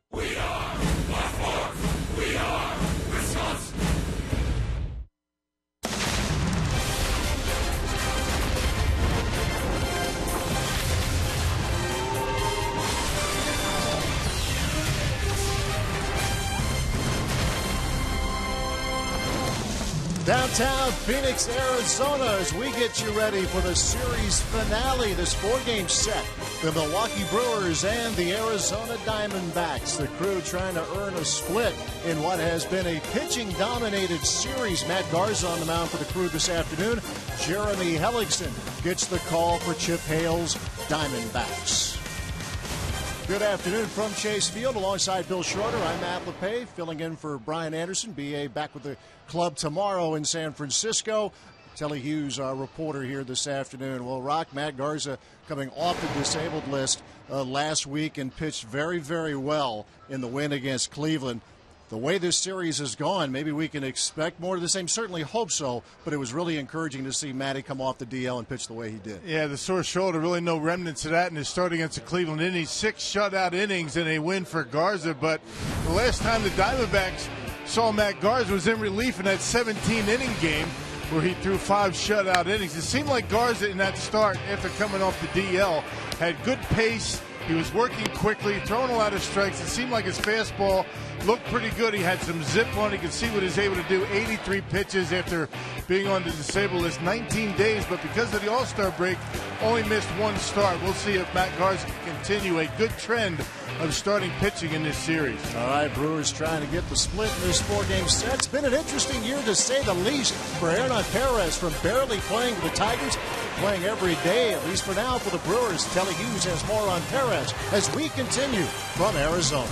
We are Blackmore. We are Wisconsin. Downtown Phoenix, Arizona, as we get you ready for the series finale, this four-game set. The Milwaukee Brewers and the Arizona Diamondbacks. The Crew trying to earn a split in what has been a pitching-dominated series. Matt Garza on the mound for the Crew this afternoon. Jeremy Hellickson gets the call for Chip Hale's Diamondbacks. Good afternoon from Chase Field. Alongside Bill Schroeder, I'm Matt LePay, filling in for Brian Anderson. BA back with the club tomorrow in San Francisco. Telly Hughes, our reporter here this afternoon. Well, Rock, Matt Garza coming off the disabled list last week and pitched very, very well in the win against Cleveland. The way this series has gone, maybe we can expect more of the same. Certainly hope so, but it was really encouraging to see Matty come off the DL and pitch the way he did. Yeah, the sore shoulder, really no remnants of that in his start against the Cleveland Indians. 6 shutout innings and a win for Garza, but the last time the Diamondbacks saw Matt Garza was in relief in that 17-inning game where he threw 5 shutout innings. It seemed like Garza in that start, after coming off the DL, had good pace. He was working quickly, throwing a lot of strikes. It seemed like his fastball looked pretty good. He had some zip on. You could see what he's able to do. 83 pitches after being on the disabled list, 19 days. But because of the All-Star break, only missed 1 start. We'll see if Matt Garza can continue a good trend of starting pitching in this series. All right, Brewers trying to get the split in this 4-game set. It's been an interesting year, to say the least, for Hernan Perez, from barely playing for the Tigers, playing every day, at least for now, for the Brewers. Telly Hughes has more on Perez as we continue from Arizona.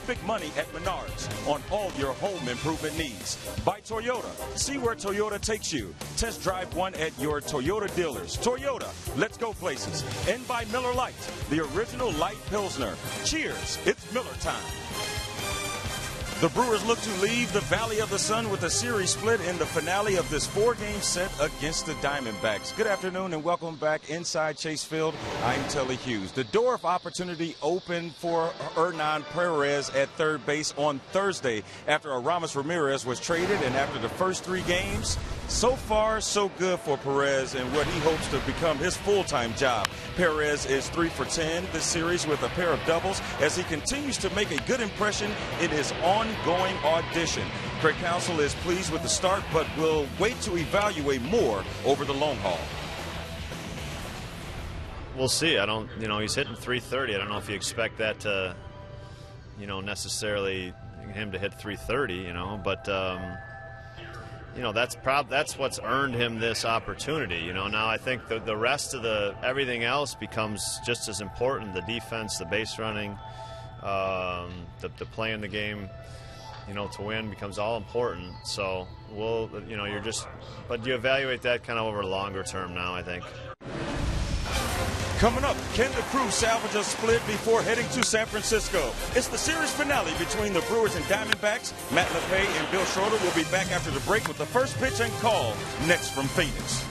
Big money at Menards on all your home improvement needs. By Toyota, see where Toyota takes you. Test drive one at your Toyota dealers. Toyota, let's go places. And by Miller Lite, the original light Pilsner. Cheers, it's Miller time. The Brewers look to leave the Valley of the Sun with a series split in the finale of this 4-game set against the Diamondbacks. Good afternoon and welcome back inside Chase Field. I'm Telly Hughes. The door of opportunity opened for Hernan Perez at third base on Thursday after Aramis Ramirez was traded, and after the first 3 games, so far so good for Perez and what he hopes to become his full-time job. Perez is 3 for 10 this series with a pair of doubles as he continues to make a good impression in his ongoing audition. Craig Counsell is pleased with the start, but will wait to evaluate more over the long haul. We'll see. He's hitting 330. I don't know if you expect that to, necessarily him to hit 330, but that's what's earned him this opportunity. Now I think the rest of everything else becomes just as important. The defense, the base running, the play in the game, to win becomes all important. So but you evaluate that kind of over longer term now, I think. Coming up, can the Crew salvage a split before heading to San Francisco? It's the series finale between the Brewers and Diamondbacks. Matt LePay and Bill Schroeder will be back after the break with the first pitch and call next from Phoenix.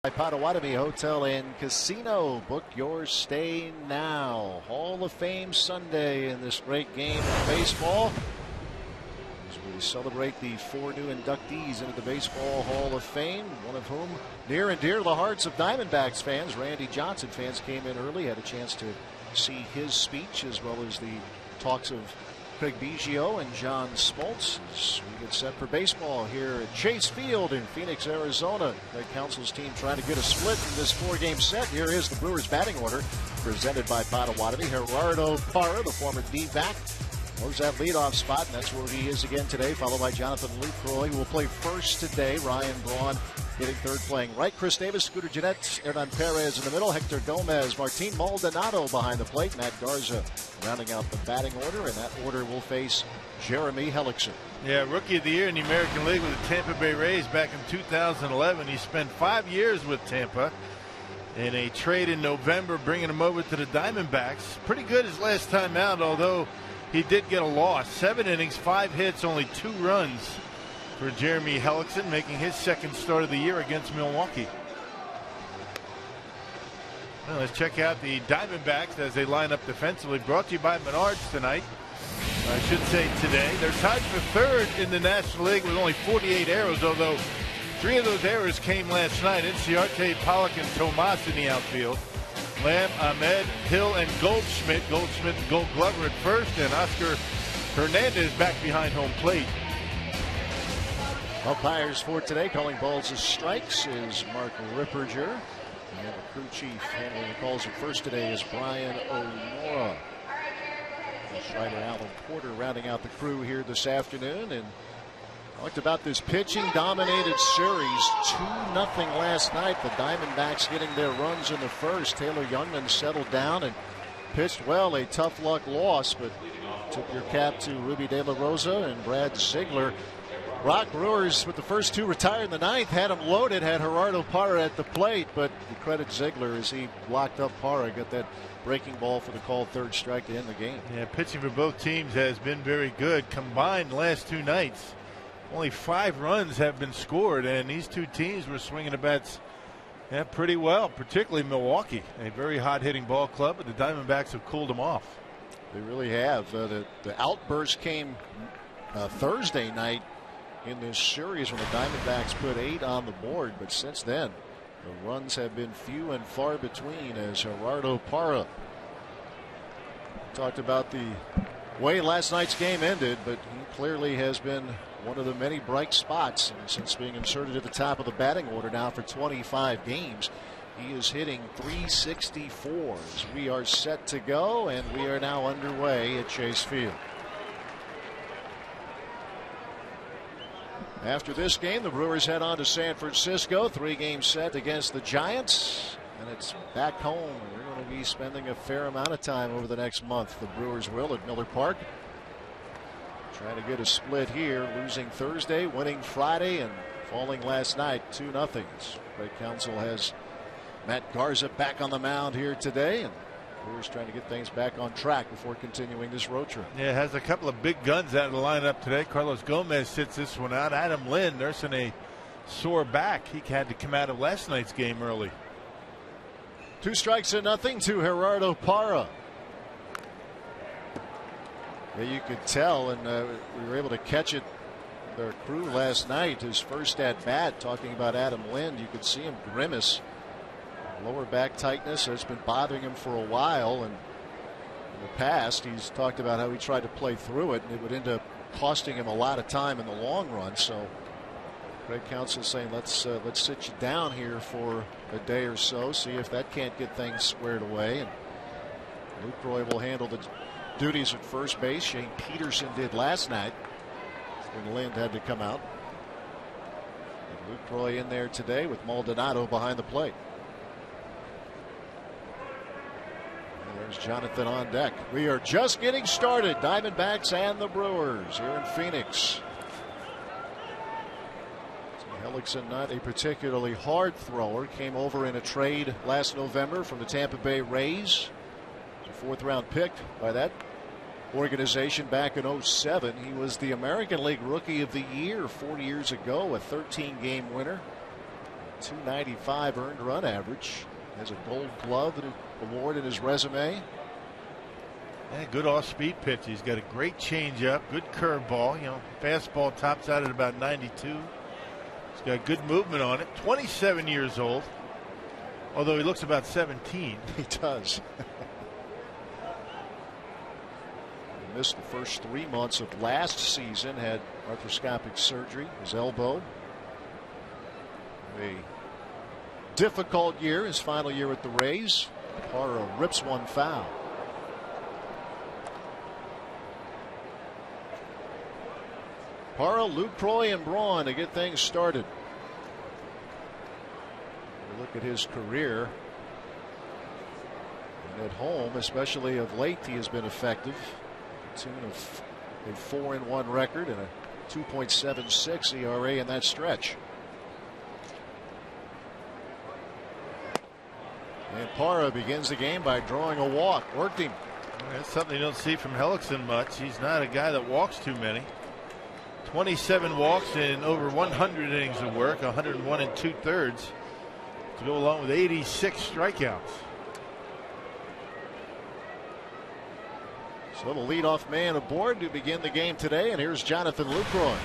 Potawatomi Hotel and Casino. Book your stay now. Hall of Fame Sunday in this great game of baseball, as we celebrate the 4 new inductees into the Baseball Hall of Fame, one of whom near and dear to the hearts of Diamondbacks fans. Randy Johnson fans came in early, had a chance to see his speech as well as the talks of Craig Biggio and John Smoltz as we get set for baseball here at Chase Field in Phoenix, Arizona. Craig Counsell's team trying to get a split in this 4-game set. Here is the Brewers batting order presented by Potawatomi. Gerardo Parra, the former D-back, knows that leadoff spot, and that's where he is again today, followed by Jonathan Lucroy, who will play first today. Ryan Braun Hitting third, playing right. Chris Davis, Scooter Gennett, Hernan Perez in the middle. Hector Gomez, Martin Maldonado behind the plate. Matt Garza rounding out the batting order, and that order will face Jeremy Hellickson. Yeah, Rookie of the Year in the American League with the Tampa Bay Rays back in 2011. He spent 5 years with Tampa in a trade in November, bringing him over to the Diamondbacks. Pretty good his last time out, although he did get a loss. 7 innings, 5 hits, only 2 runs for Jeremy Hellickson, making his second start of the year against Milwaukee. Well, let's check out the Diamondbacks as they line up defensively. Brought to you by Menards tonight. I should say today. They're tied for third in the National League with only 48 errors, although 3 of those errors came last night. Inciarte, Pollock, and Tomas in the outfield. Lamb, Ahmed, Hill, and Goldschmidt. Goldschmidt, the Gold Glover at first, and Oscar Hernandez back behind home plate. Umpires for today, calling balls as strikes, is Mark Ripperger. And the crew chief handling the calls at first today is Brian O'Nora. Strider Alan Porter rounding out the crew here this afternoon. And talked about this pitching dominated series, 2-0 last night. The Diamondbacks getting their runs in the first. Taylor Youngman settled down and pitched well. A tough luck loss, but tip your cap to Ruby De La Rosa and Brad Ziegler. Rock Brewers with the first 2 retired in the 9th, had him loaded, had Gerardo Parra at the plate, but you credit Ziegler as he blocked up Parra, got that breaking ball for the called third strike to end the game. Yeah, pitching for both teams has been very good. Combined last 2 nights, only 5 runs have been scored, and these 2 teams were swinging the bats pretty well, particularly Milwaukee, a very hot hitting ball club, but the Diamondbacks have cooled them off. They really have. The outburst came Thursday night in this series when the Diamondbacks put 8 on the board, but since then the runs have been few and far between as Gerardo Parra talked about the way last night's game ended, but he clearly has been one of the many bright spots, and since being inserted at the top of the batting order now for 25 games, he is hitting .364 as we are set to go, and we are now underway at Chase Field. After this game, the Brewers head on to San Francisco. 3-game set against the Giants. And it's back home. We're going to be spending a fair amount of time over the next month. The Brewers will at Miller Park. Trying to get a split here. Losing Thursday, winning Friday, and falling last night 2-0. Craig Counsell has Matt Garza back on the mound here today. And Brewers trying to get things back on track before continuing this road trip. Yeah, has a couple of big guns out of the lineup today. Carlos Gomez sits this one out. Adam Lind nursing a sore back. He had to come out of last night's game early. 2 strikes and nothing to Gerardo Parra. Yeah, you could tell, and we were able to catch it. Their crew last night, his first at bat, talking about Adam Lind. You could see him grimace. Lower back tightness has been bothering him for a while, and in the past he's talked about how he tried to play through it and it would end up costing him a lot of time in the long run. So Craig Counsell saying let's sit you down here for a day or so, see if that can't get things squared away. And Luke Roy will handle the duties at first base. Shane Peterson did last night when Lind had to come out. And Luke Roy in there today with Maldonado behind the plate. There's Jonathan on deck. We are just getting started. Diamondbacks and the Brewers here in Phoenix. Hellickson, not a particularly hard thrower, came over in a trade last November from the Tampa Bay Rays. A 4th-round pick by that organization back in 07. He was the American League Rookie of the Year 4 years ago, a 13-game winner, 295 earned run average. Has a Gold Glove award in his resume. Yeah, good off-speed pitch. He's got a great changeup, good curveball. You know, fastball tops out at about 92. He's got good movement on it. 27 years old, although he looks about 17. He does. He missed the first 3 months of last season. Had arthroscopic surgery, his elbow. A difficult year, his final year with the Rays. Parra rips one foul. Parra, Lucroy, and Braun to get things started. You look at his career, and at home, especially of late, he has been effective. To the tune of a 4-1 record and a 2.76 ERA in that stretch. And Parra begins the game by drawing a walk. Worked him. That's something you don't see from Hellickson much. He's not a guy that walks too many. 27 walks in over 100 innings of work, 101 2/3 to go along with 86 strikeouts. So the leadoff man aboard to begin the game today, and here's Jonathan Lucroy.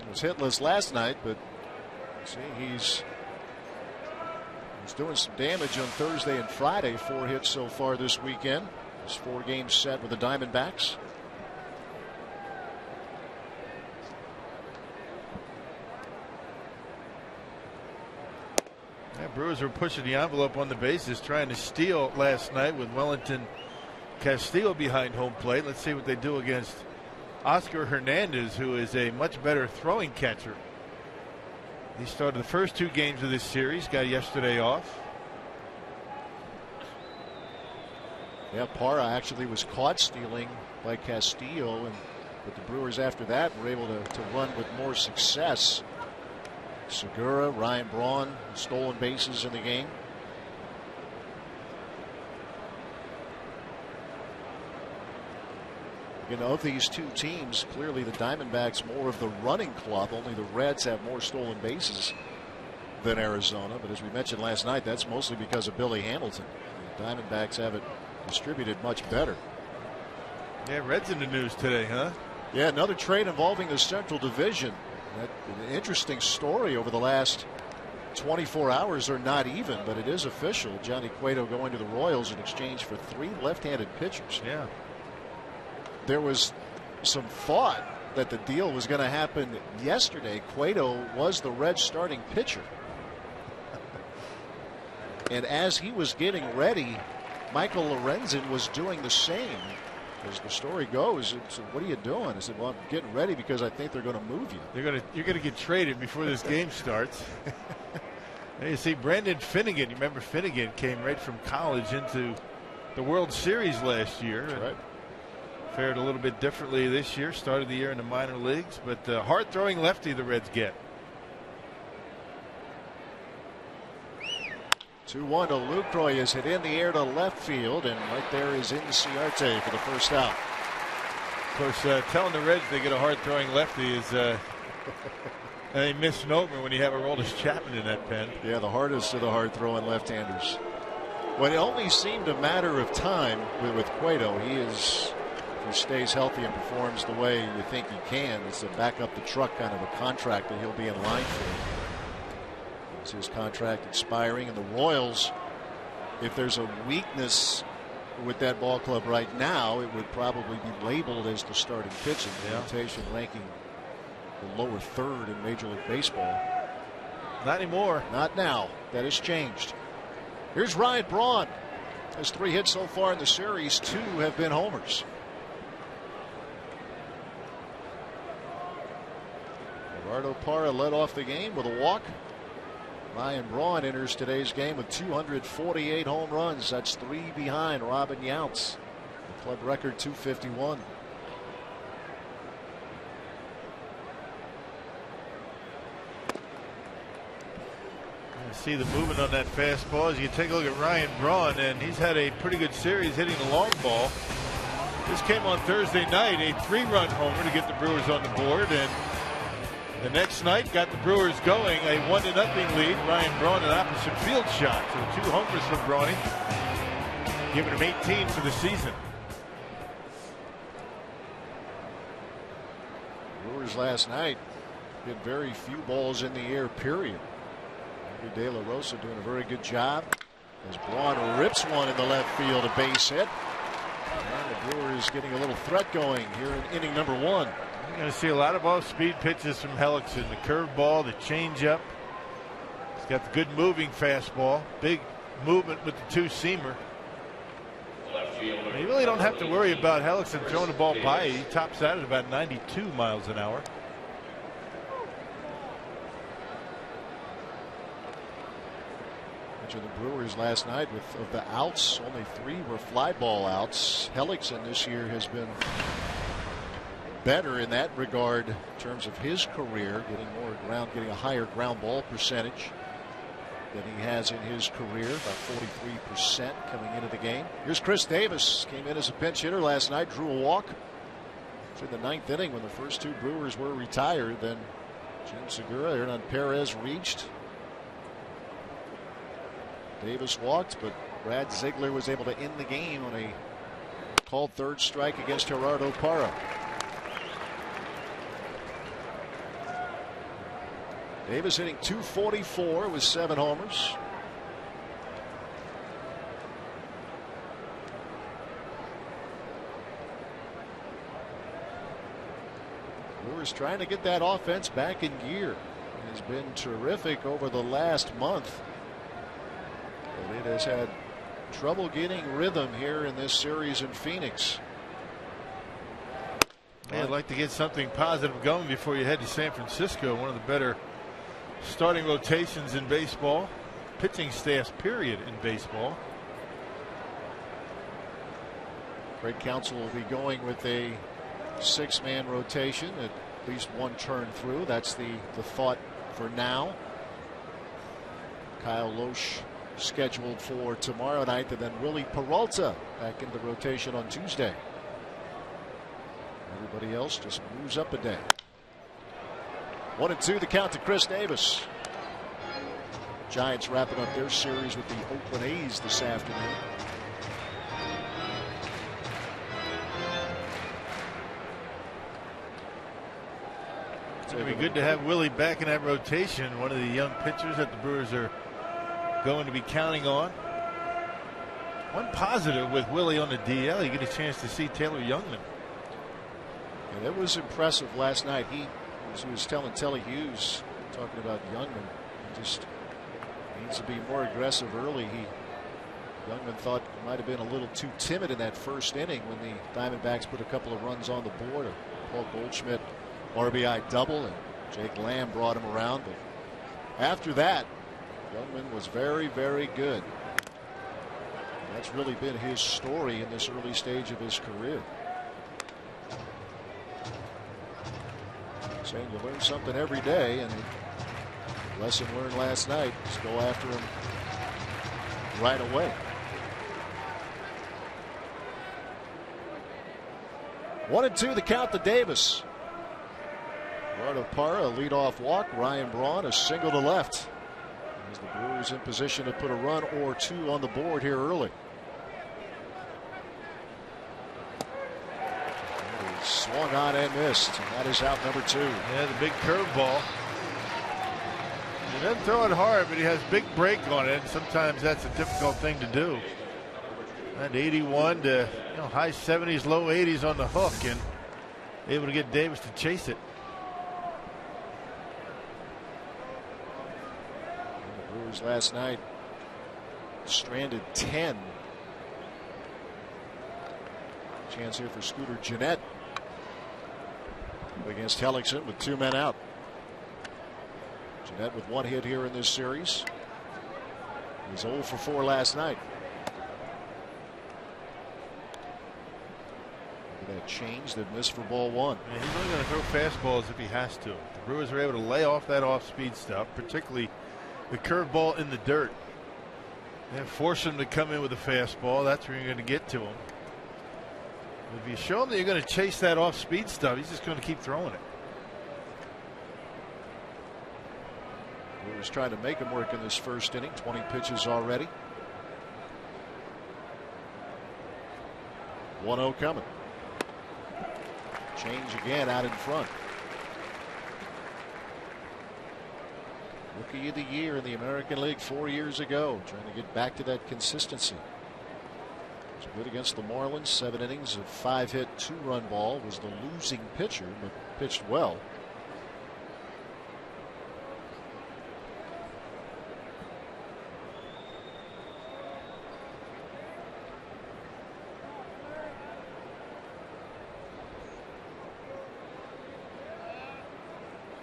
He was hitless last night, but see, he's doing some damage on Thursday and Friday. 4 hits so far this weekend. His 4-game set with the Diamondbacks. Yeah, Brewers were pushing the envelope on the bases, trying to steal last night with Wellington Castillo behind home plate. Let's see what they do against Oscar Hernandez, who is a much better throwing catcher. He started the first 2 games of this series, got yesterday off. Yeah, Parra actually was caught stealing by Castillo, but the Brewers after that were able to run with more success. Segura, Ryan Braun, stolen bases in the game. You know, of these two teams, clearly the Diamondbacks more of the running club. Only the Reds have more stolen bases than Arizona. But as we mentioned last night, that's mostly because of Billy Hamilton. The Diamondbacks have it distributed much better. Yeah, Reds in the news today, huh? Yeah, another trade involving the Central Division. An interesting story over the last 24 hours, or not even, but it is official. Johnny Cueto going to the Royals in exchange for 3 left-handed pitchers. Yeah. There was some thought that the deal was going to happen yesterday. Cueto was the Reds' starting pitcher. And as he was getting ready, Michael Lorenzen was doing the same. As the story goes, said, what are you doing? I said, well, I'm getting ready because I think they're going to move you. You're going to get traded before this game starts. And you see Brandon Finnegan. You remember Finnegan came right from college into the World Series last year. That's right. Fared a little bit differently this year. Started the year in the minor leagues, but hard-throwing lefty the Reds get. 2-1 to Lucroy is hit in the air to left field, and right there is Inciarte for the first out. Of course, telling the Reds they get a hard-throwing lefty is a misnomer when you have Aroldis Chapman in that pen. Yeah, the hardest of the hard-throwing left-handers. Well, it only seemed a matter of time with Cueto. If he stays healthy and performs the way you think he can, it's a back up the truck kind of a contract that he'll be in line for. It's his contract expiring, and the Royals, if there's a weakness with that ball club right now, it would probably be labeled as the starting pitching. The rotation ranking the lower third in Major League Baseball. Not anymore. Not now. That has changed. Here's Ryan Braun. Has 3 hits so far in the series. 2 have been homers. Eduardo Parra led off the game with a walk. Ryan Braun enters today's game with 248 home runs. That's 3 behind Robin Yountz. The club record 251. See the movement on that fastball. As you take a look at Ryan Braun, and he's had a pretty good series hitting the long ball. This came on Thursday night, a 3-run homer to get the Brewers on the board, and the next night got the Brewers going, a 1-0 lead. Ryan Braun an opposite field shot. So 2 homers from Brawny, giving him 18 for the season. Brewers last night hit very few balls in the air, period. De La Rosa doing a very good job as Braun rips one in the left field, a base hit. And the Brewers getting a little threat going here in inning number 1. You're going to see a lot of off-speed pitches from Hellickson. The curveball, the changeup. He's got the good moving fastball. Big movement with the 2-seamer. You really don't have to worry about Hellickson throwing the ball by you. He tops out at about 92 miles an hour. mentioned the Brewers last night of the outs, only 3 were fly ball outs. Hellickson this year has been better in that regard in terms of his career, getting a higher ground ball percentage than he has in his career, about 43% coming into the game. Here's Chris Davis, came in as a pinch hitter last night, drew a walk. It's in the 9th inning when the first 2 Brewers were retired. Then Jim Segura, Hernan Perez reached. Davis walked, but Brad Ziegler was able to end the game on a called 3rd strike against Gerardo Parra. Davis hitting .244 with 7 homers. Brewers trying to get that offense back in gear. It has been terrific over the last month, but it has had trouble getting rhythm here in this series in Phoenix. I'd like to get something positive going before you head to San Francisco. One of the better starting rotations in baseball, pitching staffs period in baseball. Craig Counsell will be going with a 6-man rotation, at least 1 turn through. That's the thought for now. Kyle Loesch scheduled for tomorrow night, and then Willie Peralta back into the rotation on Tuesday. Everybody else just moves up a day. 1-2 the count to Chris Davis. Giants wrapping up their series with the Oakland A's this afternoon. It's going to be good to have Willie back in that rotation. One of the young pitchers that the Brewers are going to be counting on. One positive with Willie on the DL, you get a chance to see Taylor Youngman. And it was impressive last night. He was telling Telly Hughes, talking about Youngman, he just needs to be more aggressive early. Youngman thought he might have been a little too timid in that first inning when the Diamondbacks put a couple of runs on the board. Paul Goldschmidt RBI double, and Jake Lamb brought him around. But after that, Youngman was very, very good. And that's really been his story in this early stage of his career. Saying you learn something every day, and the lesson learned last night is go after him right away. 1-2 the count to Davis. Gerardo Parra, a leadoff walk. Ryan Braun, a single to left. As the Brewers in position to put a run or 2 on the board here early. Swung on and missed, and that is out number 2. Yeah, the big curveball. He doesn't throw it hard, but he has big break on it. Sometimes that's a difficult thing to do. And 81 to high 70s, low 80s on the hook, and able to get Davis to chase it. And the Brewers last night stranded 10. Chance here for Scooter Gennett against Hellickson with 2 men out. Gennett with 1 hit here in this series. He was 0 for 4 last night. Look at that change that missed for ball 1. Yeah, he's only going to throw fastballs if he has to. The Brewers are able to lay off that off-speed stuff, particularly the curveball in the dirt, and force him to come in with a fastball. That's where you're going to get to him. If you show him that you're going to chase that off-speed stuff, he's just going to keep throwing it. Brewers trying to make him work in this first inning. 20 pitches already. 1-0 coming. Change again out in front. Rookie of the year in the American League 4 years ago. Trying to get back to that consistency. Was good against the Marlins. 7 innings of 5-hit 2-run ball. Was the losing pitcher, but pitched well.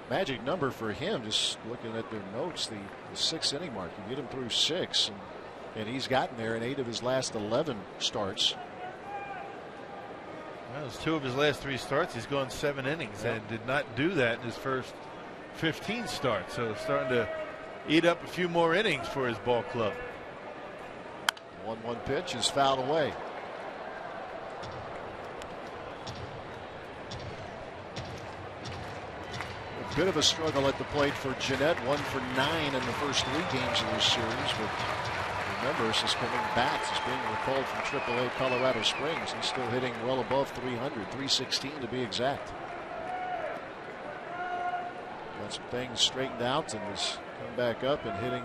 magic number for him, just looking at their notes, the 6th inning mark. You get him through 6, and he's gotten there in 8 of his last 11 starts. Well, it's 2 of his last 3 starts. He's gone 7 innings and did not do that in his first 15 starts. So starting to eat up a few more innings for his ball club. 1-1 pitch is fouled away. A bit of a struggle at the plate for Jeanette. 1 for 9 in the first 3 games of this series. But remember, this is coming back. He's being recalled from AAA Colorado Springs. He's still hitting well above 300, 316 to be exact. Got some things straightened out and has come back up and hitting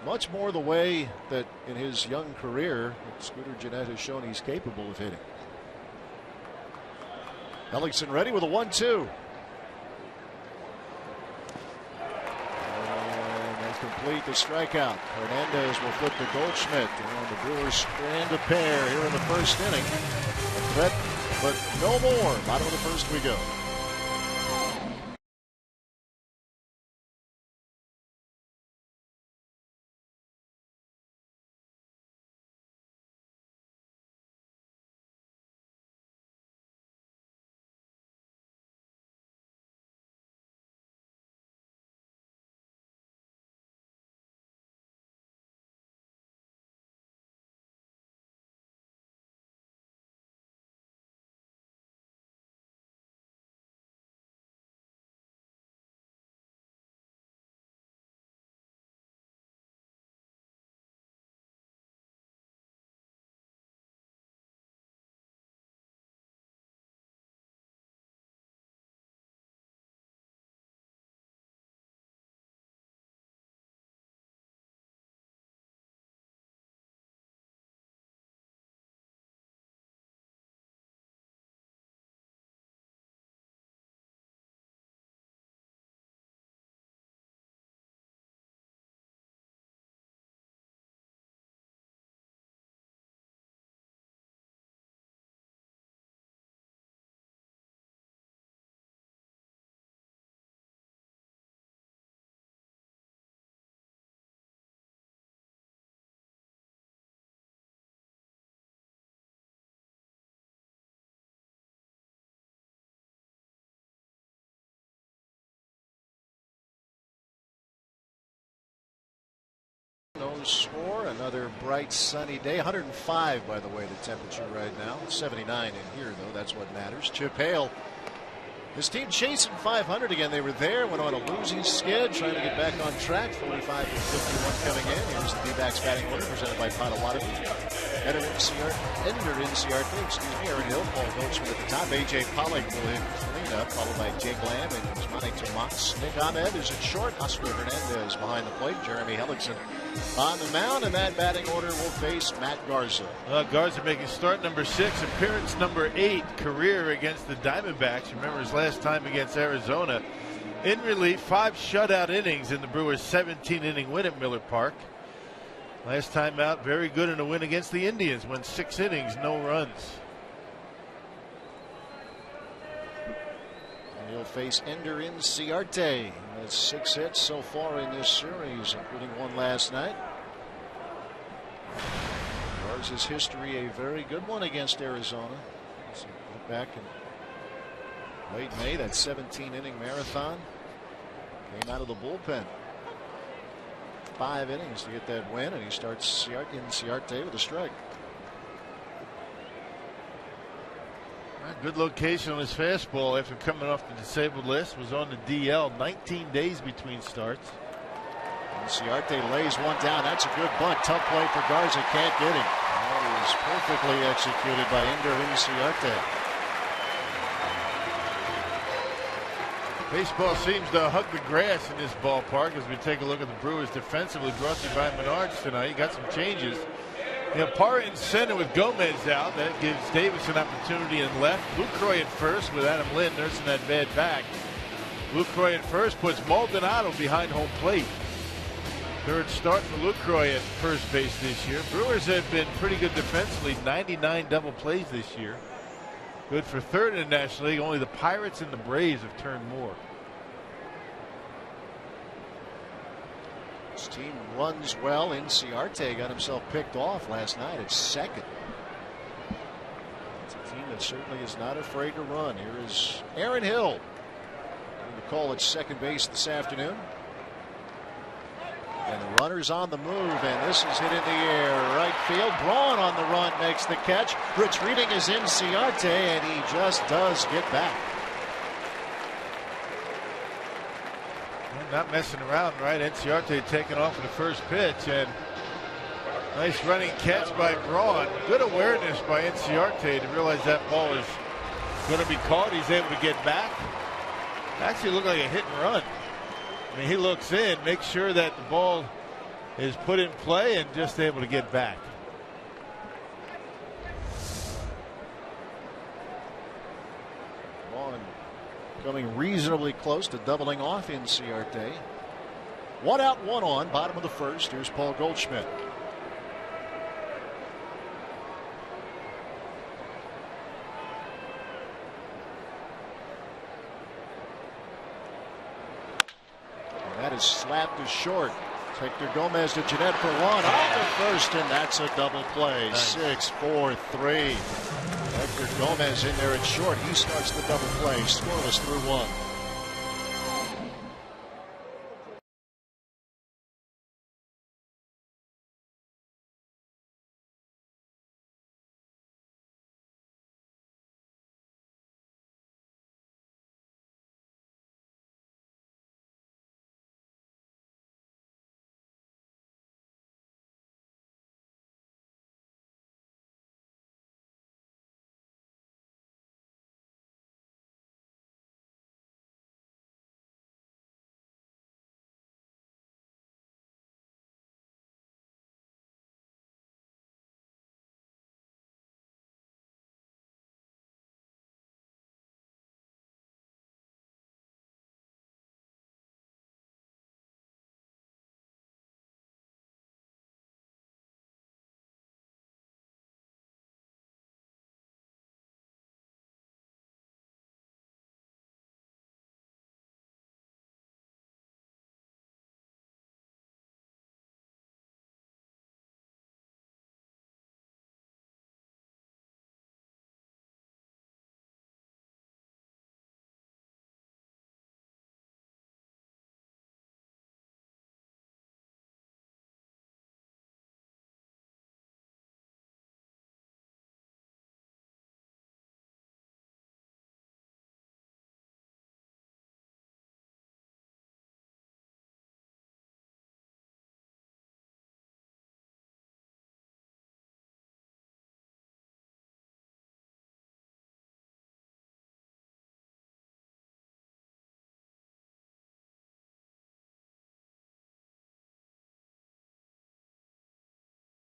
much more the way that in his young career Scooter Jeanette has shown he's capable of hitting. Hellickson ready with a 1-2. And that's complete the strikeout. Hernandez will flip to Goldschmidt. And the Brewers strand a pair here in the first inning. A threat, but no more. Bottom of the first we go. No score. Another bright sunny day. 105 by the way the temperature right now. 79 in here though. That's what matters. Chip Hale. His team chasing 500 again. They were there, went on a losing skid, trying to get back on track. 45 to 51 coming in. Here's the D-backs batting order presented by Potawatomi. Ender NCRT, Aaron Hill, Paul Goldschmidt at the top. A.J. Pollock will hit cleanup, followed by Jake Lamb and Yasmani Tomas. Nick Ahmed is at short. Oscar Hernandez behind the plate. Jeremy Hellickson on the mound, and that batting order will face Matt Garza. Garza making start number 6, appearance number 8, career against the Diamondbacks. Remember his last time against Arizona. In relief, 5 shutout innings in the Brewers' 17-inning win at Miller Park. Last time out, very good in a win against the Indians. Went 6 innings, no runs. And he'll face Ender Inciarte. Has 6 hits so far in this series, including 1 last night. Garza's history a very good one against Arizona. So look back in late May, that 17-inning marathon came out of the bullpen. 5 innings to get that win, and he starts Inciarte with a strike. Good location on his fastball after coming off the disabled list. Was on the DL. 19 days between starts. Inciarte lays one down. That's a good bunt. Tough play for Garza. Can't get him. That is perfectly executed by Ender Inciarte. Baseball seems to hug the grass in this ballpark as we take a look at the Brewers defensively. Brought to you by Menards tonight. You got some changes. You have Parra in center with Gomez out. That gives Davis an opportunity in left. Lucroy at first with Adam Lynn nursing that bad back. Lucroy at first puts Maldonado behind home plate. Third start for Lucroy at first base this year. Brewers have been pretty good defensively. 99 double plays this year. Good for third in the National League. Only the Pirates and the Braves have turned more. His team runs well. Inciarte got himself picked off last night at second. It's a team that certainly is not afraid to run. Here is Aaron Hill going to call at second base this afternoon. And the runner's on the move, and this is hit in the air. Right field. Braun on the run makes the catch. Retreating is Inciarte, and he just does get back. Not messing around, right? Inciarte taking off in the first pitch, and nice running catch by Braun. Good awareness by Inciarte to realize that ball is going to be caught. He's able to get back. Actually looked like a hit and run. I mean, he looks in, makes sure that the ball is put in play, and just able to get back. Braun coming reasonably close to doubling off Inciarte. 1 out, 1 on, bottom of the first. Here's Paul Goldschmidt. That is slapped to short. Hector Gomez to Jeanette for 1 on the first, and that's a double play. Nice. 6-4-3. Hector Gomez in there at short. He starts the double play. Scoreless through 1.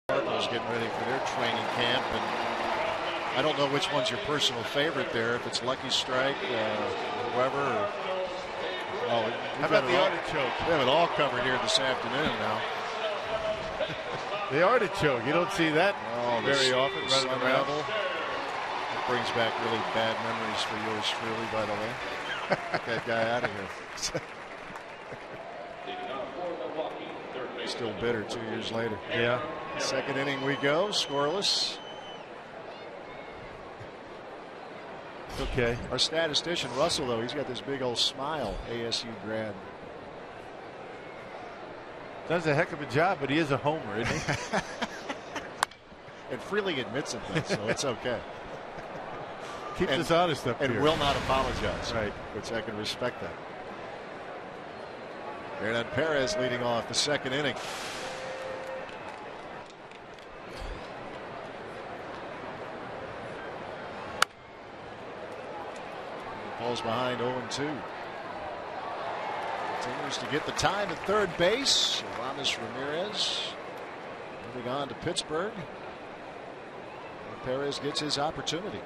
Cardinals getting ready for their training camp, and I don't know which one's your personal favorite there. If it's Lucky Strike, whoever. Or, well, how about the artichoke? We have it all covered here this afternoon now. The artichoke, you don't see that very often running around. It brings back really bad memories for yours truly, by the way. Get that guy out of here. Still bitter 2 years later. Yeah. Second inning we go, scoreless. Okay. Our statistician Russell, though, he's got this big old smile. ASU grad. Does a heck of a job, but he is a homer, isn't he? And freely admits it, though, so it's okay. Keeps us honest up here. And will not apologize. Right. Which I can respect that. Hernan Perez leading off the second inning. Falls behind 0-2. Continues to get the time at third base. Aramis Ramirez moving on to Pittsburgh. And Perez gets his opportunity.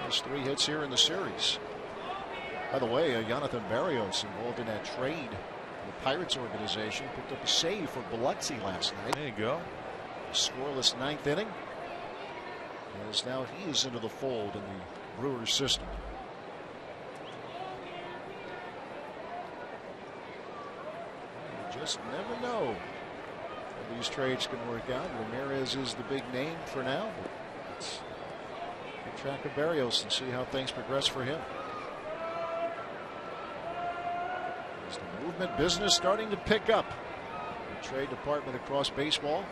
There's 3 hits here in the series. By the way, Jonathan Barrios involved in that trade. The Pirates organization picked up a save for Biloxi last night. There you go. Scoreless 9th inning. As now he is into the fold in the Brewers system. just never know how these trades can work out. Ramirez is the big name for now. Let's keep track of Berrios and see how things progress for him. Is the movement business starting to pick up? The trade department across baseball.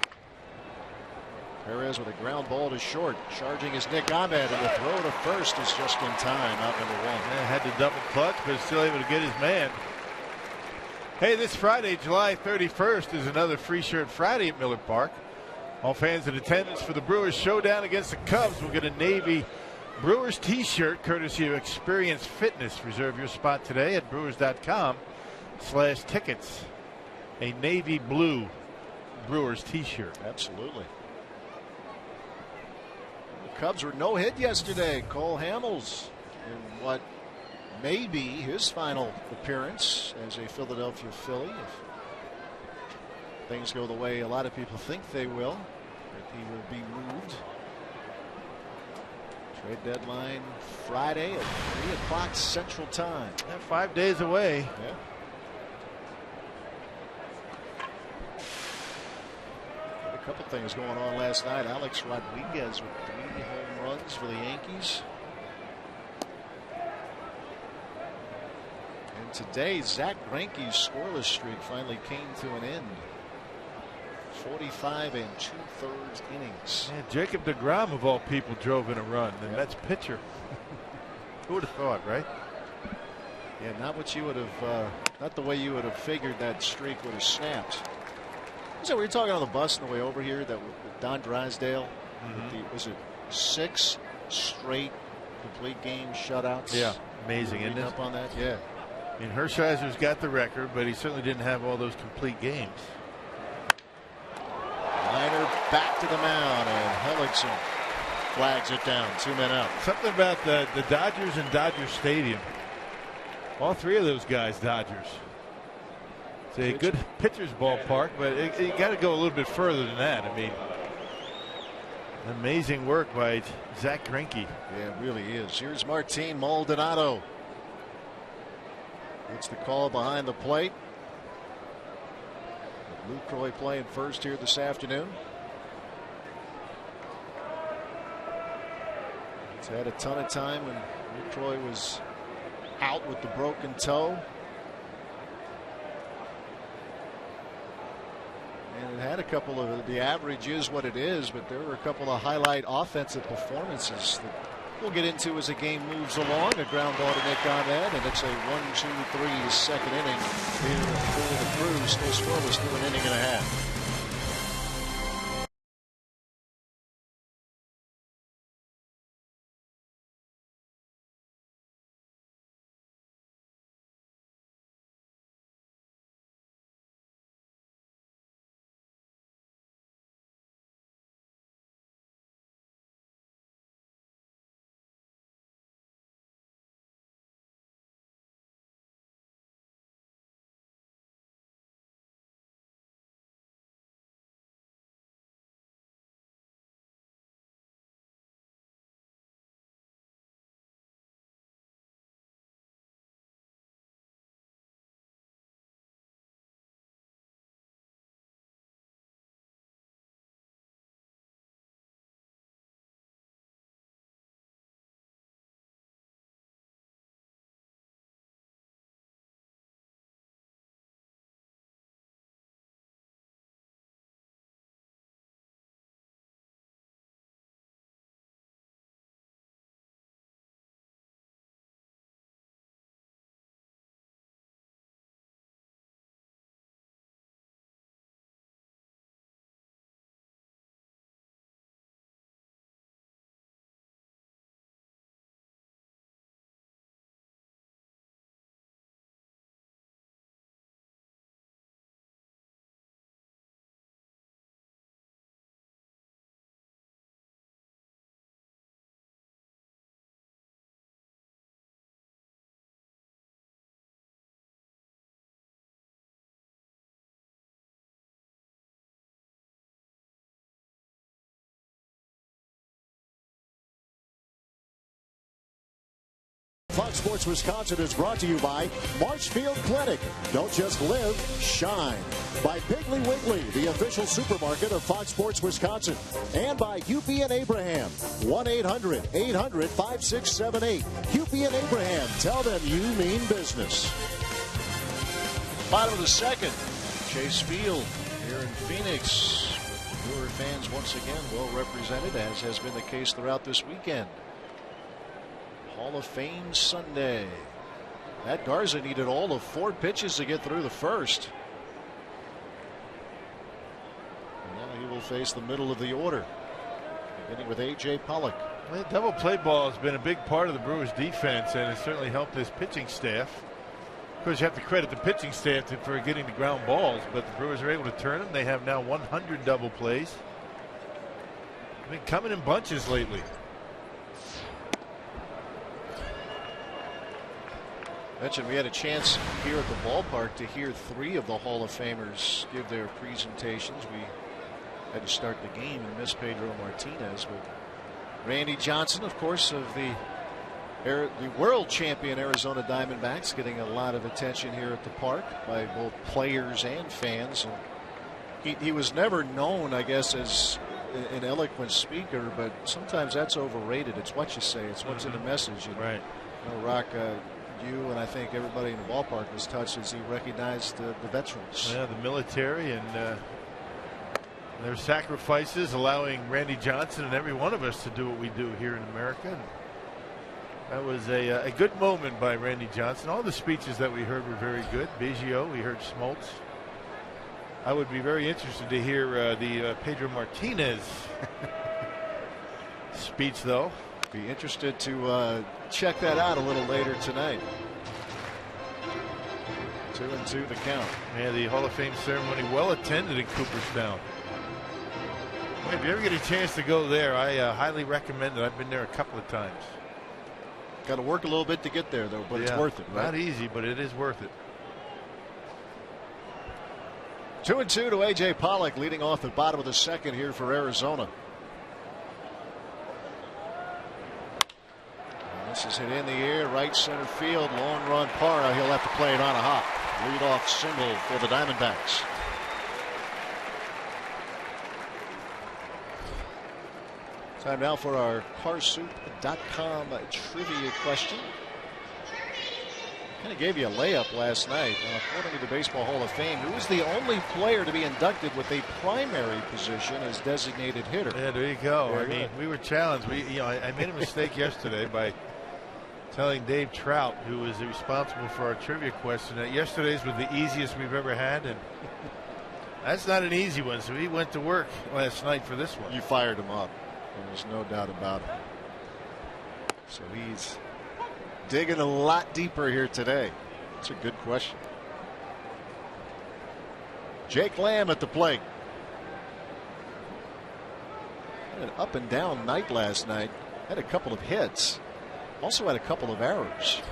Perez with a ground ball to short. Charging is Nick Ahmed, and the throw to first is just in time. Out number one. Yeah, had to double clutch, but still able to get his man. Hey, this Friday, July 31st, is another Free Shirt Friday at Miller Park. All fans in attendance for the Brewers showdown against the Cubs will get a Navy Brewers t-shirt courtesy of Experience Fitness. Reserve your spot today at brewers.com/tickets. A navy blue Brewers t-shirt. Absolutely. The Cubs were no hit yesterday. Cole Hamels in what may be his final appearance as a Philadelphia Philly. If things go the way a lot of people think they will, that he will be moved. Trade deadline Friday at 3 o'clock Central Time. Yeah, 5 days away. Yeah. A couple things going on last night. Alex Rodriguez with 3 home runs for the Yankees. And today, Zach Greinke's scoreless streak finally came to an end. 45 2/3 innings. Yeah, Jacob deGrom, of all people, drove in a run. The Mets pitcher. Who would have thought, right? Yeah, not what you would have, not the way you would have figured that streak would have snapped. So we were talking on the bus on the way over here that with Don Drysdale, was it 6 straight complete game shutouts? Yeah, amazing, isn't it? Up on that, yeah. I mean, Hershiser's got the record, but he certainly didn't have all those complete games. Liner back to the mound, and Hellickson flags it down. 2 men out. Something about the Dodgers and Dodger Stadium. All 3 of those guys, Dodgers. It's a good pitcher's ballpark, but you got to go a little bit further than that. I mean, amazing work by Zach Greinke. Yeah, it really is. Here's Martin Maldonado. Gets the call behind the plate. Lucroy playing first here this afternoon. He's had a ton of time when Lucroy was out with the broken toe. And it had a couple of, the average is what it is, but there were a couple of highlight offensive performances that we'll get into as the game moves along. A ground ball to Nick Ahmed, and it's a 1-2-3 second inning here for the Crew. Still scoreless through an inning and a half. Fox Sports Wisconsin is brought to you by Marshfield Clinic. Don't just live, shine. By Piggly Wiggly, the official supermarket of Fox Sports Wisconsin. And by UP and Abraham. 1-800-800-5678. UP and Abraham. Tell them you mean business. Bottom of the second. Chase Field here in Phoenix. Brewer fans once again well represented, as has been the case throughout this weekend. Hall of Fame Sunday. Matt Garza needed all of 4 pitches to get through the first. And now he will face the middle of the order, beginning with A.J. Pollock. Well, double play ball has been a big part of the Brewers defense, and it certainly helped this pitching staff. Of course, you have to credit the pitching staff for getting the ground balls, but the Brewers are able to turn them. They have now 100 double plays. They've been coming in bunches lately. Mentioned we had a chance here at the ballpark to hear 3 of the Hall of Famers give their presentations. We had to start the game and miss Pedro Martinez, but Randy Johnson, of course, of the world champion Arizona Diamondbacks, getting a lot of attention here at the park by both players and fans. And he was never known, I guess, as an eloquent speaker, but sometimes that's overrated. It's what you say, it's what's in the message. And, right. You know, Rock, you and I think everybody in the ballpark was touched as he recognized the veterans. Yeah, the military and their sacrifices, allowing Randy Johnson and every one of us to do what we do here in America. And that was a good moment by Randy Johnson. All the speeches that we heard were very good. Biggio, we heard Smoltz. I would be very interested to hear the Pedro Martinez speech, though. Be interested to check that out a little later tonight. 2-2 the count. Yeah, the Hall of Fame ceremony well attended in Cooperstown. If you ever get a chance to go there, I highly recommend it. I've been there a couple of times. Got to work a little bit to get there, though, but it's worth it, right? Not easy, but it is worth it. 2-2 to A.J. Pollock, leading off the bottom of the second here for Arizona. And this is hit in the air, right center field, long run Parra. He'll have to play it on a hop. Leadoff single for the Diamondbacks. Time now for our Carsoup.com trivia question. Kind of gave you a layup last night. According to the Baseball Hall of Fame, who was the only player to be inducted with a primary position as designated hitter? Yeah, there you go. Very I mean, good. we were challenged. I made a mistake yesterday by telling Dave Trout, who was responsible for our trivia question, that yesterday's was the easiest we've ever had, and that's not an easy one. So he went to work last night for this one. You fired him up. There's no doubt about it. So he's digging a lot deeper here today. That's a good question. Jake Lamb at the plate. Had an up and down night last night. Had a couple of hits. Also had a couple of errors.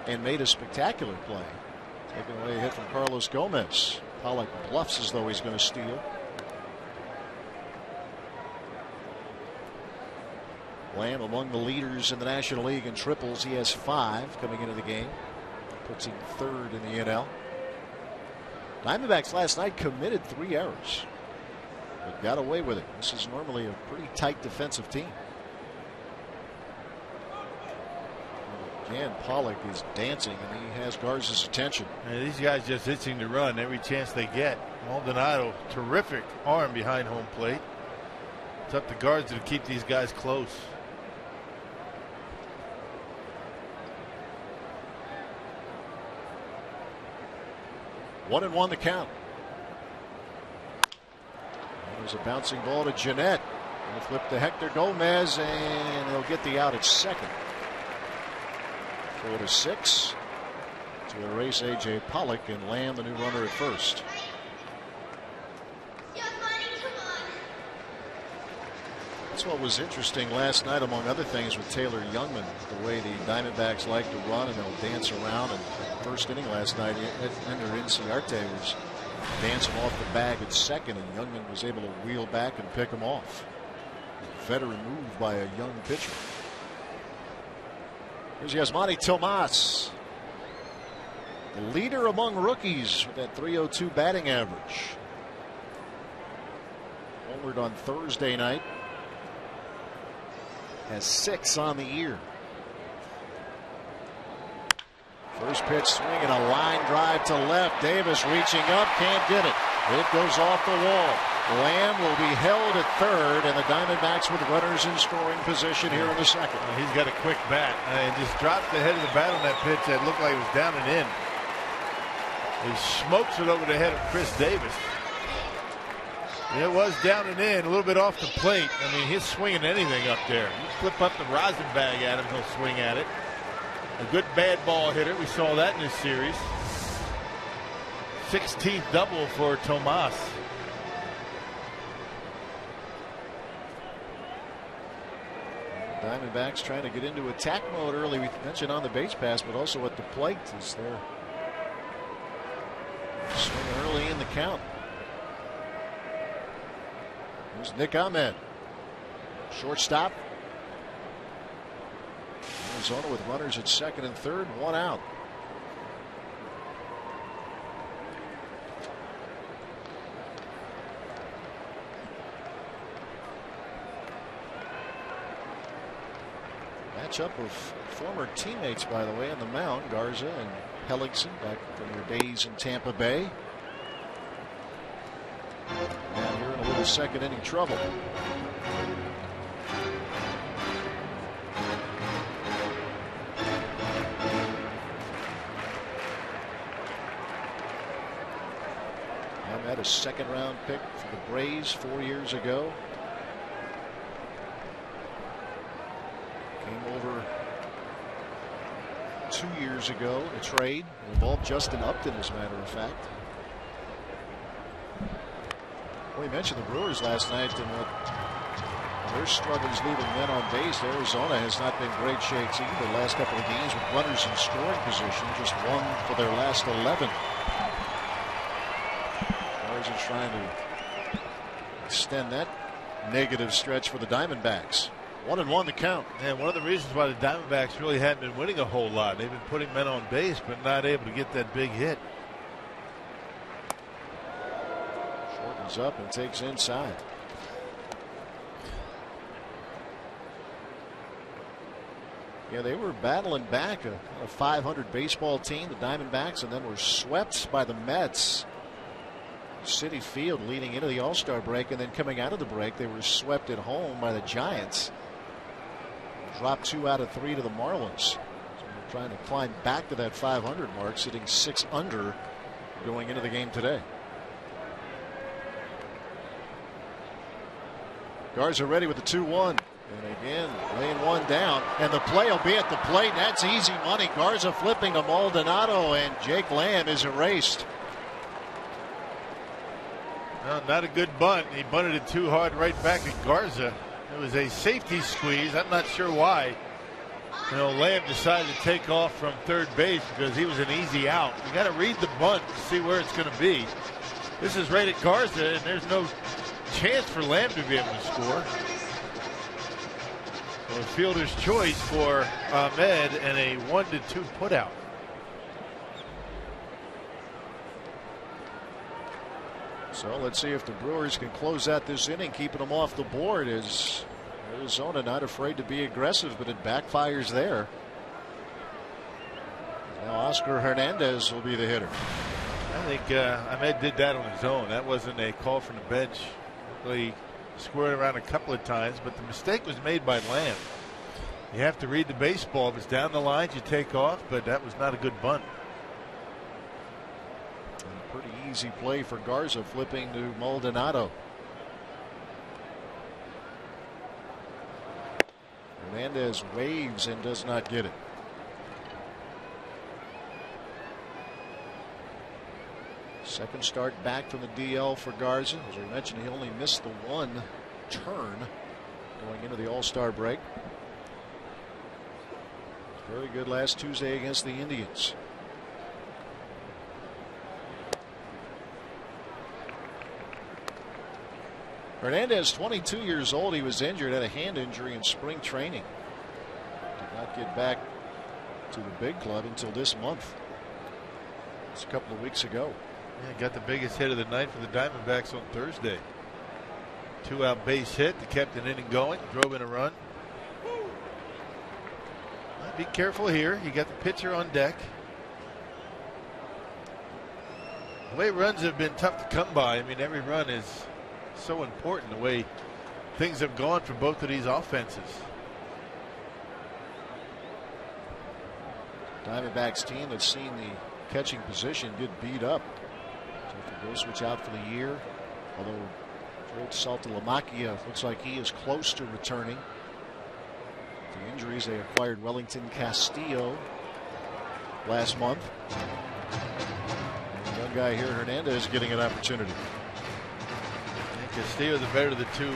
And made a spectacular play. Taking away a hit from Carlos Gomez. Pollock bluffs as though he's going to steal. Lamb among the leaders in the National League in triples. He has 5 coming into the game. Puts him 3rd in the NL. Diamondbacks last night committed 3 errors, but got away with it. This is normally a pretty tight defensive team. Again, Pollock is dancing, and he has Garza's attention. And these guys just itching to run every chance they get. Maldonado, terrific arm behind home plate. It's up to Garza to keep these guys close. 1-1 the count. There's a bouncing ball to Jeanette. He'll flip to Hector Gomez, and he'll get the out at second. 4-6 to erase A.J. Pollock, and Lamb the new runner at first. That's what was interesting last night, among other things, with Taylor Youngman, the way the Diamondbacks like to run, and they'll dance around. And first inning last night, Ender Inciarte was dancing off the bag at second, and Youngman was able to wheel back and pick him off. Veteran move by a young pitcher. Here's Yasmani Tomas, the leader among rookies with that .302 batting average. Homered on Thursday night. Has 6 on the year. First pitch swinging, a line drive to left. Davis reaching up, can't get it. It goes off the wall. Lamb will be held at third, and the Diamondbacks with runners in scoring position here in the second. He's got a quick bat and just dropped the head of the bat on that pitch that looked like it was down and in. He smokes it over the head of Chris Davis. It was down and in, a little bit off the plate. I mean, he's swinging anything up there. You flip up the rosin bag at him, he'll swing at it. A good bad ball hitter. We saw that in this series. 16th double for Tomas. Diamondbacks trying to get into attack mode early. We mentioned on the base pass, but also at the plate is there. Swing early in the count. Here's Nick Ahmed. Shortstop. Arizona with runners at second and third, 1 out. Matchup of former teammates, by the way, on the mound. Garza and Hellickson back from their days in Tampa Bay. Now here in a little second inning trouble. Had a second-round pick for the Braves 4 years ago. Came over 2 years ago, a trade involved Justin Upton, as a matter of fact. Well, we mentioned the Brewers last night and what their struggles leaving men on base. Arizona has not been great shakes either. The last couple of games with runners in scoring position, just 1 for their last 11. Are trying to extend that negative stretch for the Diamondbacks. 1-1 the count. And one of the reasons why the Diamondbacks really hadn't been winning a whole lot. They've been putting men on base, but not able to get that big hit. Shortens up and takes inside. Yeah, they were battling back a 500 baseball team, the Diamondbacks, and then were swept by the Mets. Citi Field leading into the All-Star break, and then coming out of the break they were swept at home by the Giants. Dropped 2 out of 3 to the Marlins. So they're trying to climb back to that 500 mark, sitting 6 under going into the game today. Garza ready with the 2-1. And again, laying one down, and the play will be at the plate. That's easy money. Garza flipping to Maldonado, and Jake Lamb is erased. No, not a good bunt. He bunted it too hard right back at Garza. It was a safety squeeze. I'm not sure why. You know, Lamb decided to take off from third base because he was an easy out. You got to read the bunt to see where it's going to be. This is right at Garza, and there's no chance for Lamb to be able to score. Well, fielder's choice for Ahmed and a 1-2 putout. So let's see if the Brewers can close out this inning, keeping them off the board. As Arizona not afraid to be aggressive, but it backfires there. Now Oscar Hernandez will be the hitter. I think Ahmed did that on his own. That wasn't a call from the bench. He squared around a couple of times, but the mistake was made by Lamb. You have to read the baseball. If it's down the lines, you take off, but that was not a good bunt. Pretty easy play for Garza, flipping to Maldonado. Hernandez waves and does not get it. Second start back from the DL for Garza. As we mentioned, he only missed the 1 turn going into the All-Star break. Very good last Tuesday against the Indians. Hernandez, 22 years old. He was injured, had a hand injury in spring training. Did not get back to the big club until this month. It's a couple of weeks ago. Yeah, got the biggest hit of the night for the Diamondbacks on Thursday. 2-out base hit that kept an inning going, drove in a run. Be careful here. You got the pitcher on deck. The way runs have been tough to come by. I mean, every run is so important, the way things have gone for both of these offenses. Diamondbacks team that's seen the catching position get beat up. So if switch out for the year, although George Saltalamacchia looks like he is close to returning. The injuries, they acquired Wellington Castillo last month. And the young guy here, Hernandez, getting an opportunity. And Castillo the better of the two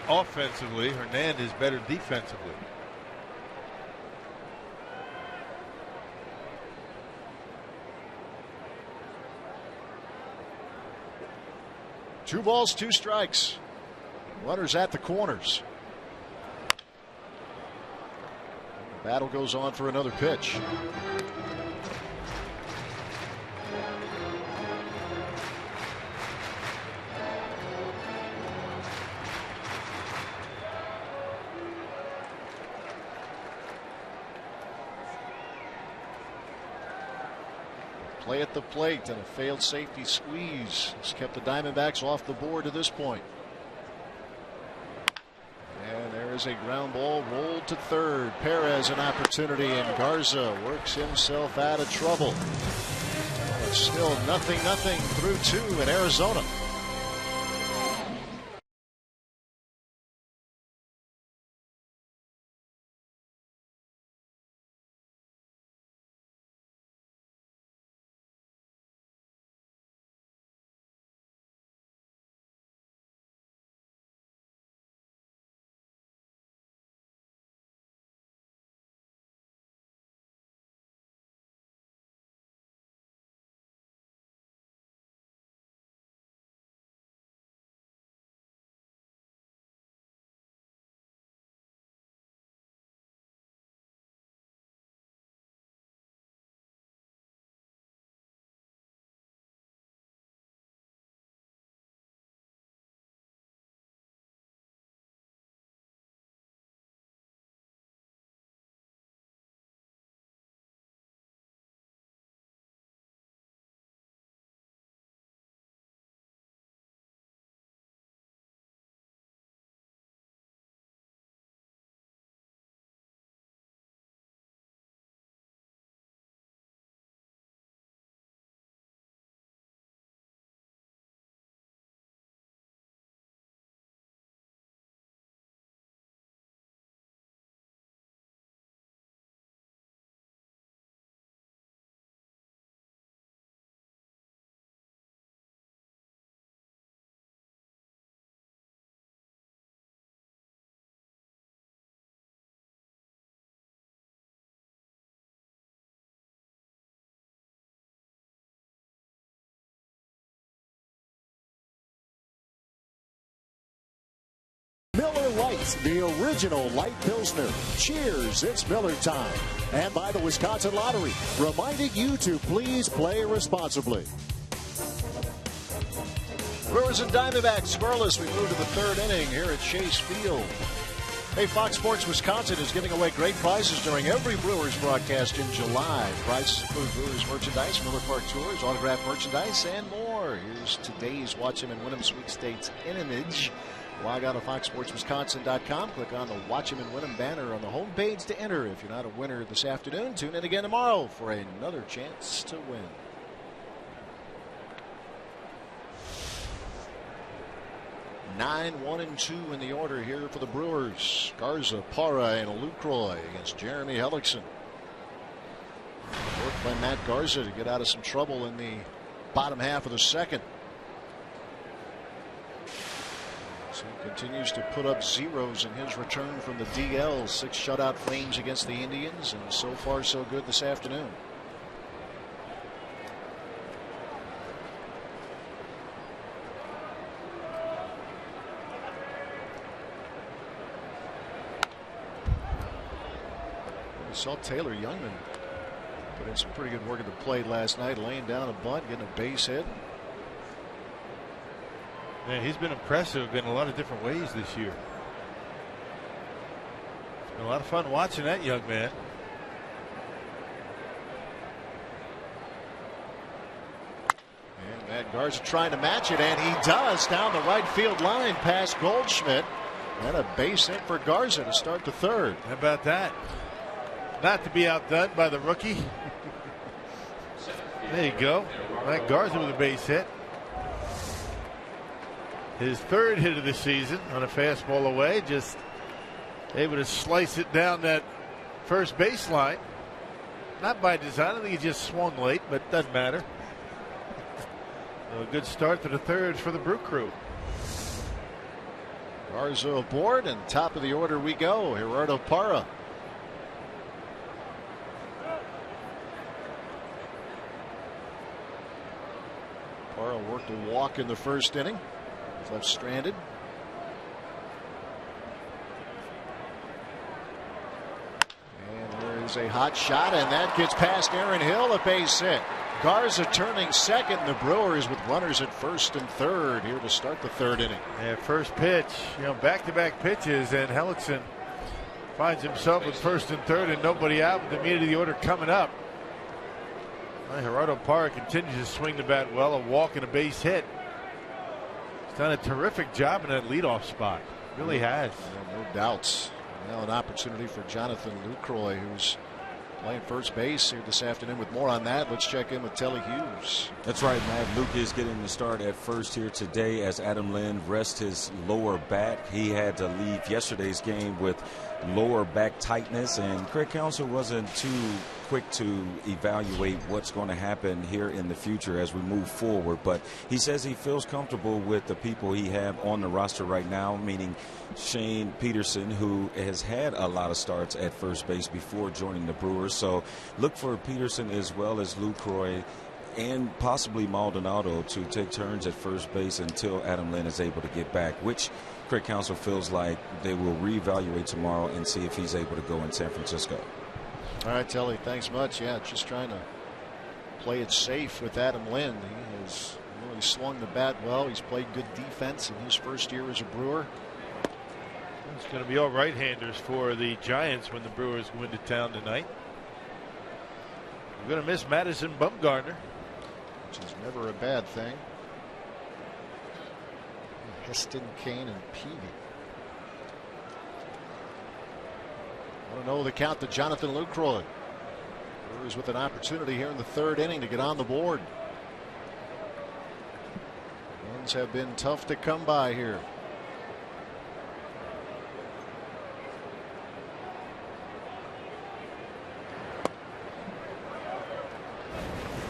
offensively. Hernandez better defensively. Two balls, two strikes. Runners at the corners. Battle goes on for another pitch. Play at the plate and a failed safety squeeze has kept the Diamondbacks off the board to this point. And there is a ground ball rolled to third. Perez an opportunity, and Garza works himself out of trouble. It's still 0-0 through 2 in Arizona. Miller Lite, the original light Pilsner. Cheers, it's Miller time. And by the Wisconsin Lottery, reminding you to please play responsibly. Brewers and Diamondbacks scoreless. We move to the third inning here at Chase Field. Hey, Fox Sports Wisconsin is giving away great prizes during every Brewers broadcast in July. Prizes include Brewers merchandise, Miller Park tours, autographed merchandise, and more. Here's today's Watch 'Em and Win 'Em sweepstakes in image. Log on to foxsportswisconsin.com. Click on the Watch 'Em and Win 'Em banner on the homepage to enter. If you're not a winner this afternoon, tune in again tomorrow for another chance to win. Nine, 1-2 in the order here for the Brewers. Garza, Parra, and Lucroy against Jeremy Hellickson. Work by Matt Garza to get out of some trouble in the bottom half of the second. So he continues to put up zeros in his return from the DL. 6 shutout Flames against the Indians, and so far so good this afternoon. We saw Taylor Youngman Did some pretty good work at the plate last night, laying down a bunt, getting a base hit. Man, he's been impressive in a lot of different ways this year. It's been a lot of fun watching that young man. And Matt Garza trying to match it, and he does down the right field line past Goldschmidt. And a base hit for Garza to start the third. How about that? Not to be outdone by the rookie. There you go. Matt Garza with a base hit. His third hit of the season on a fastball away. Just able to slice it down that first baseline. Not by design. I think he just swung late, but doesn't matter. A good start to the third for the Brew Crew. Garza aboard, and top of the order we go. Gerardo Parra. Parra worked a walk in the first inning. He's left stranded. And there is a hot shot, and that gets past Aaron Hill, a base hit. Garza turning second. The Brewers with runners at first and third here to start the third inning. Yeah, first pitch, back-to-back pitches, and Hellickson finds himself with first and third and nobody out with the meat of the order coming up. Gerardo Parra continues to swing the bat well, a walk and a base hit. He's done a terrific job in that leadoff spot. Really has. Yeah, no doubts. Now an opportunity for Jonathan Lucroy, who's playing first base here this afternoon. With more on that, let's check in with Telly Hughes. That's right, Matt. Luke is getting the start at first here today as Adam Lind rests his lower back. He had to leave yesterday's game with lower back tightness, and Craig Counsell wasn't too quick to evaluate what's going to happen here in the future as we move forward, but he says he feels comfortable with the people he have on the roster right now, meaning Shane Peterson, who has had a lot of starts at first base before joining the Brewers. So look for Peterson as well as Lucroy and possibly Maldonado to take turns at first base until Adam Lind is able to get back, which Craig Counsell feels like they will reevaluate tomorrow and see if he's able to go in San Francisco. All right, Telly, thanks much. Yeah, just trying to play it safe with Adam Lind. He has really swung the bat well. He's played good defense in his first year as a Brewer. It's going to be all right-handers for the Giants when the Brewers go into town tonight. We're going to miss Madison Bumgarner, which is never a bad thing. Heston, Kane, and Peavy. I don't know the count to Jonathan Lucroy. Brewers with an opportunity here in the third inning to get on the board. Runs have been tough to come by here.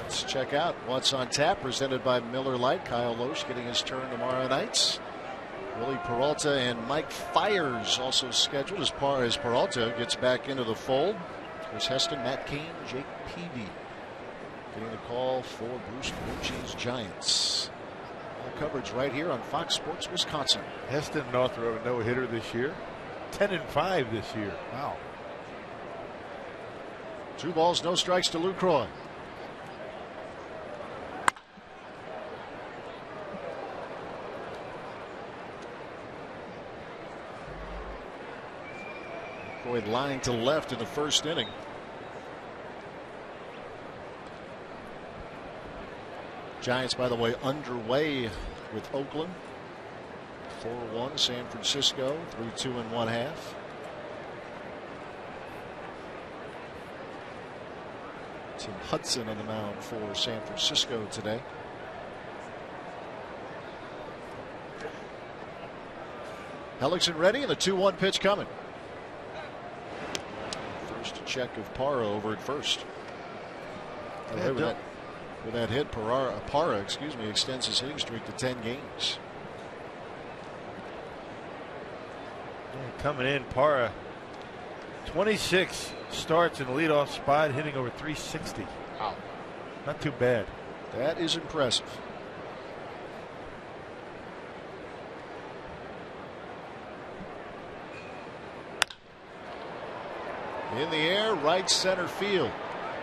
Let's check out what's on tap, presented by Miller Lite. Kyle Loesch getting his turn tomorrow night. Willie Peralta and Mike Fiers also scheduled as Peralta gets back into the fold. Chris Heston, Matt Cain, Jake Peavy getting the call for Bruce Bochy's Giants. All coverage right here on Fox Sports Wisconsin. Heston and Arthur have a no-hitter this year. 10-5 this year. Wow. 2 balls, no strikes to Lucroy. Line to left in the first inning. Giants, by the way, underway with Oakland. 4-1 San Francisco, 3-2 1/2. Tim Hudson on the mound for San Francisco today. Hellickson ready, and the 2-1 pitch coming. First check of Parra over at first. With that hit, Parra extends his hitting streak to 10 games. Coming in, Parra, 26 starts in the leadoff spot, hitting over 360. Wow. Not too bad. That is impressive. In the air, right center field.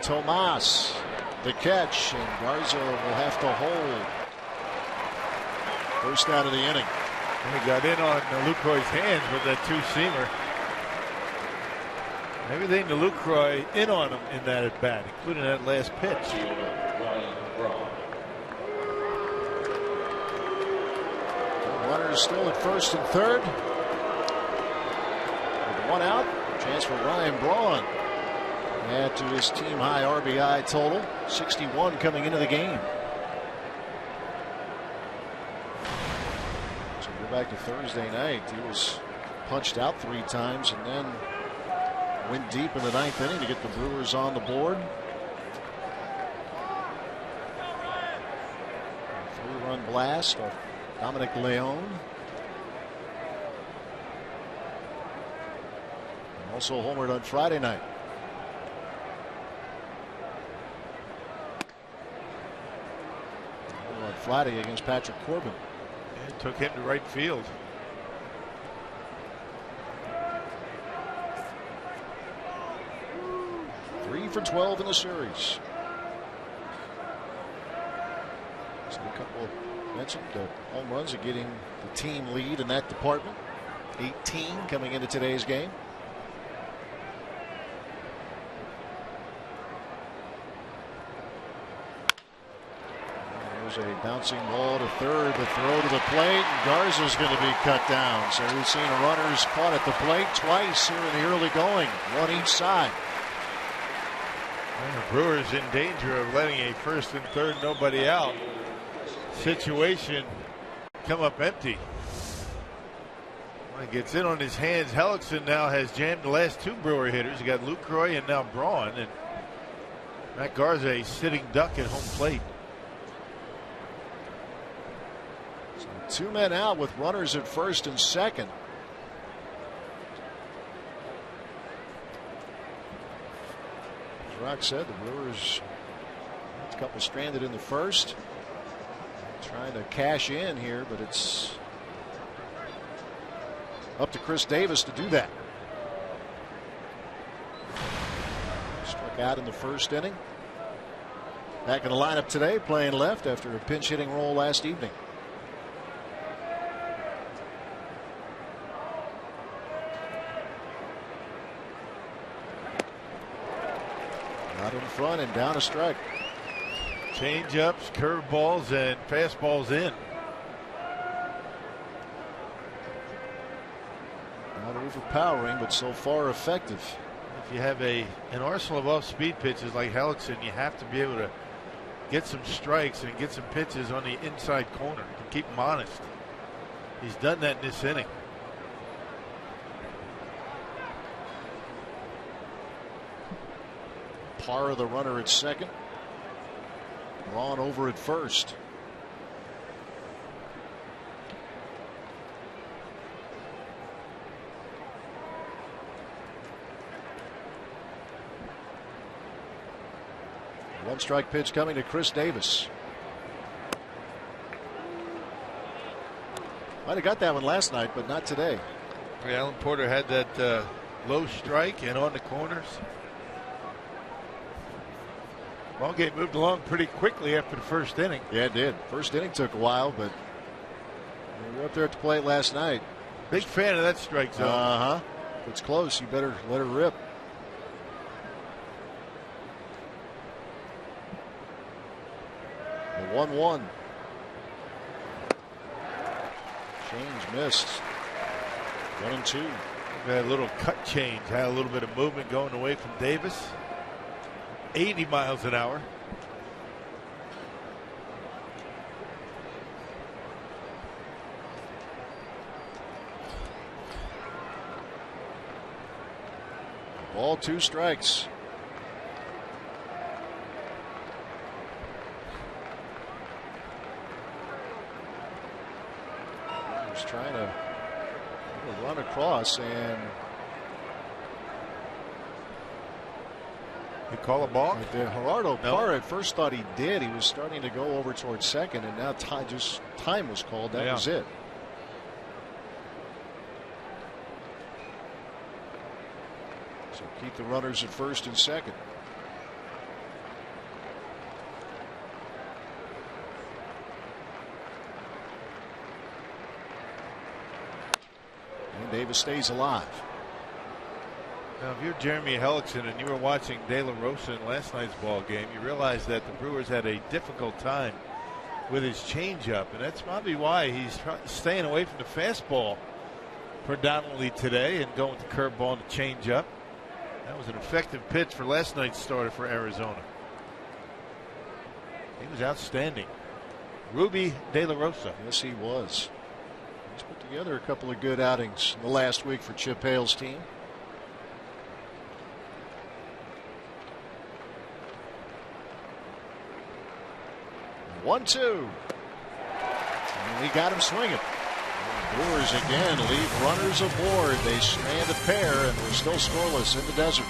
Tomas, the catch, and Garza will have to hold. First out of the inning. He got in on Lucroy's hands with that two-seamer. Everything to Lucroy in on him in that at bat, including that last pitch. Runners still at first and third. With one out, chance for Ryan Braun. Add to his team high RBI total, 61 coming into the game. So go back to Thursday night. He was punched out 3 times and then went deep in the 9th inning to get the Brewers on the board. 3-run blast off Dominic Leone. And also homered on Friday night. On Friday against Patrick Corbin. It took him to right field. For 12 in the series. So a couple mentioned home runs are getting the team lead in that department. 18 coming into today's game. There's a bouncing ball to third. The throw to the plate. Garza's going to be cut down. So we've seen runners caught at the plate twice here in the early going. One each side. The Brewers in danger of letting a first and third nobody out situation come up empty. When he gets in on his hands, Hellickson now has jammed the last 2 Brewer hitters. You got Lucroy and now Braun, and Matt Garza a sitting duck at home plate. So 2 men out with runners at first and second. Rock said the Brewers, a couple stranded in the first, trying to cash in here, but it's up to Chris Davis to do that. Struck out in the first inning. Back in the lineup today, playing left after a pinch hitting role last evening. Out in front and down a strike. Change-ups, curveballs, and fastballs in. Not overpowering, but so far effective. If you have an arsenal of off-speed pitches like Hellickson, you have to be able to get some strikes and get some pitches on the inside corner to keep him honest. He's done that in this inning. Par of the runner at second. Braun over at first. One strike pitch coming to Chris Davis. Might have got that one last night, but not today. Alan Porter had that low strike and on the corners. Ball game moved along pretty quickly after the first inning. Yeah, it did. First inning took a while, but we were up there at the plate last night. Big fan of that strike zone. If it's close, you better let her rip. The 1-1. Change missed. 1-2. Had a little cut change. Had a little bit of movement going away from Davis. 80 miles an hour. Ball, 2 strikes. He's trying to run across, and you call a balk? Gerardo Parra at first thought he did. He was starting to go over towards second, and now time was called. That was it. So keep the runners at first and second. Davis stays alive. Now, if you're Jeremy Hellickson and you were watching De La Rosa in last night's ball game, you realize that the Brewers had a difficult time with his changeup, and that's probably why he's staying away from the fastball predominantly today and going with the curveball and the changeup. That was an effective pitch for last night's starter for Arizona. He was outstanding. Ruby De La Rosa. Yes, he was. He's put together a couple of good outings in the last week for Chip Hale's team. One-two. And we got him swinging. The Brewers again leave runners aboard. They strand a pair, and we're still scoreless in the desert.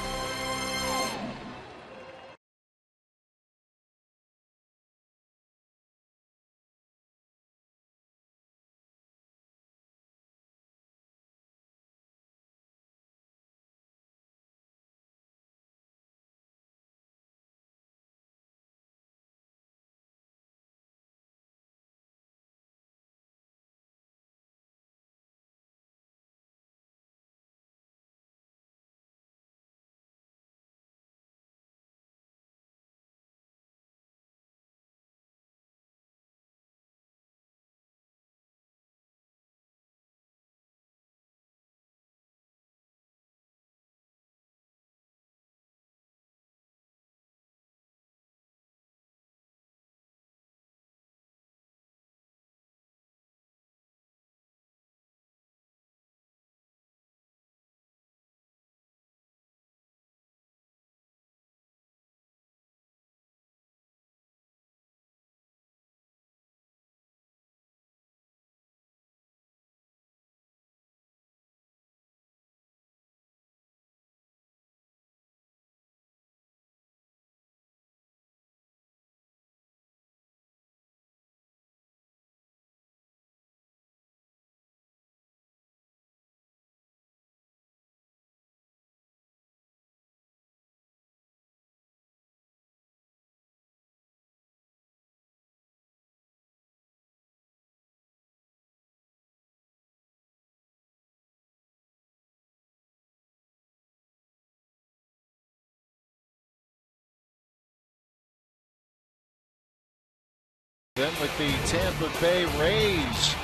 Then with the Tampa Bay Rays,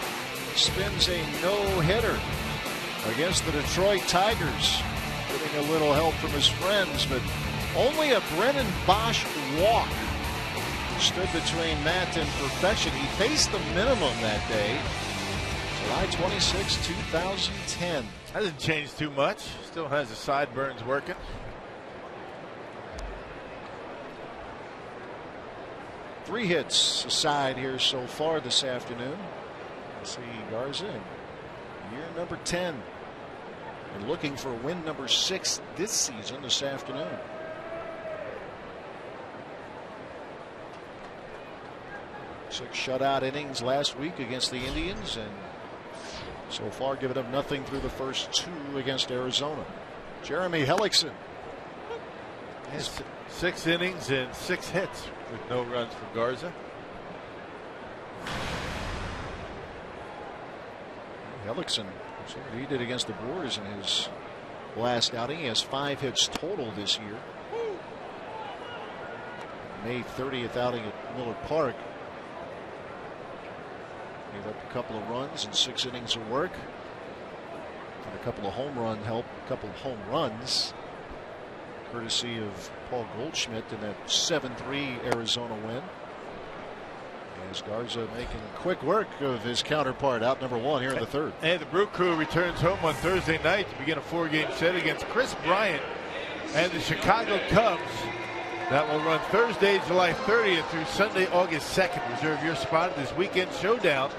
spins a no-hitter against the Detroit Tigers. Getting a little help from his friends, but only a Brennan Bosch walk stood between Matt and perfection. He faced the minimum that day. July 26, 2010. Hasn't changed too much. Still has the sideburns working. Three hits aside here so far this afternoon. We'll see Garza in year number 10. And looking for win number 6 this season this afternoon. Six shutout innings last week against the Indians, and so far given up nothing through the first 2 against Arizona. Jeremy Hellickson. Yes. 6 innings and 6 hits with no runs for Garza. Hellickson, he did against the Brewers in his last outing. He has 5 hits total this year. May 30th outing at Miller Park. Gave up a couple of runs and 6 innings of work. And a couple of home run help, a couple of home runs, courtesy of Paul Goldschmidt in that 7-3 Arizona win. As Garza making quick work of his counterpart out number 1 here in the 3rd. And the Brew Crew returns home on Thursday night to begin a 4-game set against Chris Bryant and the Chicago Cubs. That will run Thursday, July 30th through Sunday, August 2nd. Reserve your spot at this weekend showdown.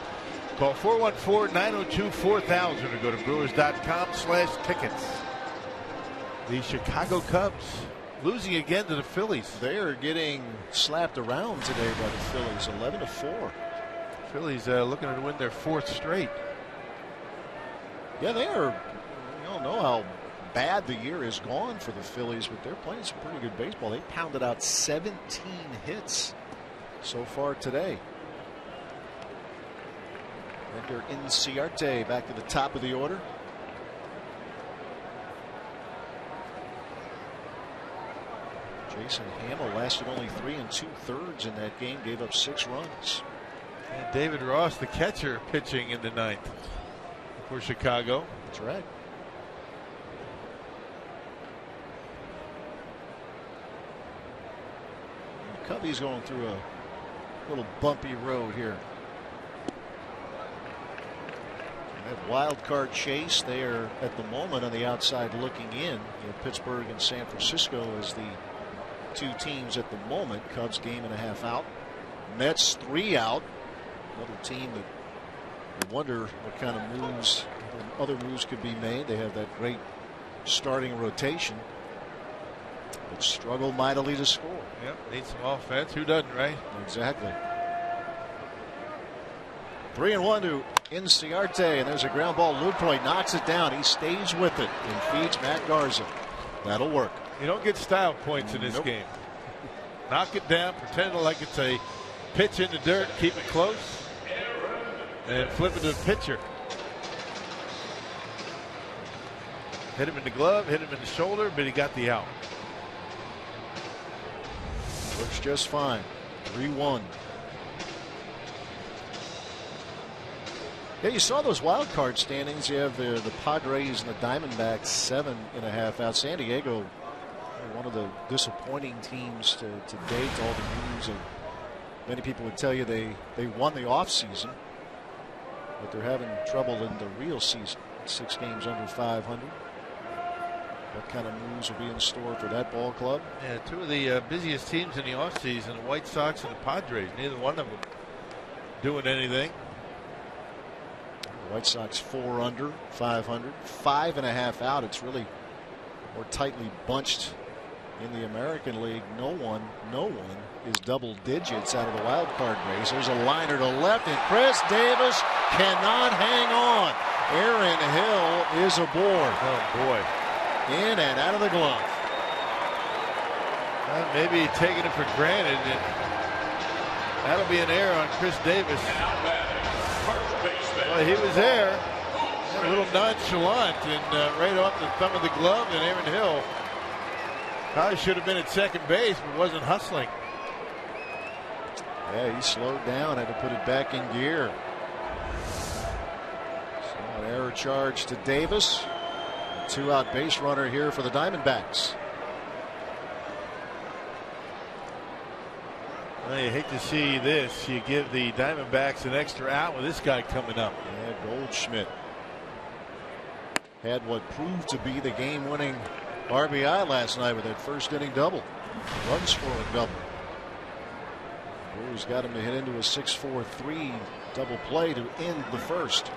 Call 414-902-4000 or go to brewers.com/tickets. The Chicago Cubs losing again to the Phillies. They are getting slapped around today by the Phillies, 11-4. Phillies looking to win their 4th straight. Yeah, they are. You don't know how bad the year has gone for the Phillies, but they're playing some pretty good baseball. They pounded out 17 hits so far today. Ender Inciarte back to the top of the order. Mason Hamill lasted only 3 2/3 in that game, gave up 6 runs. And David Ross, the catcher, pitching in the 9th for Chicago. That's right. Cubby's going through a little bumpy road here. That wild card chase, they are at the moment on the outside looking in. Pittsburgh and San Francisco as the 2 teams at the moment. Cubs game and a half out. Mets 3 out. Another team that you wonder what kind of moves, other moves could be made. They have that great starting rotation, but struggle mightily to score. Yep, need some offense. Who doesn't, right? Exactly. 3-1 to Inciarte, and there's a ground ball. Lucroy knocks it down. He stays with it and feeds Matt Garza. That'll work. You don't get style points in this game. Knock it down, pretend like it's a pitch in the dirt, keep it close, and flip it to the pitcher. Hit him in the glove, hit him in the shoulder, but he got the out. Works just fine. 3-1. Yeah, you saw those wild card standings. You have the Padres and the Diamondbacks 7.5 out. San Diego, one of the disappointing teams to date. All the news, and many people would tell you they won the offseason, but they're having trouble in the real season. 6 games under 500. What kind of moves will be in store for that ball club? Yeah, 2 of the busiest teams in the offseason, the White Sox and the Padres. Neither one of them doing anything. The White Sox 4 under 500, 5.5 out. It's really more tightly bunched in the American League. No one is double digits out of the wild card race. There's a liner to left, and Chris Davis cannot hang on. Aaron Hill is aboard. Oh boy. In and out of the glove. Maybe taking it for granted. That'll be an error on Chris Davis. Well, he was there, a little nonchalant, and right off the thumb of the glove, and Aaron Hill probably should have been at second base, but wasn't hustling. Yeah, he slowed down, had to put it back in gear. So an error charge to Davis. 2-out base runner here for the Diamondbacks. Well, you hate to see this. You give the Diamondbacks an extra out with this guy coming up. Yeah, Goldschmidt had what proved to be the game-winning RBI last night with that first inning double. Run scoring double. Brewers got him to hit into a 6-4-3 double play to end the first.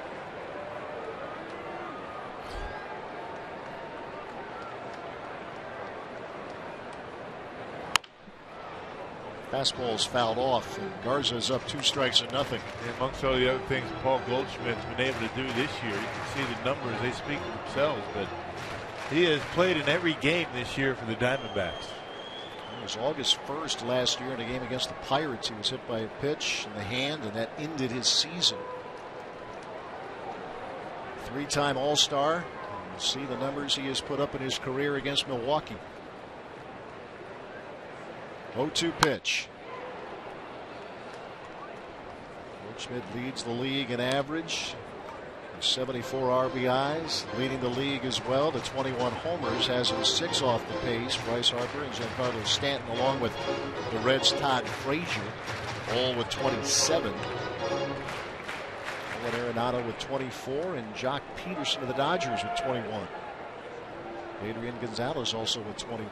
Fastball's fouled off, and Garza's up 2 strikes and nothing. And amongst all the other things Paul Goldschmidt's been able to do this year, you can see the numbers, they speak for themselves, but he has played in every game this year for the Diamondbacks. It was August 1st last year in a game against the Pirates. He was hit by a pitch in the hand, and that ended his season. 3-time All-Star. You'll see the numbers he has put up in his career against Milwaukee. 0-2 pitch. Goldschmidt leads the league in average. 74 RBIs, leading the league as well. The 21 homers, has him 6 off the pace. Bryce Harper and Giancarlo Stanton, along with the Reds' Todd Frazier, all with 27. Owen Arenado with 24, and Jock Peterson of the Dodgers with 21. Adrian Gonzalez also with 21.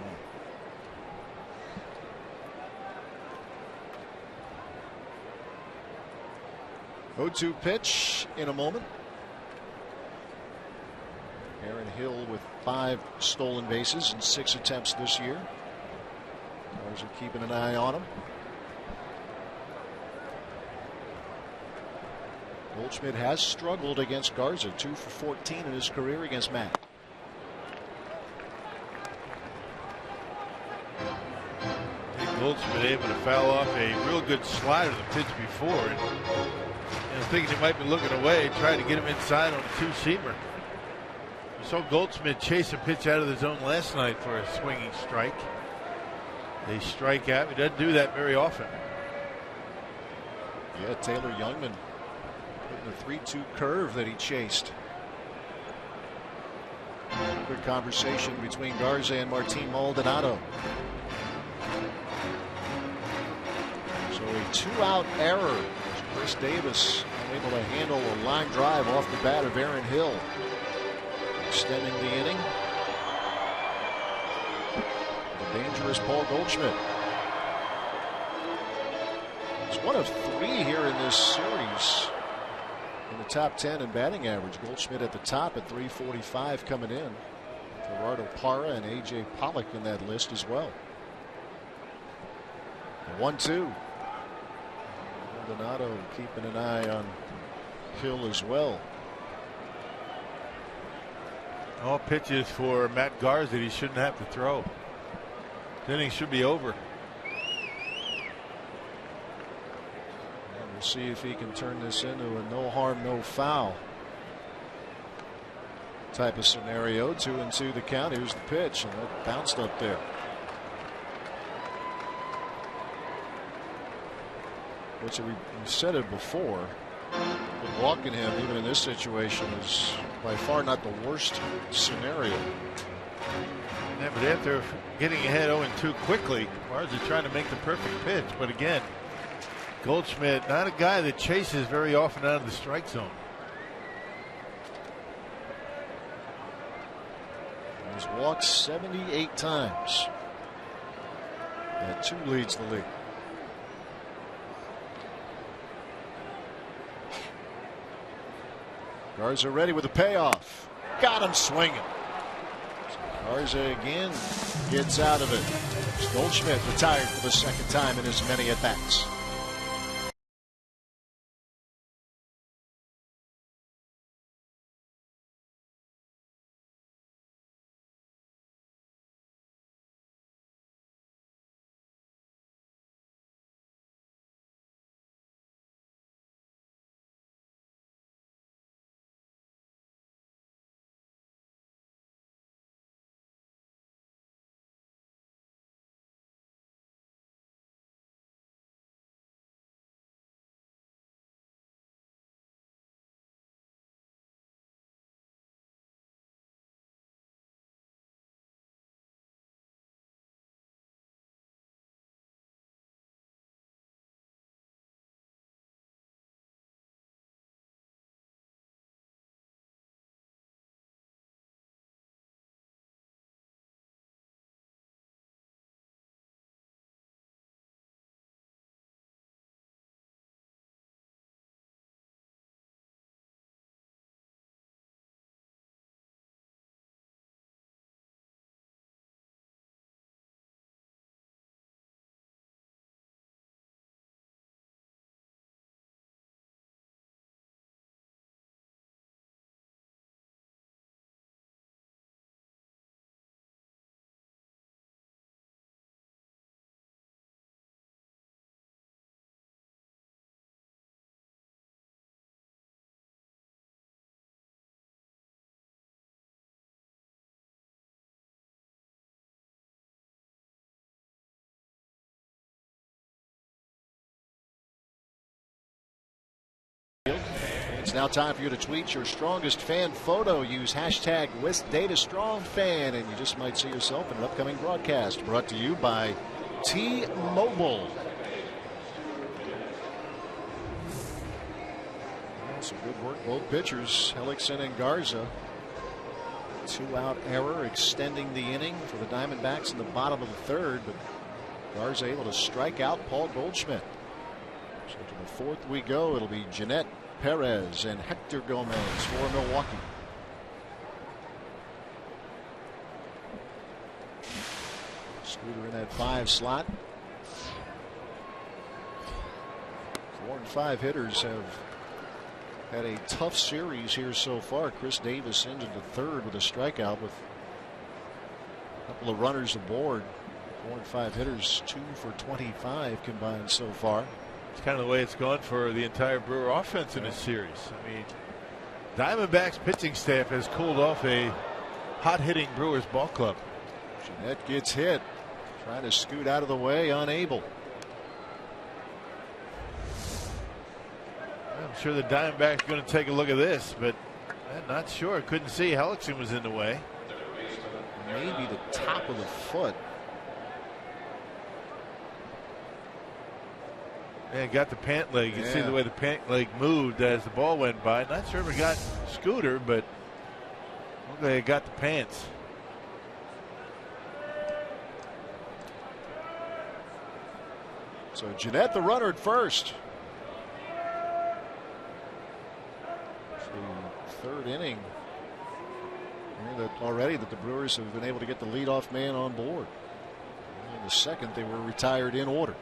0-2 pitch in a moment. Aaron Hill with 5 stolen bases in 6 attempts this year. Ours are keeping an eye on him. Goldschmidt has struggled against Garza, 2 for 14 in his career against Matt. Goldschmidt able to foul off a real good slider the pitch before, and thinking he might be looking away, trying to get him inside on a 2-seamer. We saw Goldschmidt chase a pitch out of the zone last night for a swinging strike. They strike out. He doesn't do that very often. Yeah, Taylor Youngman putting a 3-2 curve that he chased. Good conversation between Garza and Martin Maldonado. So a 2-out error. Chris Davis unable to handle a line drive off the bat of Aaron Hill. Extending the inning. The dangerous Paul Goldschmidt. He's one of 3 here in this series in the top 10 in batting average. Goldschmidt at the top at 345 coming in. Gerardo Parra and A.J. Pollock in that list as well. 1-2. Maldonado keeping an eye on Hill as well. All pitches for Matt Garza that he shouldn't have to throw. The inning should be over. And we'll see if he can turn this into a no harm, no foul type of scenario. 2-2 the count. Here's the pitch, and it bounced up there. Which we said it before, but walking him even in this situation is by far not the worst scenario. Yeah, but after getting ahead 0-2 quickly, Garza trying to make the perfect pitch. But again, Goldschmidt, not a guy that chases very often out of the strike zone. He's walked 78 times. And 2 leads the league. Garza ready with the payoff. Got him swinging. So Garza again gets out of it. Goldschmidt retired for the second time in as many at-bats. It's now time for you to tweet your strongest fan photo. Use hashtag WestDataStrongFan, and you just might see yourself in an upcoming broadcast. Brought to you by T-Mobile. Some good work, both pitchers, Hellickson and Garza. 2-out error extending the inning for the Diamondbacks in the bottom of the 3rd, but Garza able to strike out Paul Goldschmidt. So to the 4th we go. It'll be Jeanette, Perez, and Hector Gomez for Milwaukee. Scooter in that 5 slot. 4 and 5 hitters have had a tough series here so far. Chris Davis ended the 3rd with a strikeout with a couple of runners aboard. 4 and 5 hitters, 2 for 25 combined so far. It's kind of the way it's gone for the entire Brewer offense in this series. I mean, Diamondbacks pitching staff has cooled off a hot hitting Brewers ball club. Jeanette gets hit. Trying to scoot out of the way, unable. I'm sure the Diamondbacks are going to take a look at this, but I'm not sure. Couldn't see Hellickson was in the way. Maybe the top of the foot. Yeah, got the pant leg. You see the way the pant leg moved as the ball went by. Not sure if it got Scooter, but looked like it got the pants. So Jeanette, the runner at first. So third inning. Already that the Brewers have been able to get the leadoff man on board. In the second, they were retired in order.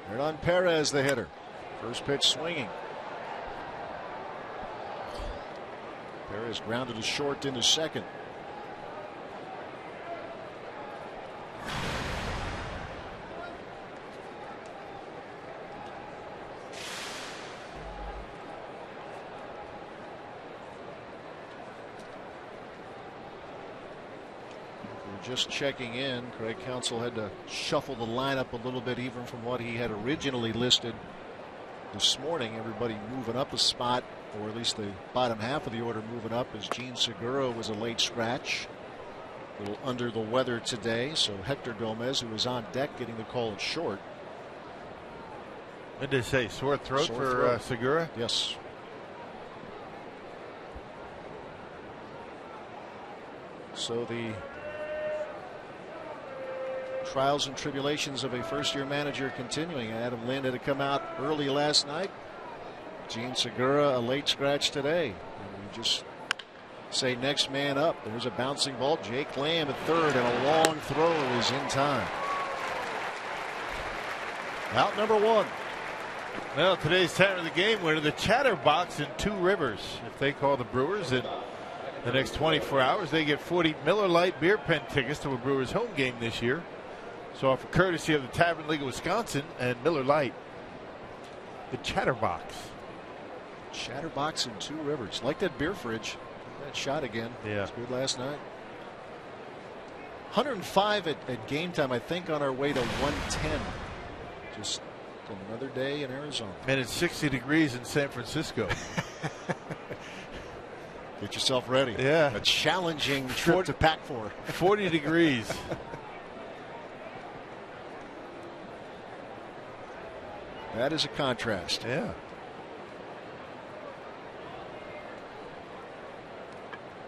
Hernan Perez, the hitter. First pitch swinging. Perez grounded to short into second. Just checking in, Craig Counsell had to shuffle the lineup a little bit even from what he had originally listed this morning. Everybody moving up a spot, or at least the bottom half of the order moving up, as Gene Segura was a late scratch. A little under the weather today, so Hector Gomez, who was on deck, getting the call at short. What did they say? Sore throat for Segura? Yes. So the trials and tribulations of a first-year manager continuing. Adam Lind had to come out early last night. Gene Segura, a late scratch today. And we just say next man up. There's a bouncing ball. Jake Lamb at third, and a long throw is in time. Out number one. Well, today's time of the game winner, the Chatterbox in Two Rivers. If they call the Brewers in the next 24 hours, they get 40 Miller Lite beer pen tickets to a Brewers home game this year. So offer courtesy of the Tavern League of Wisconsin and Miller Lite. The Chatterbox. Chatterbox in Two Rivers. Like that beer fridge. That shot again. Yeah. It was good last night. 105 at game time, I think, on our way to 110. Just another day in Arizona. And it's 60 degrees in San Francisco. Get yourself ready. Yeah. A challenging trip to pack for. 40 degrees. That is a contrast. Yeah.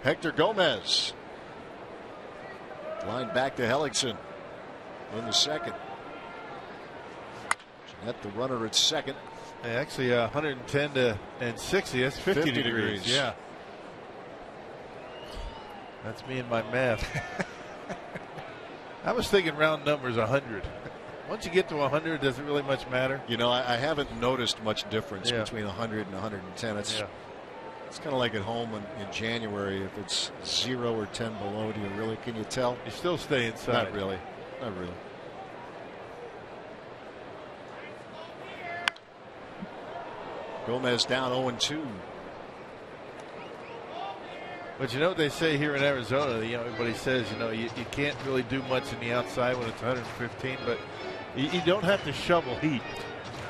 Hector Gomez. Line back to Hellickson in the second. Jeanette, the runner at second. Hey, actually, 110 and 60. That's 50 degrees. Yeah. That's me and my math. I was thinking round numbers 100. Once you get to 100, it doesn't really much matter. You know, I haven't noticed much difference between 100 and 110. It's kind of like at home in January. If it's 0 or 10 below, do you really? Can you tell? You still stay inside. Not really. Not really. Gomez down 0-2. But you know what they say here in Arizona? You know, everybody says, you know, you can't really do much in the outside when it's 115, but you don't have to shovel heat.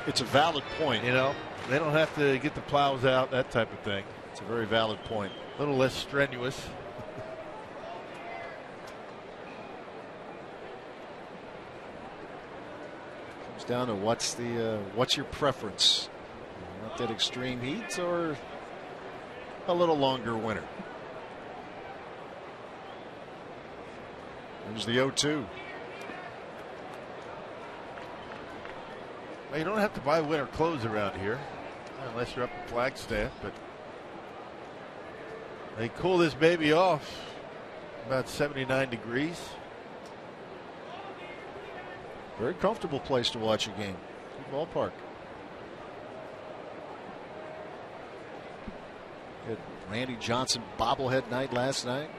It's a valid point. You know, they don't have to get the plows out, that type of thing. It's a very valid point. A little less strenuous. Comes down to what's your preference? You want that extreme heat or a little longer winter? There's the 0-2. Well, you don't have to buy winter clothes around here unless you're up in Flagstaff, but they cool this baby off about 79 degrees. Very comfortable place to watch a game. Good ballpark. Good Randy Johnson bobblehead night last night.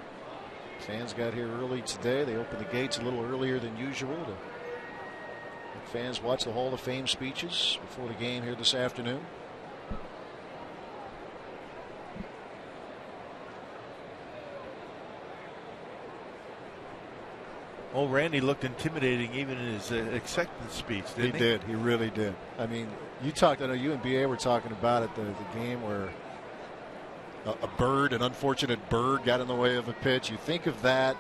Fans got here early today. They opened the gates a little earlier than usual to let fans watch the Hall of Fame speeches before the game here this afternoon. Oh, Randy looked intimidating even in his acceptance speech, didn't he? He did. He really did. I mean, you talked. I know you and BA were talking about it, the game where an unfortunate bird got in the way of a pitch. You think of that.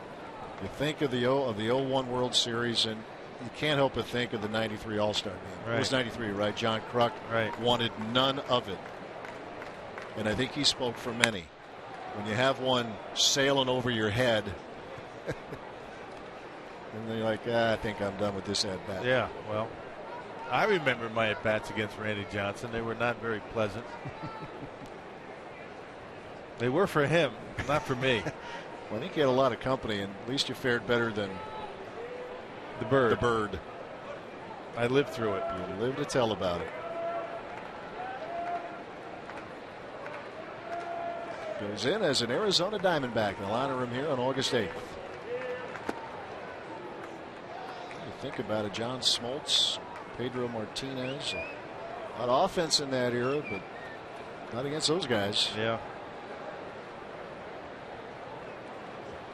You think of the 0-1 World Series, and you can't help but think of the '93 All-Star game. Right. It was '93, right? John Kruk wanted none of it. And I think he spoke for many. When you have one sailing over your head, and they're like, I think I'm done with this at-bat. Yeah, well, I remember my at-bats against Randy Johnson. They were not very pleasant. They were for him, not for me. Well, I think he had a lot of company, and at least you fared better than the bird. The bird. I lived through it. You lived to tell about it. Goes in as an Arizona Diamondback in the liner room here on August 8th. You think about it, John Smoltz, Pedro Martinez. A lot of offense in that era, but not against those guys. Yeah.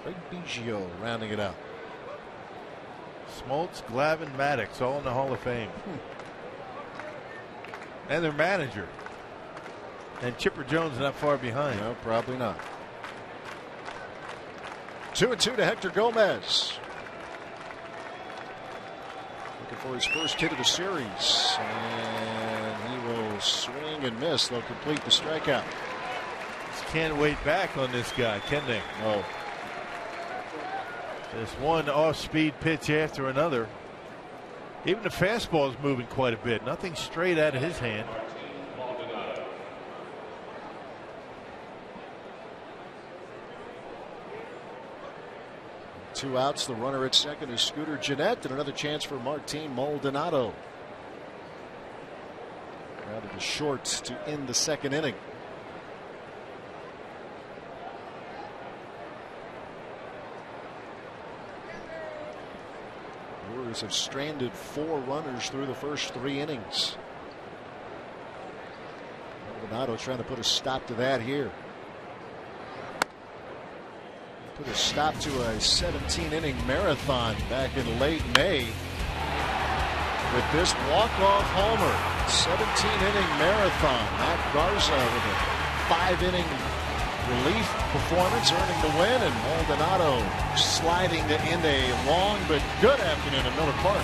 Craig Biggio rounding it out. Smoltz, Glavine, Maddox, all in the Hall of Fame. And their manager. And Chipper Jones not far behind. No, probably not. 2-2 to Hector Gomez. Looking for his first hit of the series. And he will swing and miss. They'll complete the strikeout. Just can't wait back on this guy, can they? No. Just one off-speed pitch after another. Even the fastball is moving quite a bit. Nothing straight out of his hand. Two outs. The runner at second is Scooter Gennett, and another chance for Martin Maldonado. Grounded to short to end the second inning. Brewers have stranded 4 runners through the first 3 innings. Maldonado trying to put a stop to that here. Put a stop to a 17-inning marathon back in late May with this walk-off homer. 17-inning marathon. Matt Garza with a 5-inning relief performance, earning the win, and Maldonado sliding to end a long but good afternoon at Miller Park.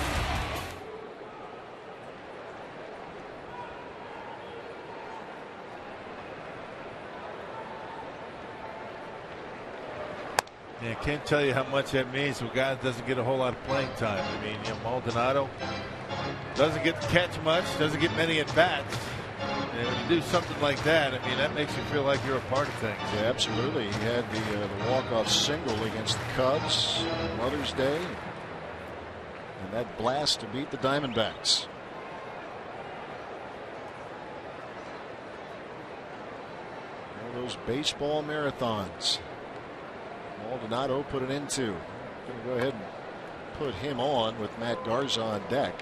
I can't tell you how much that means to a guy that doesn't get a whole lot of playing time. I mean, Maldonado doesn't get to catch much, doesn't get many at bats. And when you do something like that, I mean, that makes you feel like you're a part of things. Yeah, absolutely. He had the walk-off single against the Cubs on Mother's Day, and that blast to beat the Diamondbacks. One of those baseball marathons. Maldonado put it into. Going to go ahead and put him on with Matt Garza on deck.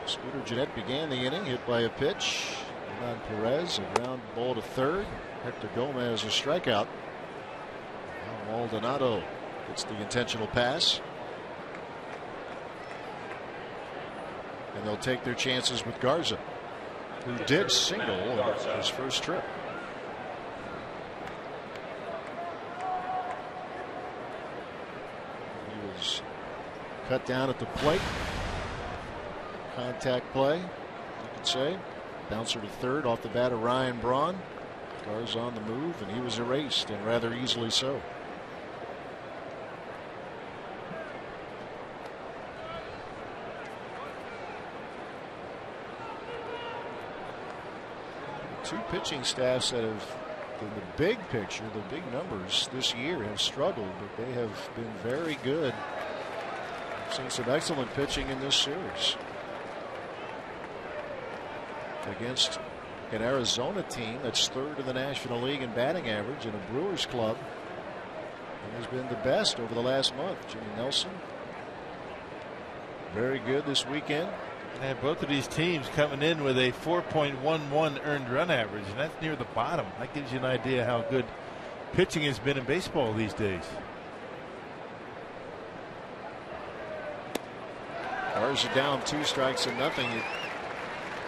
Scooter Gennett began the inning, hit by a pitch. Hernan Perez, a ground ball to third. Hector Gomez, a strikeout. Now Maldonado gets the intentional pass. And they'll take their chances with Garza, who did single on his first trip. Cut down at the plate. Contact play, you could say. Bouncer to third off the bat of Ryan Braun. Garza on the move, and he was erased, and rather easily so. Two pitching staffs that have, in the big picture, the big numbers this year, have struggled, but they have been very good. Seen some excellent pitching in this series against an Arizona team that's third in the National League in batting average, and a Brewers club that has been the best over the last month. Jimmy Nelson, very good this weekend. And both of these teams coming in with a 4.11 earned run average, and that's near the bottom. That gives you an idea how good pitching has been in baseball these days. Garza down 2 strikes and nothing. You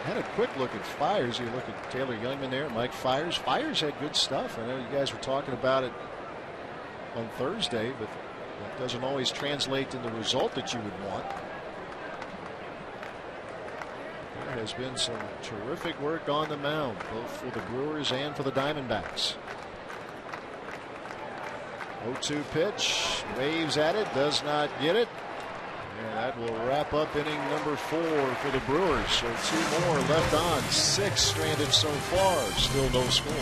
had a quick look at Fiers. You look at Taylor Youngman there, Mike Fiers. Fiers had good stuff. I know you guys were talking about it on Thursday, but that doesn't always translate to the result that you would want. There has been some terrific work on the mound, both for the Brewers and for the Diamondbacks. 0-2 pitch, waves at it, does not get it. And that will wrap up inning number 4 for the Brewers. So 2 more left on. 6 stranded so far. Still no score.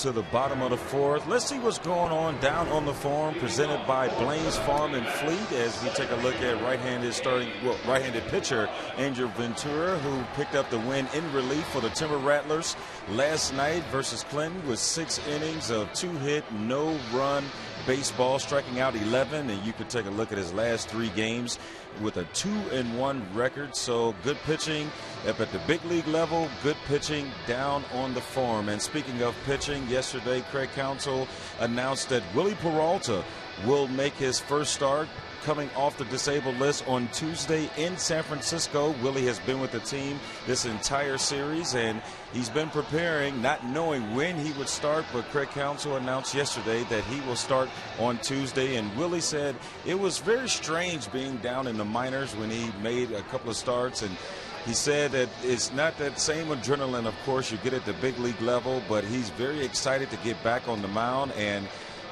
To the bottom of the 4th. Let's see what's going on down on the farm, presented by Blaine's Farm and Fleet, as we take a look at right-handed pitcher Angel Ventura, who picked up the win in relief for the Timber Rattlers last night versus Clinton with 6 innings of 2-hit, no-run baseball, striking out 11, and you could take a look at his last 3 games with a 2-1 record. So good pitching up at the big league level, good pitching down on the farm. And speaking of pitching, yesterday Craig Counsell announced that Willie Peralta will make his first start coming off the disabled list on Tuesday in San Francisco. Willie has been with the team this entire series, and he's been preparing, not knowing when he would start, but Craig Counsell announced yesterday that he will start on Tuesday. And Willie said it was very strange being down in the minors when he made a couple of starts, and he said that it's not that same adrenaline, of course, you get at the big league level, but he's very excited to get back on the mound, and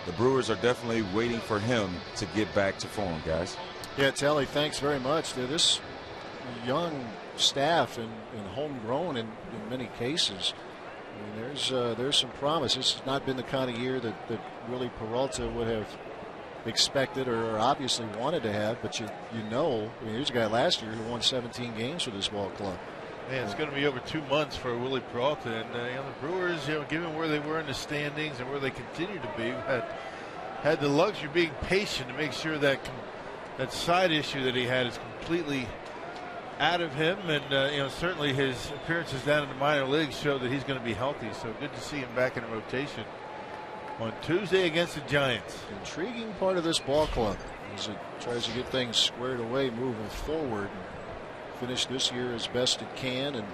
the Brewers are definitely waiting for him to get back to form, guys. Yeah, Telly, thanks very much. This young staff and homegrown in many cases. I mean, there's some promise. This has not been the kind of year that Willie Peralta would have expected or obviously wanted to have, but you know, I mean, here's a guy last year who won 17 games for this ball club. Man, it's going to be over 2 months for Willie Peralta, and the Brewers, given where they were in the standings and where they continue to be, had the luxury of being patient to make sure that side issue that he had is completely out of him, and certainly his appearances down in the minor leagues show that he's going to be healthy. So good to see him back in the rotation on Tuesday against the Giants. Intriguing part of this ball club as it tries to get things squared away moving forward. Finish this year as best it can and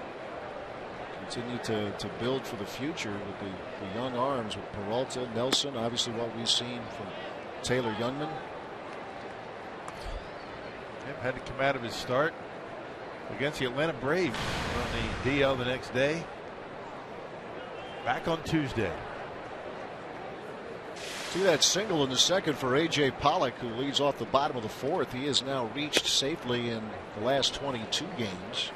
continue to build for the future with the young arms with Peralta, Nelson, obviously what we've seen from Taylor Youngman. Had to come out of his start against the Atlanta Braves on the DL the next day. Back on Tuesday. See that single in the second for A.J. Pollock, who leads off the bottom of the 4th. He has now reached safely in the last 22 games.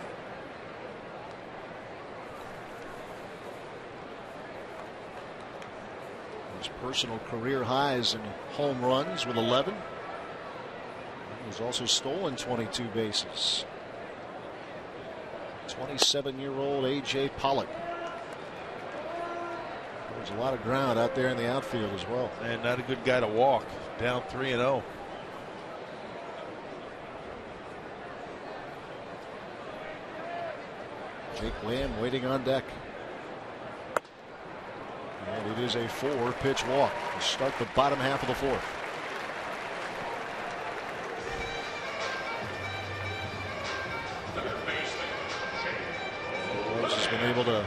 His personal career highs in home runs with 11. He was also stolen 22 bases. 27-year-old A.J. Pollock. There's a lot of ground out there in the outfield as well. And not a good guy to walk. Down 3-0. Jake Lamb waiting on deck. And it is a 4-pitch walk to start the bottom half of the fourth. Rose has been able to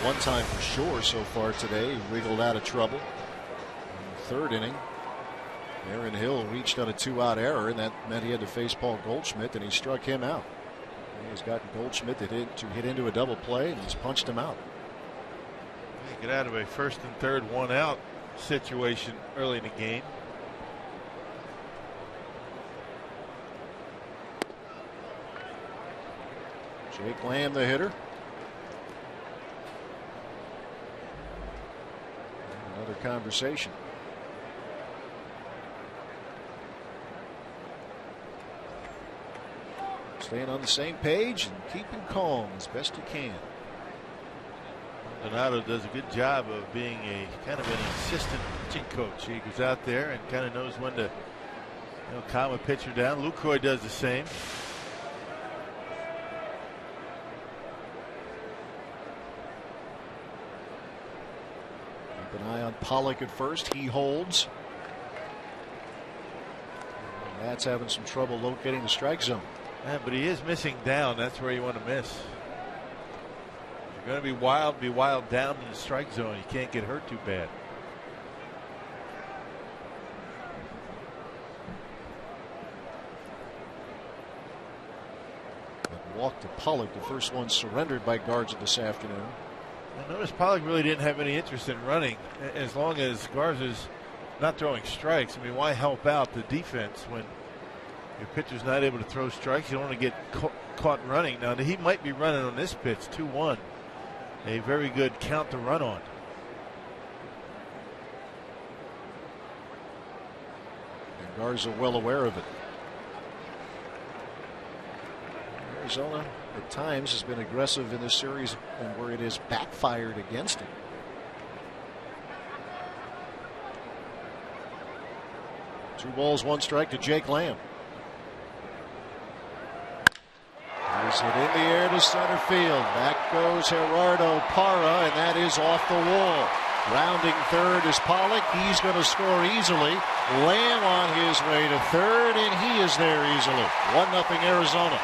one time for sure so far today. He wiggled out of trouble in the third inning. Aaron Hill reached on a 2-out error, and that meant he had to face Paul Goldschmidt, and he struck him out. He's gotten Goldschmidt to hit into a double play, and he's punched him out. Get out of a first and third 1-out situation early in the game. Jake Lamb, the hitter. Another conversation. Staying on the same page and keeping calm as best you can. Donato does a good job of being a kind of an assistant pitching coach. He goes out there and kind of knows when to calm a pitcher down. Lucroy does the same. Keep an eye on Pollock at first. He holds. Matt's having some trouble locating the strike zone. Yeah, but he is missing down. That's where you want to miss. If you're going to be wild down in the strike zone. You can't get hurt too bad. Walk to Pollock, the first one surrendered by Garza this afternoon. I noticed Pollock really didn't have any interest in running as long as Garza's not throwing strikes. I mean, why help out the defense when your pitcher's not able to throw strikes? You don't want to get caught running. Now, he might be running on this pitch, 2-1. A very good count to run on. And Garza well aware of it. Arizona at times has been aggressive in this series and where it has backfired against him. Two balls, one strike to Jake Lamb. He's hit in the air to center field. Back goes Gerardo Parra, and that is off the wall. Rounding third is Pollock. He's going to score easily. Lamb on his way to third, and he is there easily. 1-0 Arizona.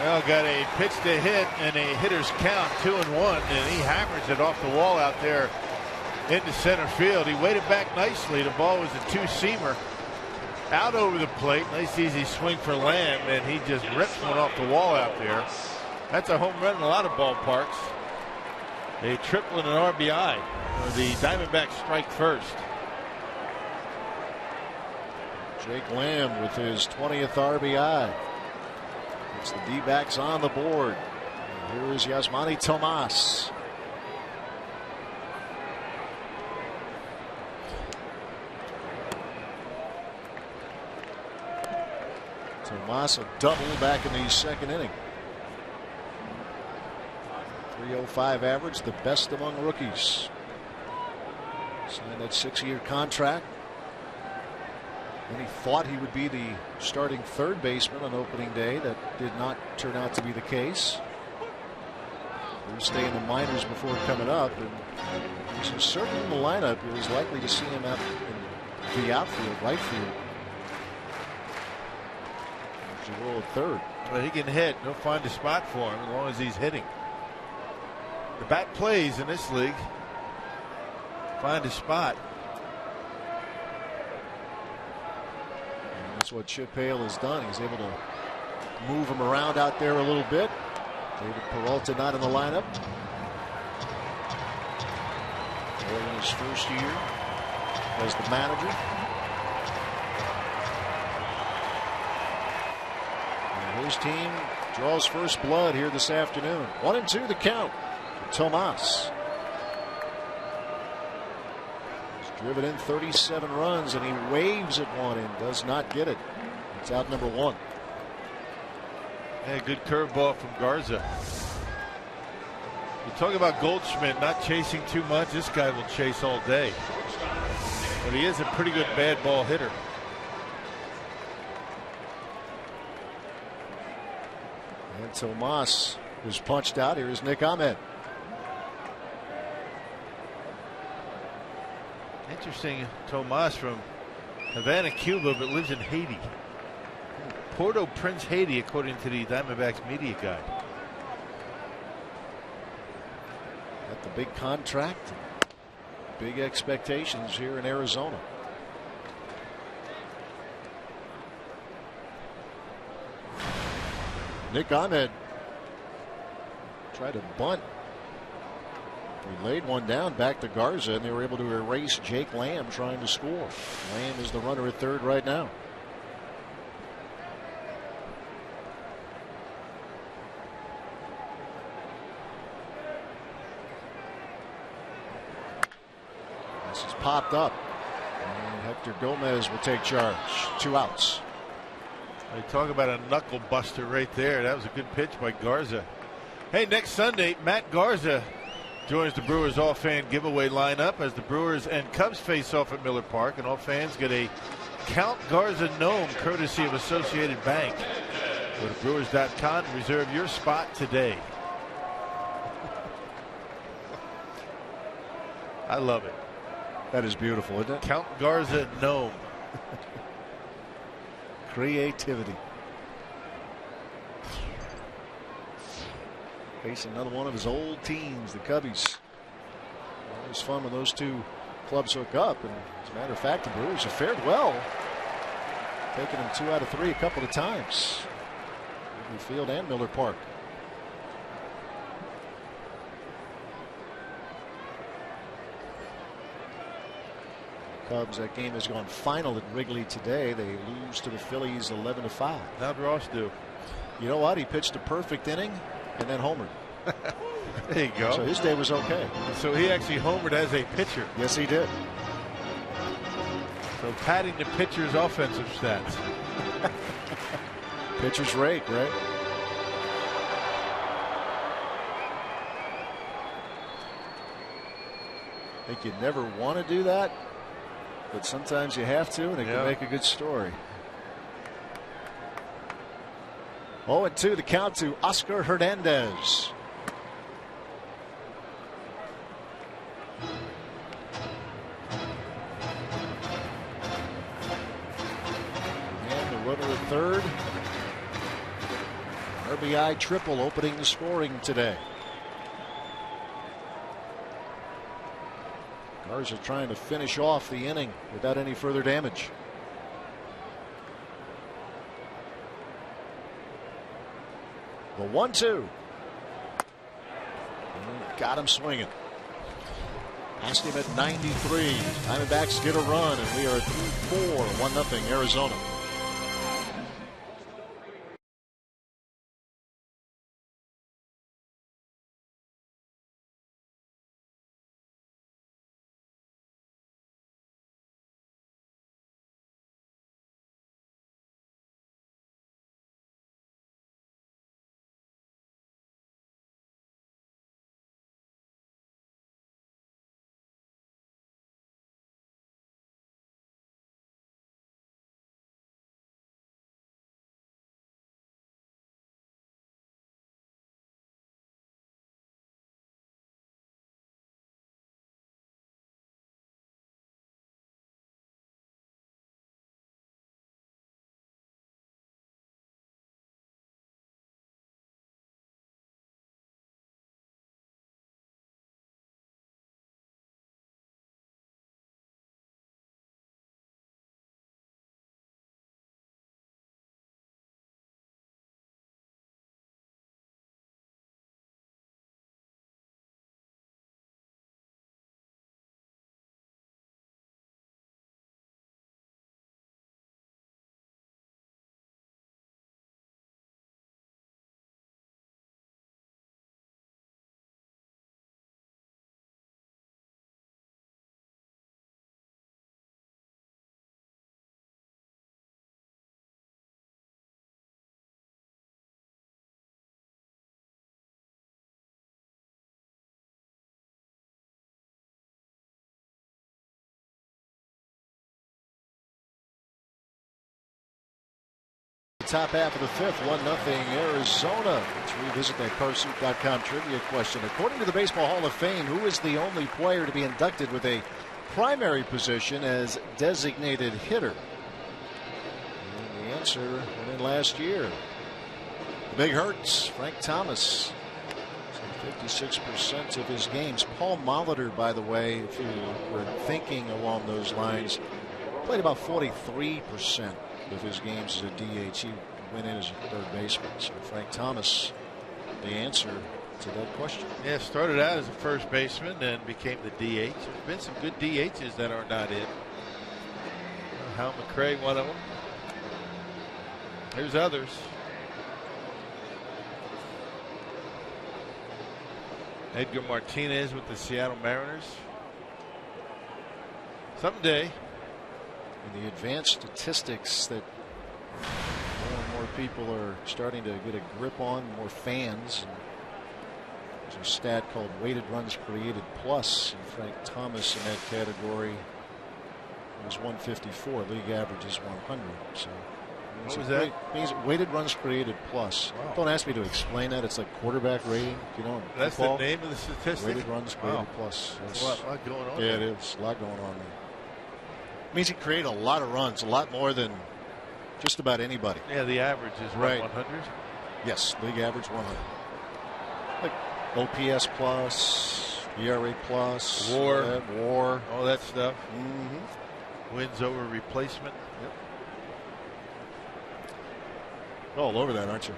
Well, got a pitch to hit and a hitter's count, 2-1, and he hammers it off the wall out there into center field. He waited back nicely. The ball was a two-seamer out over the plate. Nice easy swing for Lamb, and he just rips one off the wall out there. That's a home run in a lot of ballparks. A triple and an RBI. The Diamondbacks strike first. Jake Lamb with his 20th RBI. It's the D-backs on the board. And here is Yasmani Tomas. Tomas a double back in the second inning. 305 average, the best among rookies. Signed that 6-year contract. And he thought he would be the starting third baseman on opening day. That did not turn out to be the case. He'll stay in the minors before coming up. And he's certainly in the lineup. You're as likely to see him out in the outfield, right field. There's a roll at third. Well, he can hit. They'll find a spot for him as long as he's hitting. The bat plays in this league. Find a spot. That's what Chip Hale has done. He's able to move him around out there a little bit. David Peralta not in the lineup. Hale in his first year as the manager. His team draws first blood here this afternoon. 1-2 the count. Tomas. He's driven in 37 runs, and he waves at one and does not get it. It's out number one. Yeah, good curveball from Garza. You talk about Goldschmidt not chasing too much. This guy will chase all day. But he is a pretty good bad ball hitter. And Tomas is punched out. Here's Nick Ahmed. Interesting, Tomas from Havana, Cuba, but lives in Haiti. Port-au-Prince, Haiti, according to the Diamondbacks media guide. Got the big contract, big expectations here in Arizona. Nick Ahmed tried to bunt. He laid one down back to Garza, and they were able to erase Jake Lamb trying to score. Lamb is the runner at third right now. This is popped up, and Hector Gomez will take charge. 2 outs. They talk about a knuckle buster right there. That was a good pitch by Garza. Hey, next Sunday, Matt Garza joins the Brewers all-fan giveaway lineup as the Brewers and Cubs face off at Miller Park, and all fans get a Count Garza gnome courtesy of Associated Bank. Go to Brewers.com and reserve your spot today. I love it. That is beautiful, isn't it? Count Garza gnome. Creativity. Facing another one of his old teams, the Cubbies. Always fun when those two clubs hook up. And as a matter of fact, the Brewers have fared well, taking them 2 out of 3 a couple of times. Wrigley Field and Miller Park. Cubs, that game has gone final at Wrigley today. They lose to the Phillies 11-5. How'd Ross do? You know what? He pitched a perfect inning and then homered. There you go. So his day was okay. So he actually homered as a pitcher. Yes, he did. So padding the pitcher's offensive stats. Pitcher's rake, right? I think you never want to do that, but sometimes you have to, and it can make a good story. 0-2 the count to Oscar Hernandez. And the runner at third. RBI triple opening the scoring today. Garza trying to finish off the inning without any further damage. The 1-2. Got him swinging. Passed him at 93. Diamondbacks get a run, and we are 3-4, 1-0 Arizona. top half of the fifth. 1-0 Arizona. Let's revisit that Carsoup.com trivia question. According to the Baseball Hall of Fame, who is the only player to be inducted with a primary position as designated hitter? And the answer went in last year. The Big Hurts, Frank Thomas. 56% of his games. Paul Molitor, by the way, if you were thinking along those lines, played about 43% of his games as a DH. He went in as a third baseman. So Frank Thomas, the answer to that question. Yeah, started out as a first baseman and became the DH. There's been some good DHs that are not in. Hal McRae, one of them. There's others. Edgar Martinez with the Seattle Mariners. Someday. And the advanced statistics that more and more people are starting to get a grip on, more fans. And there's a stat called weighted runs created plus, and Frank Thomas in that category was 154. League average is 100. So what was that? Means weighted runs created plus. Wow. Don't ask me to explain that. It's like quarterback rating. You know, that's football. The name of the statistic. Weighted runs created plus. There's a lot going on. Yeah, it is a lot going on there. It means he created a lot of runs, a lot more than just about anybody. Yeah, the average is right. 100. Yes, league average 100. Like OPS plus, ERA plus, WAR, all that stuff. Mm-hmm. Wins over replacement. Yep. All over that, aren't you?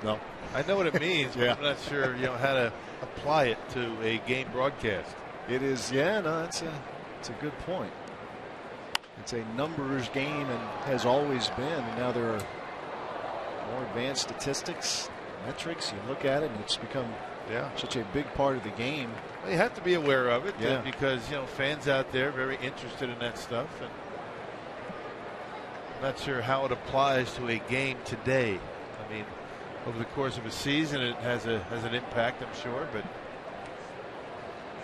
No. I know what it means, yeah. But I'm not sure, how to apply it to a game broadcast. It is, yeah, no, it's a good point. It's a numbers game and has always been, and now there are more advanced statistics, metrics. You look at it, and it's become such a big part of the game. Well, you have to be aware of it, yeah. Because fans out there are very interested in that stuff, and I'm not sure how it applies to a game today. I mean, over the course of a season, it has an impact, I'm sure, but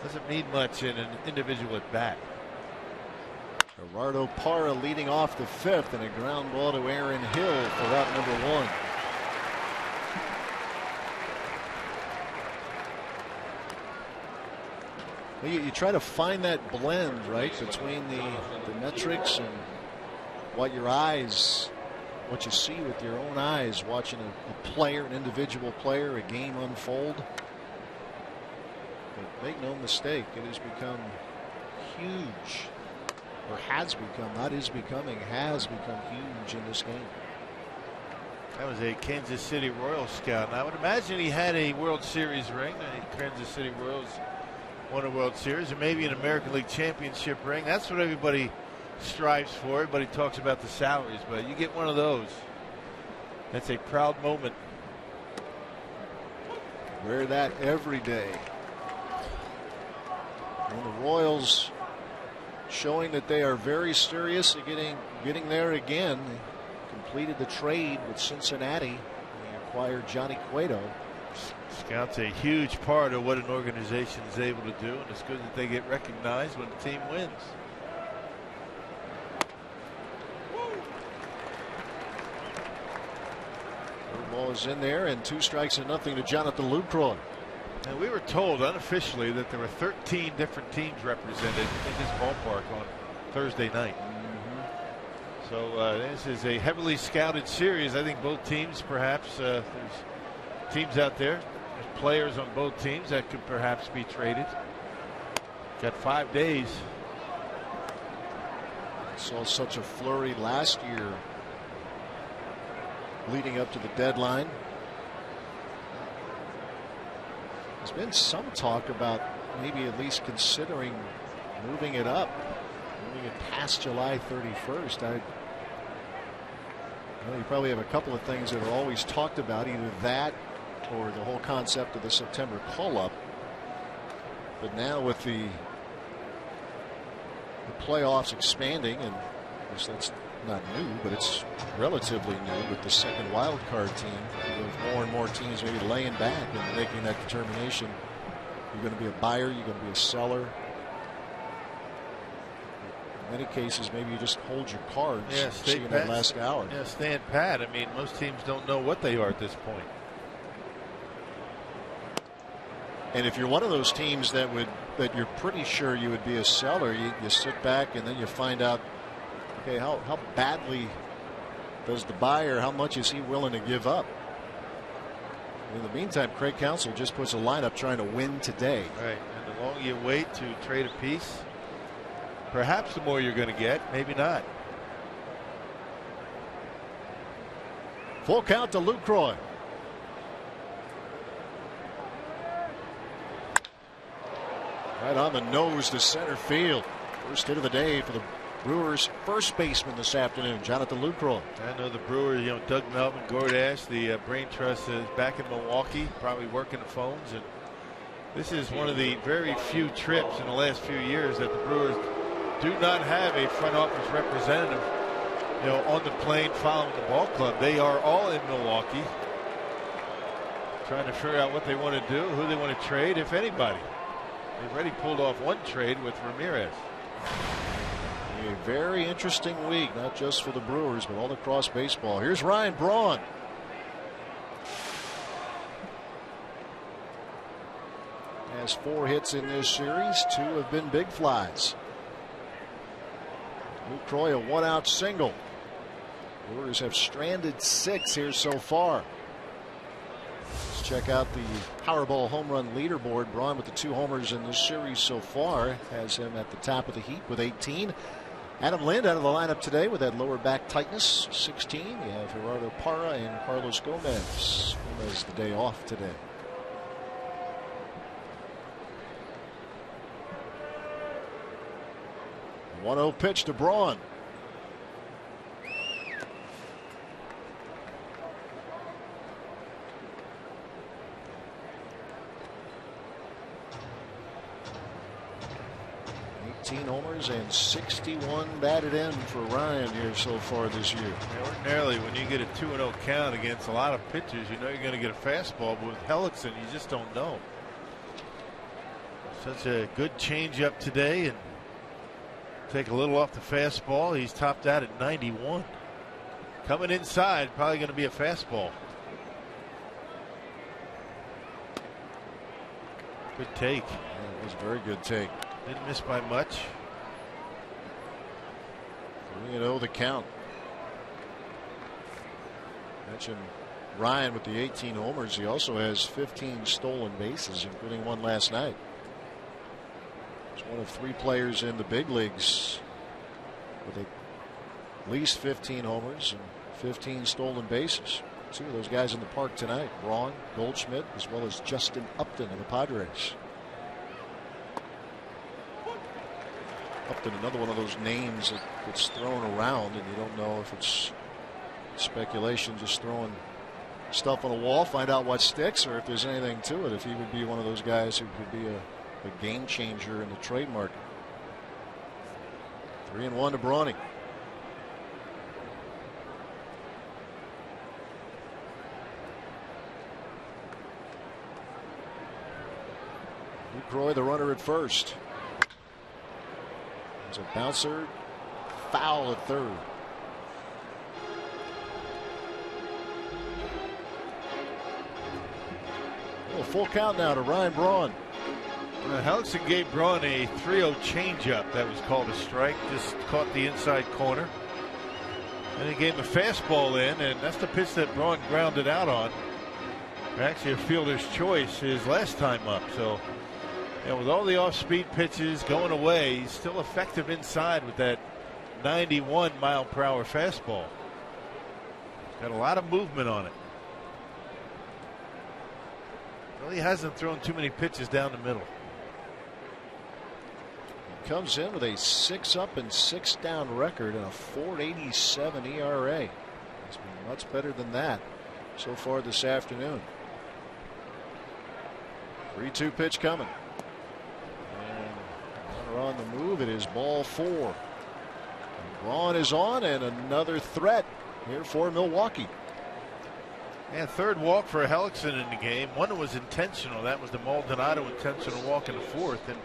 doesn't mean much in an individual at bat. Gerardo Parra leading off the fifth, and a ground ball to Aaron Hill for out number one. Well, you try to find that blend, right, between the metrics and what you see with your own eyes, watching a player, an individual player, a game unfold. But make no mistake, it has become huge. Or has become, not is becoming, has become huge in this game. That was a Kansas City Royals scout. And I would imagine he had a World Series ring. The Kansas City Royals won a World Series, or maybe an American League Championship ring. That's what everybody strives for. Everybody talks about the salaries, but you get one of those. That's a proud moment. Wear that every day. And the Royals showing that they are very serious at getting there again. They completed the trade with Cincinnati. They acquired Johnny Cueto. Scout's a huge part of what an organization is able to do, and it's good that they get recognized when the team wins. Third ball is in there, and 2 strikes and nothing to Jonathan Lucroy. And we were told unofficially that there were 13 different teams represented in this ballpark on Thursday night. So this is a heavily scouted series. I think both teams, perhaps, there's teams out there, there's players on both teams that could perhaps be traded. Got 5 days. Saw such a flurry last year leading up to the deadline. There's been some talk about maybe at least considering moving it up, moving it past July 31st. You probably have a couple of things that are always talked about, either that or the whole concept of the September call-up. But now with the playoffs expanding, and of course that's not new, but it's relatively new with the second wild card team. With more and more teams maybe laying back and making that determination. You're going to be a buyer, you're going to be a seller. In many cases, maybe you just hold your cards. Yeah, stay in pat. that last hour. Yeah, stand pat. I mean, most teams don't know what they are at this point. And if you're one of those teams that you're pretty sure you would be a seller, you sit back and then you find out, okay, how badly does the buyer, how much is he willing to give up? In the meantime, Craig Counsell just puts a lineup trying to win today. Right, and the longer you wait to trade a piece, perhaps the more you're going to get, maybe not. Full count to Lucroy. Right on the nose to center field. First hit of the day for the Brewers first baseman this afternoon, Jonathan Lucroy. I know the Brewers, Doug Melvin, Gordash, the brain trust is back in Milwaukee, probably working the phones. And this is one of the very few trips in the last few years that the Brewers do not have a front office representative, on the plane following the ball club. They are all in Milwaukee, trying to figure out what they want to do, who they want to trade, if anybody. They've already pulled off one trade with Ramirez. A very interesting week, not just for the Brewers, but all across baseball. Here's Ryan Braun. Has 4 hits in this series. 2 have been big flies. Lucroy a 1-out single. Brewers have stranded 6 here so far. Let's check out the Powerball home run leaderboard. Braun with the 2 homers in this series so far has him at the top of the heap with 18. Adam Lind out of the lineup today with that lower back tightness, 16. You have Gerardo Parra and Carlos Gomez. Gomez the day off today. The 1-0 pitch to Braun. Homers and 61 batted in for Ryan here so far this year. Ordinarily, when you get a 2-0 count against a lot of pitchers, you know you're going to get a fastball, but with Hellickson, you just don't know. Such a good changeup today, and take a little off the fastball. He's topped out at 91. Coming inside, probably going to be a fastball. Good take. Yeah, it was a very good take. Didn't miss by much. 3-0 the count. Mentioned Ryan with the 18 homers. He also has 15 stolen bases, including one last night. He's one of 3 players in the big leagues with at least 15 homers and 15 stolen bases. 2 of those guys in the park tonight, Braun, Goldschmidt, as well as Justin Upton of the Padres. Upton, another one of those names that gets thrown around, and you don't know if it's speculation, just throwing stuff on a wall, find out what sticks, or if there's anything to it, if he would be one of those guys who could be a game changer in the trade market. 3-1 to Brawny. Lucroy, the runner at first. There's a bouncer, foul at third. A full count now to Ryan Braun. Hellickson gave Braun a 3-0 changeup that was called a strike. Just caught the inside corner. And he gave him a fastball in, and that's the pitch that Braun grounded out on. Actually, a fielder's choice his last time up. So, with all the off-speed pitches going away, he's still effective inside with that 91-mile-per-hour fastball. Got a lot of movement on it. Really hasn't thrown too many pitches down the middle. He comes in with a 6-up and 6-down record and a 4.87 ERA. He's been much better than that so far this afternoon. 3-2 pitch coming. On the move, it is ball 4. And Braun is on, and another threat here for Milwaukee. And 3rd walk for Hellickson in the game. One was intentional. That was the Maldonado intentional walk in the 4th. And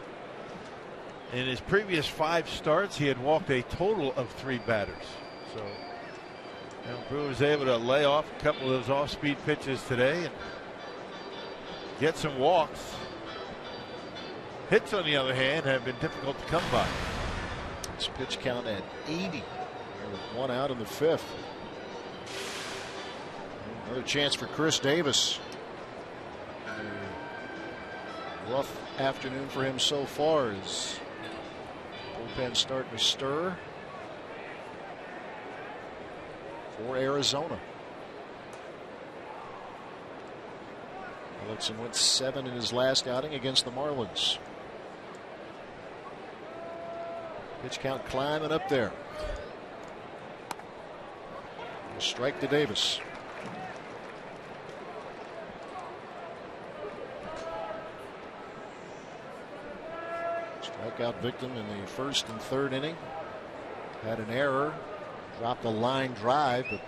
In his previous 5 starts, he had walked a total of 3 batters. So, Brewers able to lay off a couple of those off-speed pitches today and get some walks. Hits, on the other hand, have been difficult to come by. His pitch count at 80. With 1 out in the 5th. Another chance for Chris Davis. A rough afternoon for him so far as bullpen starting to stir for Arizona. Hellickson went 7 in his last outing against the Marlins. Pitch count climbing up there. Strike to Davis. Strikeout victim in the 1st and 3rd inning. Had an error. Dropped a line drive, but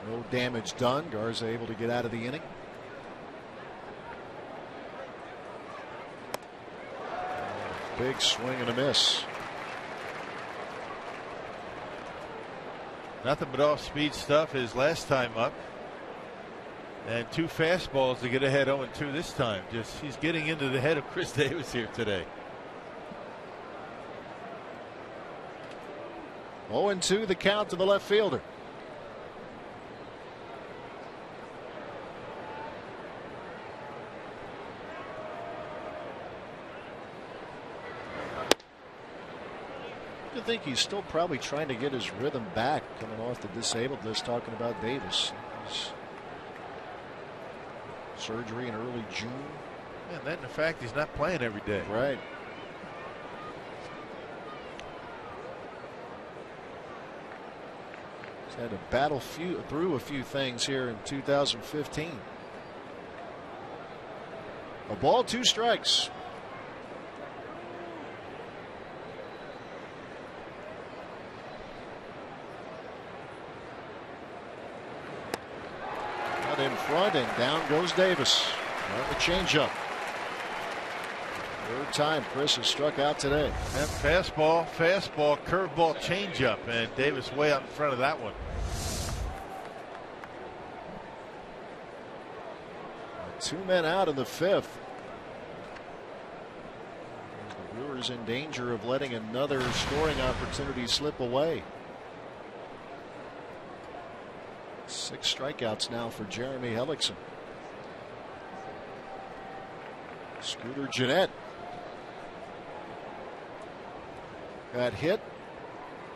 no damage done. Garza able to get out of the inning. Big swing and a miss. Nothing but off-speed stuff his last time up. And 2 fastballs to get ahead 0-2 this time. Just he's getting into the head of Chris Davis here today. 0-2 the count to the left fielder. I think he's still probably trying to get his rhythm back coming off the disabled list. Talking about Davis, surgery in early June. Yeah, and that in fact he's not playing every day. Right. He's had to battle through a few things here in 2015. A ball, 2 strikes. In front, and down goes Davis. On the changeup. 3rd time Chris has struck out today. That fastball, curveball, changeup, and Davis way out in front of that one. 2 men out in the 5th. The Brewers in danger of letting another scoring opportunity slip away. 6 strikeouts now for Jeremy Hellickson. Scooter Gennett got hit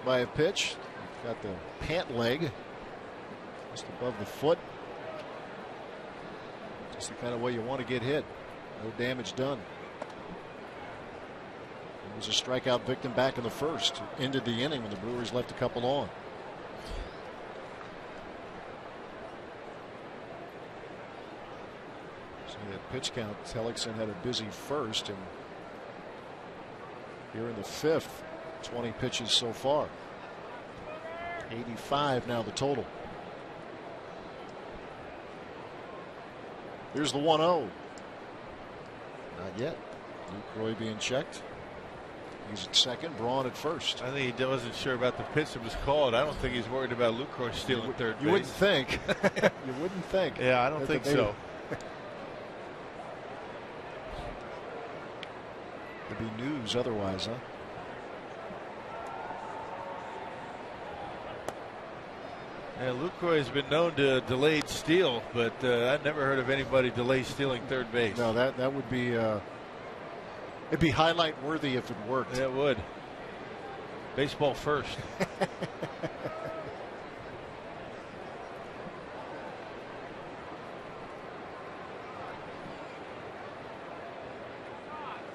by a pitch. Got the pant leg just above the foot. Just the kind of way you want to get hit. No damage done. It was a strikeout victim back in the 1st. Ended the inning when the Brewers left a couple on. That pitch count, Hellickson had a busy 1st, and here in the 5th, 20 pitches so far. 85 now the total. Here's the 1-0. Not yet. Lucroy being checked. He's at second. Braun at first. I think he wasn't sure about the pitch that was called. I don't think he's worried about Lucroy stealing third base. You wouldn't think. You wouldn't think. Yeah, I don't think so. It'd be news otherwise, huh? Yeah, Lucroy has been known to delayed steal, but I've never heard of anybody delay stealing third base. No, that would be it'd be highlight worthy if it worked. Yeah, it would. Baseball first.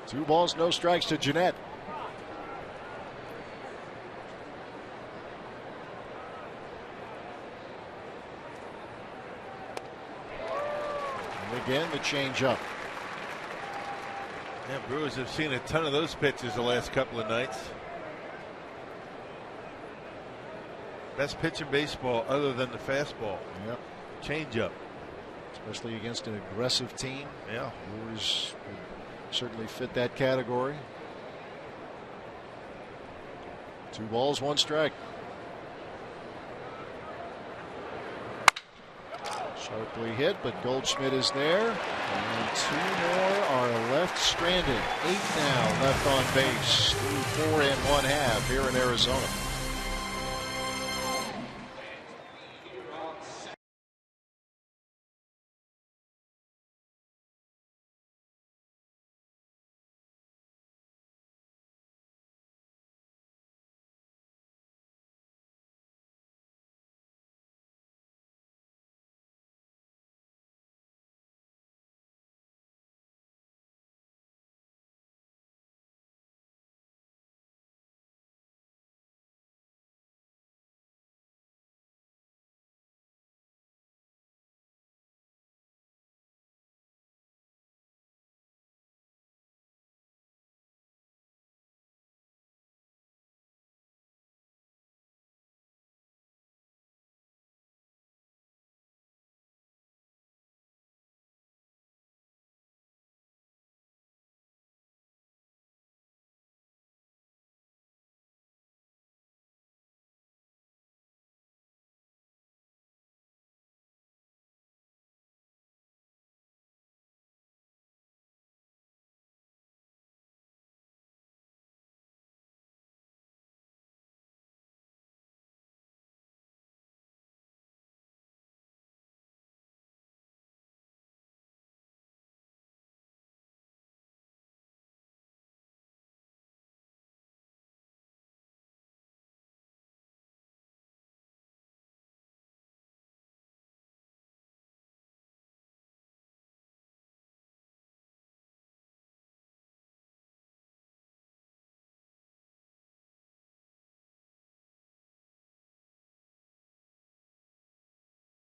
Two balls, no strikes to Gennett. And again, the changeup. Yeah, Brewers have seen a ton of those pitches the last couple of nights. Best pitch in baseball other than the fastball. Yep. Changeup. Especially against an aggressive team. Yeah. Brewers certainly fit that category. 2 balls, 1 strike. Sharply hit, but Goldschmidt is there. And 2 more are left stranded. 8 now left on base through 4 1/2 here in Arizona.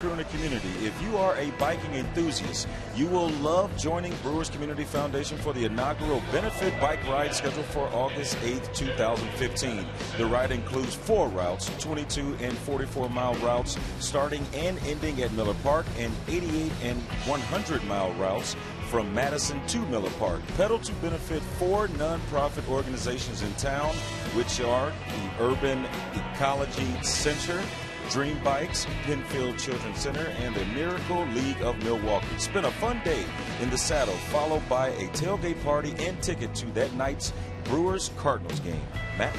In the community. If you are a biking enthusiast, you will love joining Brewers Community Foundation for the inaugural benefit bike ride scheduled for August 8th, 2015. The ride includes 4 routes, 22 and 44-mile routes starting and ending at Miller Park, and 88 and 100-mile routes from Madison to Miller Park. Pedal to benefit 4 nonprofit organizations in town, which are the Urban Ecology Center, Dream Bikes, Penfield Children's Center, and the Miracle League of Milwaukee. Spend a fun day in the saddle, followed by a tailgate party and ticket to that night's Brewers Cardinals game. Matt?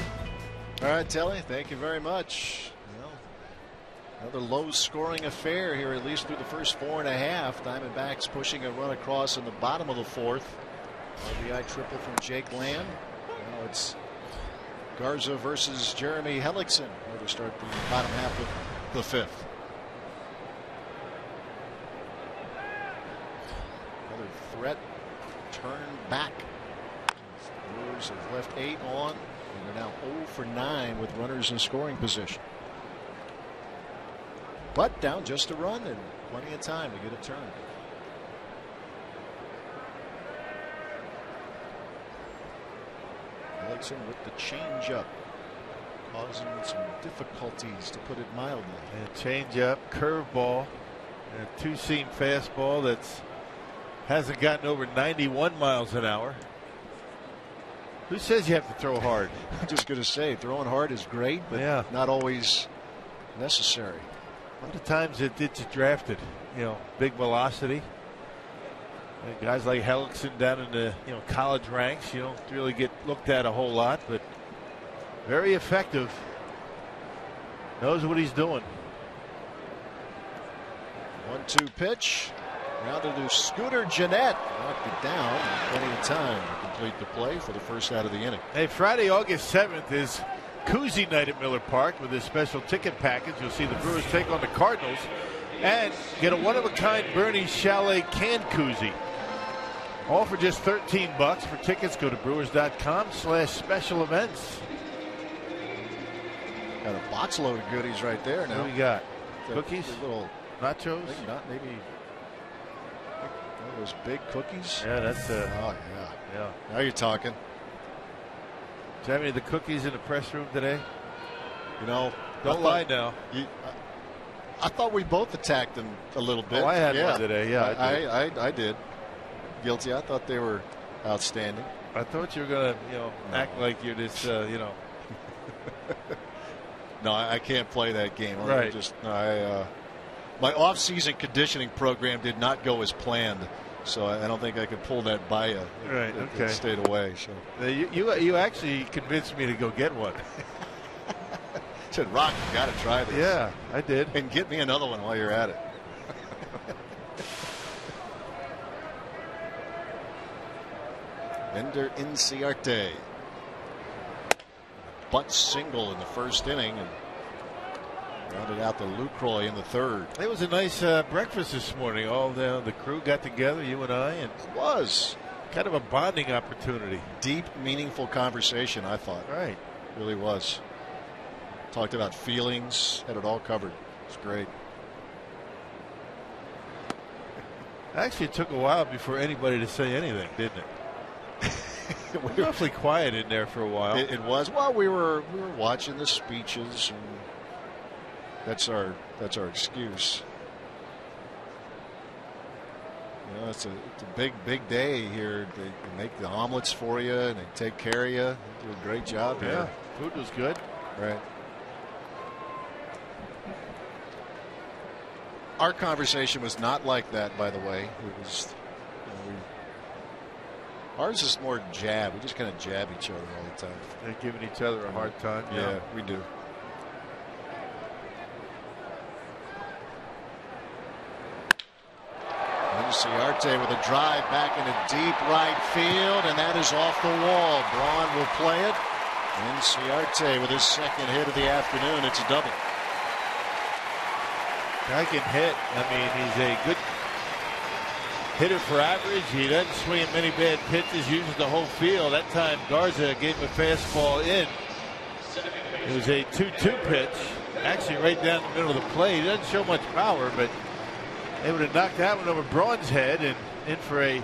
All right, Telly, thank you very much. Well, another low-scoring affair here, at least through the first 4 1/2. Diamondbacks pushing a run across in the bottom of the 4th. RBI triple from Jake Lamb. Now it's Garza versus Jeremy Hellickson to start the bottom half of the 5th. Another threat turned back. The Brewers have left 8 on, and they're now 0 for 9 with runners in scoring position. But down just a run and plenty of time to get a turn. Hellickson with the changeup, causing some difficulties, to put it mildly. And changeup, curveball, and a 2-seam fastball that hasn't gotten over 91 miles an hour. Who says you have to throw hard? I'm just going to say, throwing hard is great, but not always necessary. A lot of times it gets you drafted, big velocity. And guys like Hellickson down in the college ranks, you don't really get looked at a whole lot, but very effective. Knows what he's doing. 1-2 pitch. Grounded to Scooter Gennett. Knocked it down. Plenty of time to complete the play for the first out of the inning. Hey, Friday, August 7th is Koozie night at Miller Park with a special ticket package. You'll see the Brewers take on the Cardinals and get a one-of-a-kind Bernie's Chalet canned koozie. All for just $13. For tickets, go to brewers.com/special events. Got a box load of goodies right there now. What do we got? Cookies? Little nachos? Not maybe one of those big cookies. Yeah, that's oh yeah. Now you're talking. Did you have any of the cookies in the press room today? Don't lie now. I thought we both attacked them a little bit. Oh, I had one today. Yeah, I did. Guilty. I thought they were outstanding. I thought you were going to, act like you're this, No, I can't play that game. Right. My off-season conditioning program did not go as planned, so I don't think I could pull that by you. Right. Okay. It stayed away. So you actually convinced me to go get one. Said, Rock, you got to try this. Yeah, I did. And get me another one while you're at it. Ender Inciarte. Butt single in the first inning and rounded out the Lucroy in the third. It was a nice breakfast this morning. All the crew got together, you and I, and it was kind of a bonding opportunity. Deep, meaningful conversation, I thought. Right. It really was. Talked about feelings, had it all covered. It's great. Actually, it took a while before anybody to say anything, didn't it? We were awfully quiet in there for a while. It was. Well, we were watching the speeches, and that's our excuse. You know, it's a big day here. They make the omelets for you, and they take care of you. They do a great job here. Yeah, food was good. Right. Our conversation was not like that, by the way. It was. Ours is more jab. We just kind of jab each other all the time. They're giving each other a hard time. Yeah, we do. Inciarte with a drive back into deep right field, and that is off the wall. Braun will play it. Inciarte with his second hit of the afternoon. It's a double. Guy can hit. I mean, he's a good hitter for average. He doesn't swing at many bad pitches, uses the whole field. That time Garza gave him a fastball in. It was a 2-2 pitch, actually right down the middle of the plate. He doesn't show much power, but they would have knocked that one over Braun's head and in for a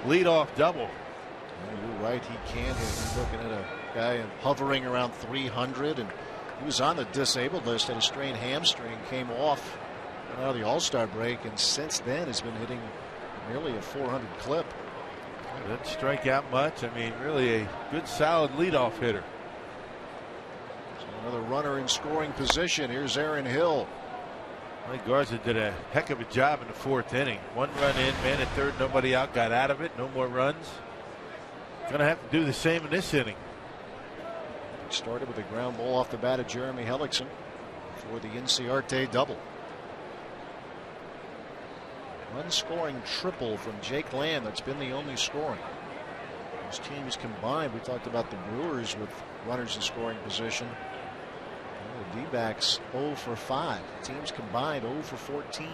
leadoff double. Yeah, you're right, he can hit. He's looking at a guy hovering around 300, and he was on the disabled list, had a strained hamstring, came off out of the All-Star break, and since then has been hitting nearly a 400 clip. Didn't strike out much. I mean, really a good, solid leadoff hitter. So another runner in scoring position. Here's Aaron Hill. I think Garza did a heck of a job in the fourth inning. One run in, man at third, nobody out, got out of it, no more runs. Going to have to do the same in this inning. Started with a ground ball off the bat of Jeremy Hellickson for the Inciarte double. Unscoring triple from Jake Lamb. That's been the only scoring. Those teams combined. We talked about the Brewers with runners in scoring position. The D-backs 0 for 5. Teams combined 0 for 14.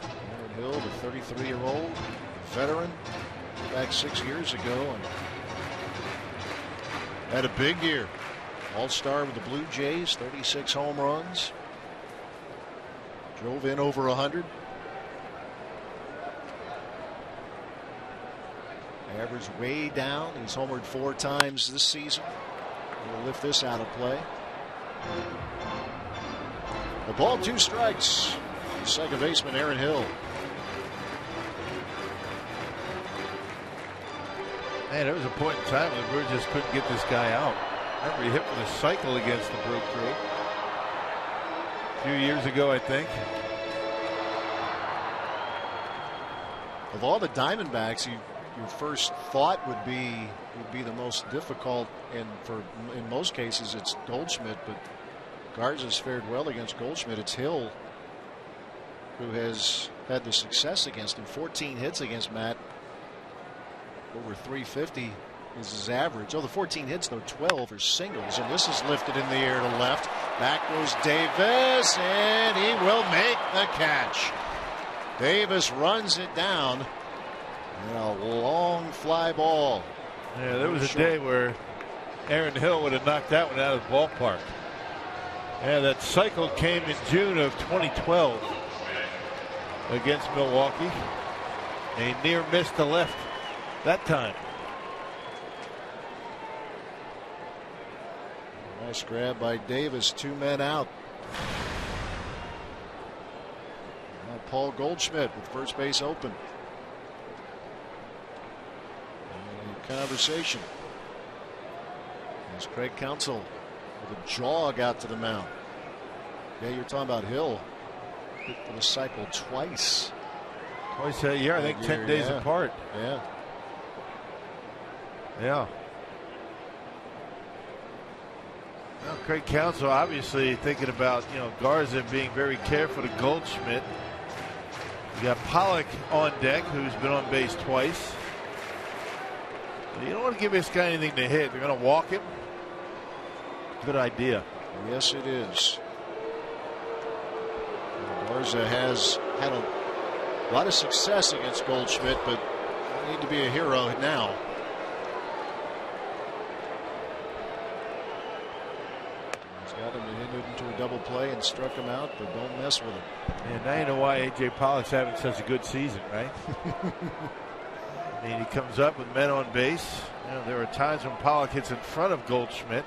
Aaron Hill, the 33-year-old veteran, back 6 years ago, and had a big year. All-star with the Blue Jays, 36 home runs. Drove in over 100. Average way down. He's homered 4 times this season. We'll lift this out of play. A ball, 2 strikes. Second baseman Aaron Hill. Man, there was a point in time when the Brewers just couldn't get this guy out. Remember, he hit with a cycle against the Brew Crew a few years ago, I think. Of all the Diamondbacks, your first thought would be the most difficult, and in most cases it's Goldschmidt, but Garza's fared well against Goldschmidt. It's Hill who has had the success against him. 14 hits against Matt. Over 350 is his average. Oh, the 14 hits, though, 12 are singles. And this is lifted in the air to left. Back goes Davis, and he will make the catch. Davis runs it down. And a long fly ball. Yeah, there was a day where Aaron Hill would have knocked that one out of the ballpark. Yeah, that cycle came in June of 2012 against Milwaukee. A near miss to left that time. Nice grab by Davis. 2 men out. Now Paul Goldschmidt with first base open. Conversation as Craig Counsell with a jog out to the mound. Yeah, you're talking about Hill. Hit for the cycle twice. Twice a year, I think 10 days apart. Yeah. Yeah. Well, Craig Counsell obviously thinking about, Garza being very careful to Goldschmidt. You got Pollock on deck, who's been on base twice. You don't want to give this guy anything to hit. They're going to walk him. Good idea. Yes, it is. Garza has had a lot of success against Goldschmidt, but need to be a hero now. He's got him into a double play and struck him out, but don't mess with him. And now you know why A.J. Pollock's having such a good season, right? I mean, he comes up with men on base. There are times when Pollock hits in front of Goldschmidt.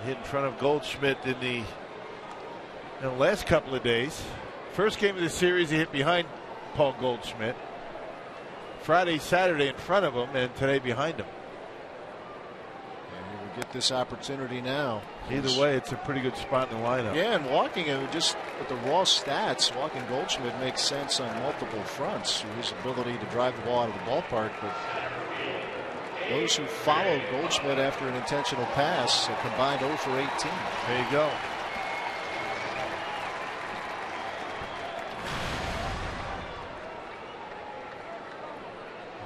He hit in front of Goldschmidt in the last couple of days. First game of the series, he hit behind Paul Goldschmidt. Friday, Saturday in front of him, and today behind him. And he will get this opportunity now. Either way, it's a pretty good spot in the lineup. Yeah, and walking him just with the raw stats, walking Goldschmidt makes sense on multiple fronts. His ability to drive the ball out of the ballpark, but those who followed Goldschmidt after an intentional pass are combined 0 for 18. There you go.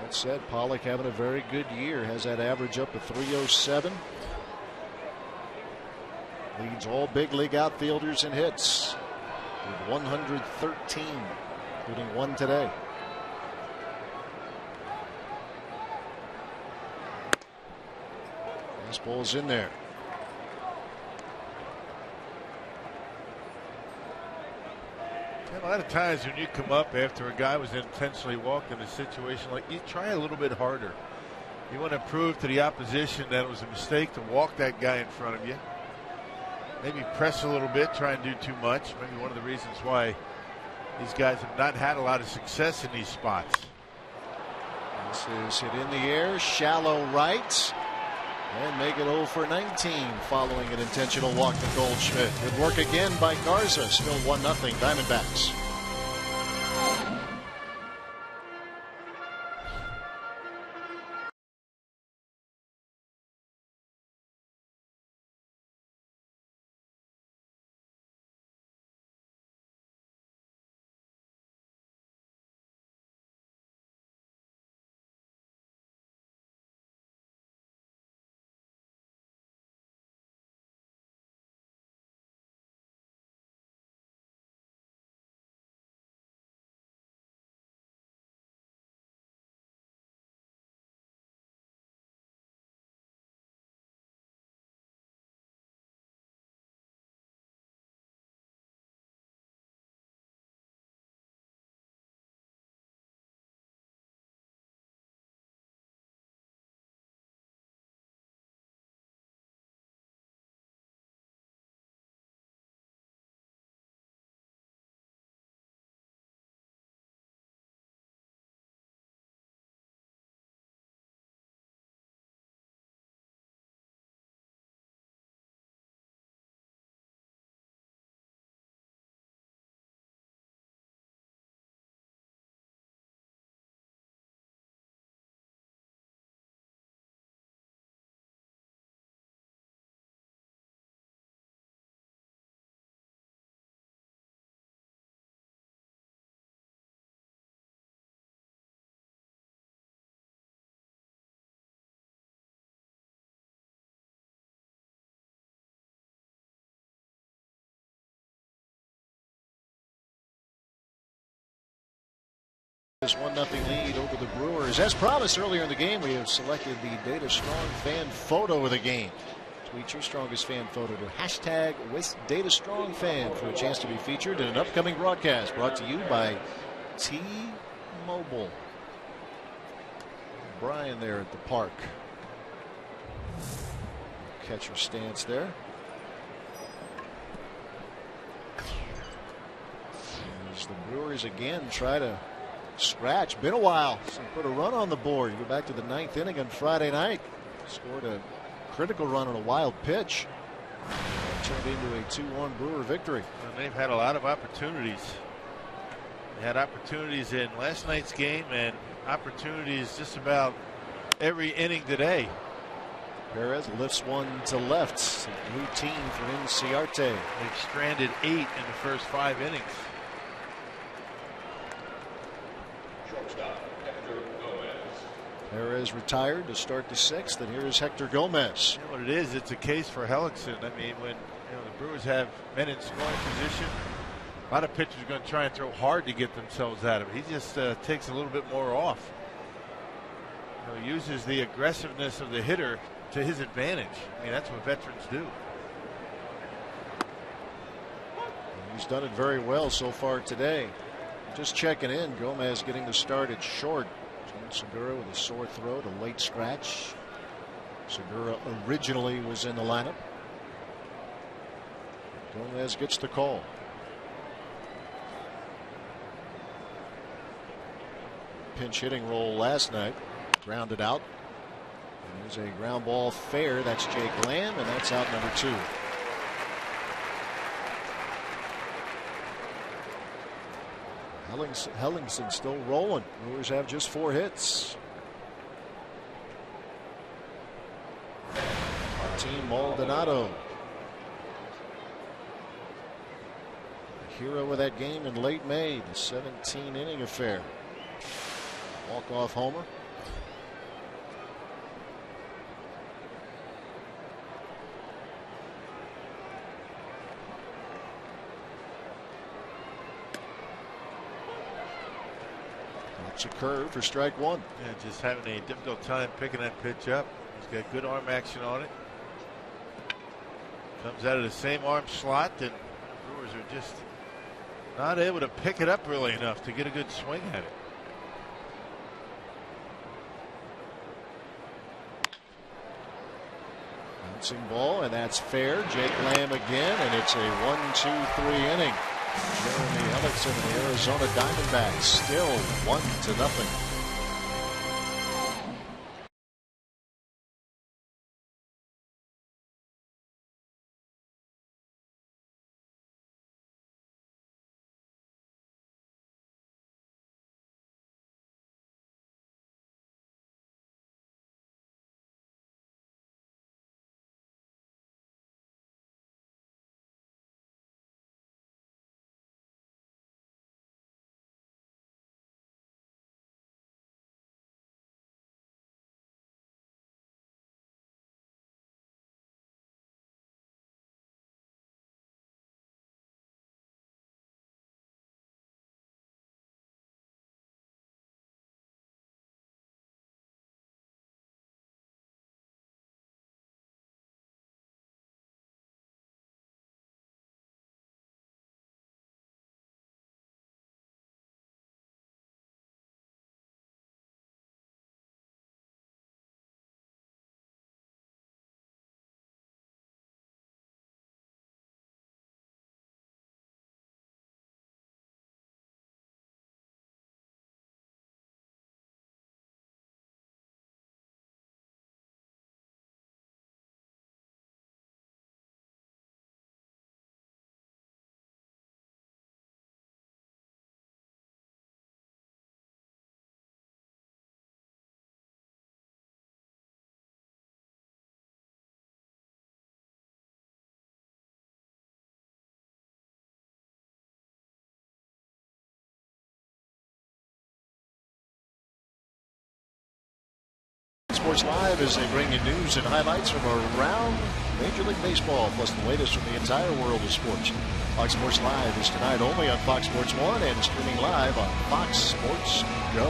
That said, Pollock having a very good year, has that average up to 307. Leads all big league outfielders in hits with 113, including one today. Fastball's in there. A lot of times when you come up after a guy was intentionally walked in a situation like, you try a little bit harder. You want to prove to the opposition that it was a mistake to walk that guy in front of you. Maybe press a little bit, try and do too much. Maybe one of the reasons why these guys have not had a lot of success in these spots. This is hit in the air, shallow right, and make it 0 for 19 following an intentional walk to Goldschmidt. Good work again by Garza. Still 1-0 Diamondbacks. This 1-0 lead over the Brewers. As promised earlier in the game, we have selected the Data Strong fan photo of the game. Tweet your strongest fan photo to hashtag with Data Strong fan for a chance to be featured in an upcoming broadcast brought to you by T-Mobile. Brian there at the park. Catcher stance there. as the Brewers again try to scratch. Been a while since put a run on the board. You go back to the 9th inning on Friday night. Scored a critical run on a wild pitch. Turned into a 2-1 Brewer victory. Well, they've had a lot of opportunities. They had opportunities in last night's game and opportunities just about every inning today. Perez lifts one to left. Routine for Inciarte. They've stranded 8 in the first 5 innings. Perez retired to start the 6th, and here's Hector Gomez. You know what it is? It's a case for Hellickson. I mean, when the Brewers have men in scoring position, a lot of pitchers are going to try and throw hard to get themselves out of it. He just takes a little bit more off. Uses the aggressiveness of the hitter to his advantage. I mean, that's what veterans do. He's done it very well so far today. Just checking in, Gomez getting the start at short. Segura with a sore throat, a late scratch. Segura originally was in the lineup. Gomez gets the call. Pinch hitting role last night. Grounded out. And there's a ground ball fair. That's Jake Lamb, and that's out number 2. Hellickson still rolling. Brewers have just 4 hits. Martin Maldonado, the hero of that game in late May, the 17-inning affair. Walk-off homer. It's a curve for strike 1. Yeah, just having a difficult time picking that pitch up. He's got good arm action on it. Comes out of the same arm slot, and Brewers are just not able to pick it up really enough to get a good swing at it. Bouncing ball, and that's fair. Jake Lamb again, and it's a 1-2-3 inning. Jeremy Hellickson and the Arizona Diamondbacks still 1-0. Sports Live as they bring you news and highlights from around Major League Baseball, plus the latest from the entire world of sports. Fox Sports Live is tonight only on Fox Sports 1 and streaming live on Fox Sports Go.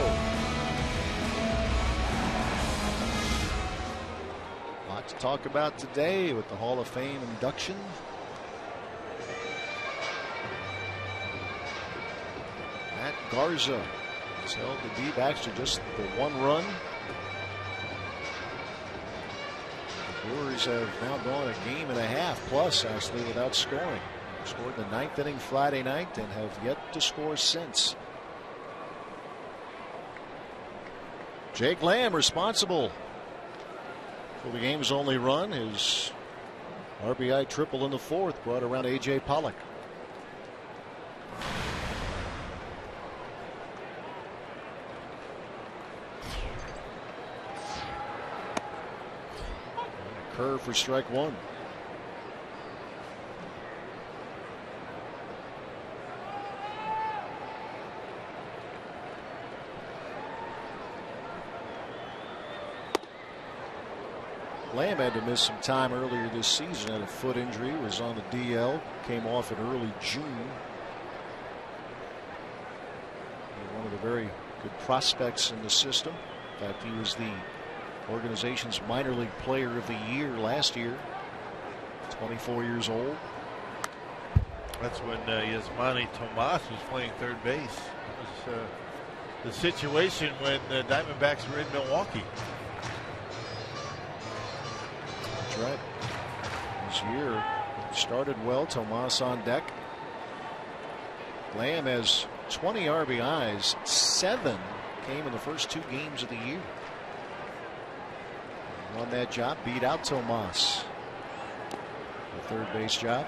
A lot to talk about today with the Hall of Fame induction. Matt Garza has held the D-backs to just the 1 run. The Brewers have now gone a game and a half plus, actually, without scoring. Scored in the 9th inning Friday night and have yet to score since. Jake Lamb responsible for the game's only run. His RBI triple in the 4th brought around A.J. Pollock. Curve for strike 1. Lamb had to miss some time earlier this season. Had a foot injury, was on the DL, came off in early June. One of the very good prospects in the system. In fact, he was the organization's minor league player of the year last year. 24 years old. That's when Yasmani Tomas was playing third base. It was the situation when the Diamondbacks were in Milwaukee. That's right. This year started well. Tomas on deck. Lamb has 20 RBIs. 7 came in the first 2 games of the year. Won that job, beat out Tomas. The third base job.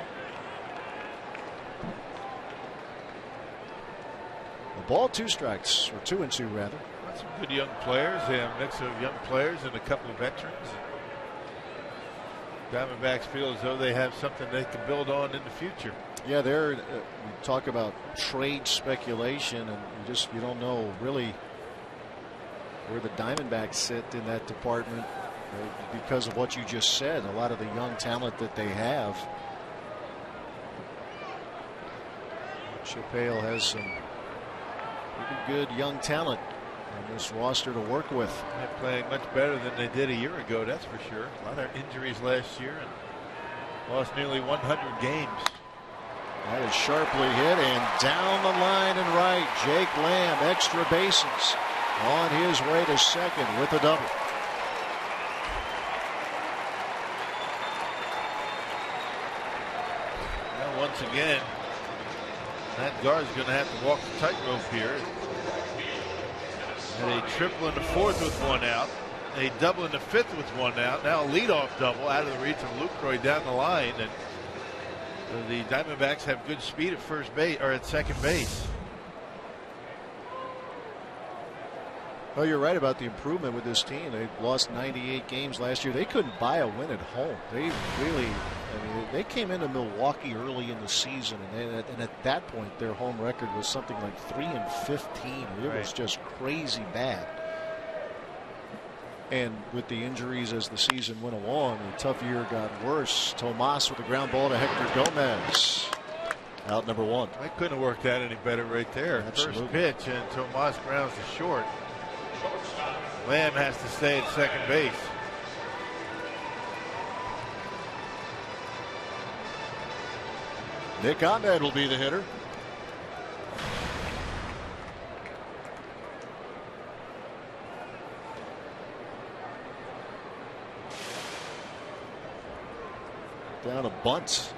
The ball, 2 strikes, or 2 and 2 rather. Some good young players, a mix of young players and a couple of veterans. Diamondbacks feel as though they have something they can build on in the future. Yeah, we talk about trade speculation, and you don't know really where the Diamondbacks sit in that department. Because of what you just said, a lot of the young talent that they have. Chip Hale has some pretty good young talent on this roster to work with. They're playing much better than they did a year ago, that's for sure. A lot of injuries last year and lost nearly 100 games. That is sharply hit and down the line and right. Jake Lamb, extra bases, on his way to second with a double. Once again, that guard is going to have to walk the tightrope here. And a triple in the 4th with 1 out. A double in the 5th with 1 out. Now a leadoff double out of the reach of Lucroy down the line. And the Diamondbacks have good speed at first base or at second base. Well, you're right about the improvement with this team. They lost 98 games last year. They couldn't buy a win at home. They really, they came into Milwaukee early in the season, and at that point, their home record was something like 3-15. It was just crazy bad. And with the injuries as the season went along, the tough year got worse. Tomas with a ground ball to Hector Gomez. Out number 1. I couldn't have worked that any better right there. Absolutely. First pitch, and Tomas grounds to short. Lamb has to stay at second base. Nick Ahmed will be the hitter. Down a bunt.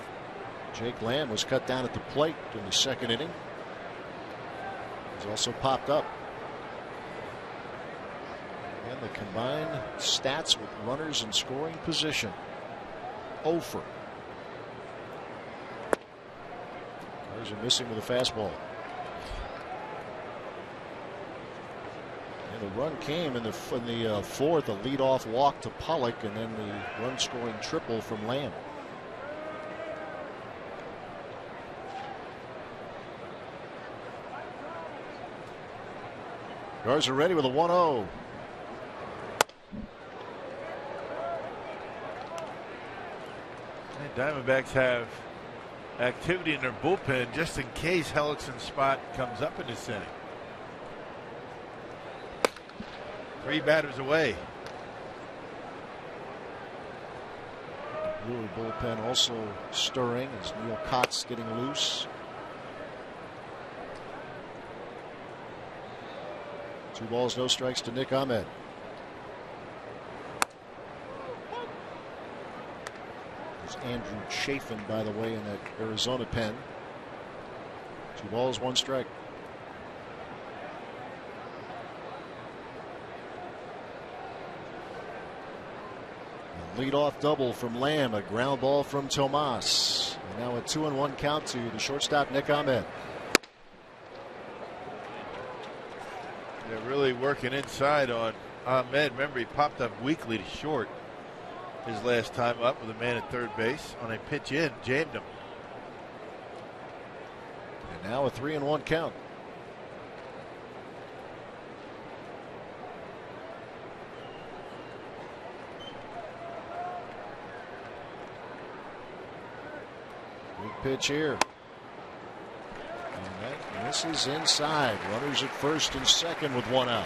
Jake Lamb was cut down at the plate in the 2nd inning. He's also popped up. And the combined stats with runners in scoring position. 0 for. Cars are missing with a fastball. And the run came in the 4th, a leadoff walk to Pollock, and then the run scoring triple from Lamb. Cars are ready with a 1-0. Diamondbacks have activity in their bullpen just in case Hellickson's spot comes up in this inning. 3 batters away. Brewer bullpen also stirring as Neil Cott's getting loose. 2 balls, no strikes to Nick Ahmed. It's Andrew Chafin, by the way, in that Arizona pen. 2 balls, 1 strike. Leadoff double from Lamb, a ground ball from Tomas. And now a 2-1 count to the shortstop, Nick Ahmed. They're really working inside on Ahmed. Remember, he popped up weakly to short his last time up with a man at third base. On a pitch in, jammed him. And now a 3-1 count. Pitch here. And this is inside. Runners at first and second with 1 out.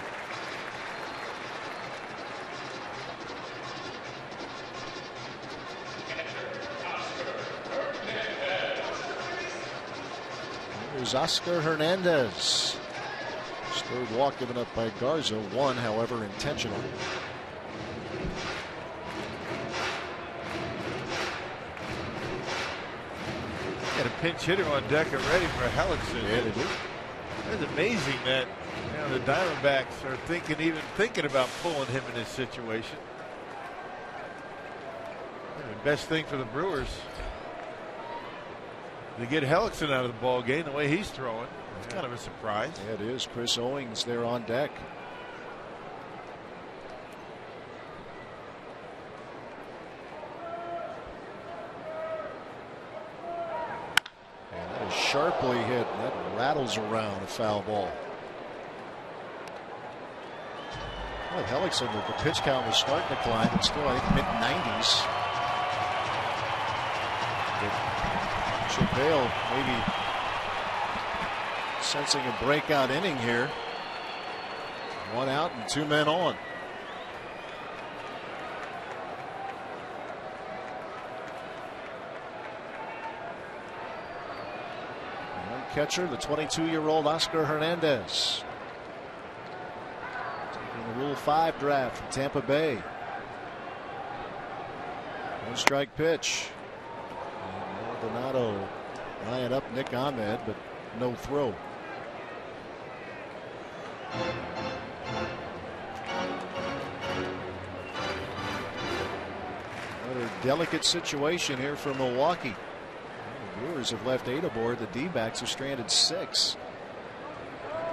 There's Oscar Hernandez. His 3rd walk given up by Garza. 1, however, intentional. Got a pinch hitter on deck already for Hellickson. Yeah, they do. It's amazing that the Diamondbacks are even thinking about pulling him in this situation. The best thing for the Brewers to get Hellickson out of the ball game the way he's throwing. It's kind of a surprise. Yeah, it is. Chris Owings there on deck. Sharply hit. That rattles around a foul ball. Well, Hellickson, the pitch count was starting to climb. It's still, I think, mid-90s. Chip Hale maybe sensing a breakout inning here. 1 out and 2 men on. Catcher, the 22-year-old Oscar Hernandez. Taking the Rule 5 draft from Tampa Bay. 1-strike pitch. And Maldonado eyeing up Nick Ahmed, but no throw. Another delicate situation here for Milwaukee. Brewers have left 8 aboard. The D-backs are stranded 6.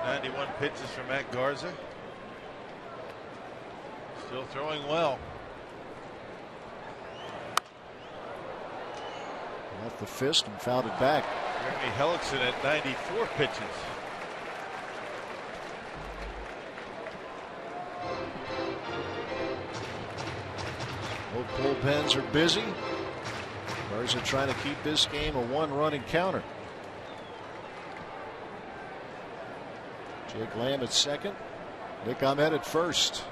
91 pitches from Matt Garza. Still throwing well. Off the fist and fouled it back. Jeremy Hellickson at 94 pitches. Both bullpens are busy. Garza trying to keep this game a 1-run encounter. Jake Lamb at second. Nick Ahmed at first.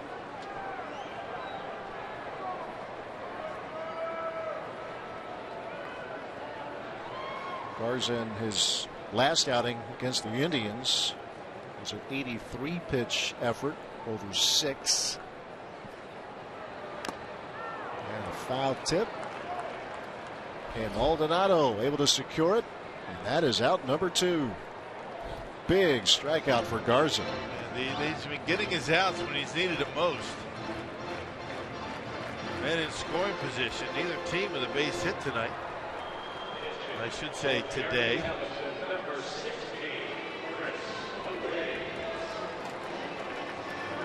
Garza in his last outing against the Indians was an 83 pitch effort over 6. And a foul tip. And Maldonado able to secure it. And that is out number 2. Big strikeout for Garza. He's been getting his outs when he's needed it most. Men in scoring position. Neither team with a base hit tonight. I should say today.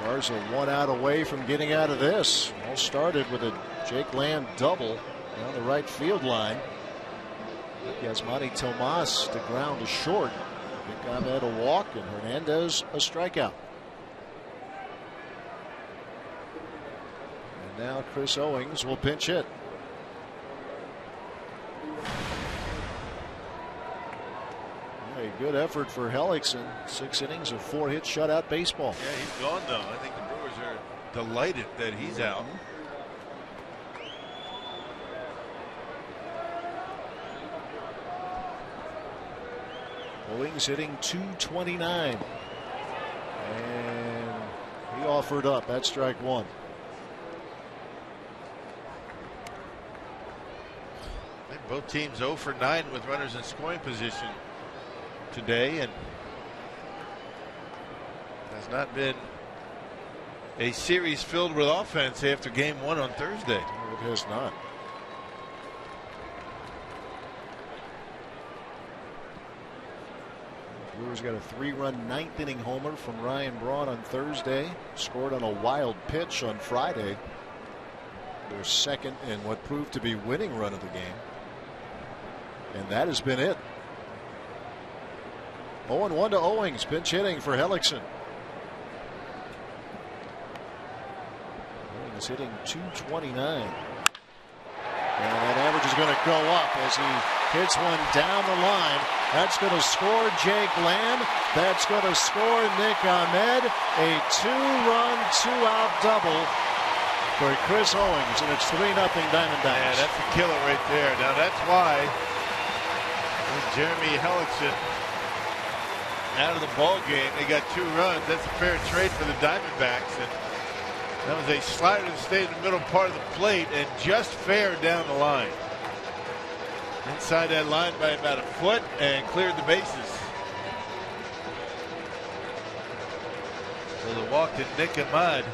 Garza 1 out away from getting out of this. All started with a Jake Lamb double down the right field line. Yasmani Tomas to ground to short. Nick Ahmed a walk and Hernandez a strikeout. And now Chris Owings will pinch hit. A good effort for Hellickson. 6 innings of 4-hit shutout baseball. Yeah, he's gone though. I think the Brewers are delighted that he's out. Owings hitting .229. And he offered up. That's strike 1. Both teams 0 for 9 with runners in scoring position today, and has not been a series filled with offense after game 1 on Thursday. It has not. Brewers got a 3-run 9th inning homer from Ryan Braun on Thursday. Scored on a wild pitch on Friday. Their second and what proved to be winning run of the game. And that has been it. 0-1 to Owings. Pinch hitting for Hellickson. Owings hitting .229. And that average is going to go up as he hits one down the line. That's going to score Jake Lamb. That's going to score Nick Ahmed. A 2-run, 2-out double for Chris Owings, and it's 3-0 Diamondbacks. Yeah, that's a killer right there. Now that's why with Jeremy Hellickson out of the ball game, they got 2 runs. That's a fair trade for the Diamondbacks, and that was a slider that stayed in the middle part of the plate and just fair down the line. Inside that line by about a foot and cleared the bases. So the walk to Nick Ahmed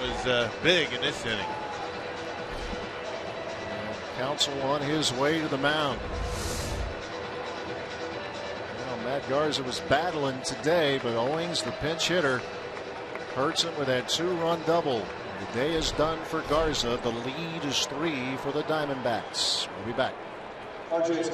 was big in this inning. Counsell on his way to the mound. Well, Matt Garza was battling today, but Owings, the pinch hitter, hurts him with that 2-run double. The day is done for Garza. The lead is 3 for the Diamondbacks. We'll be back. Padres.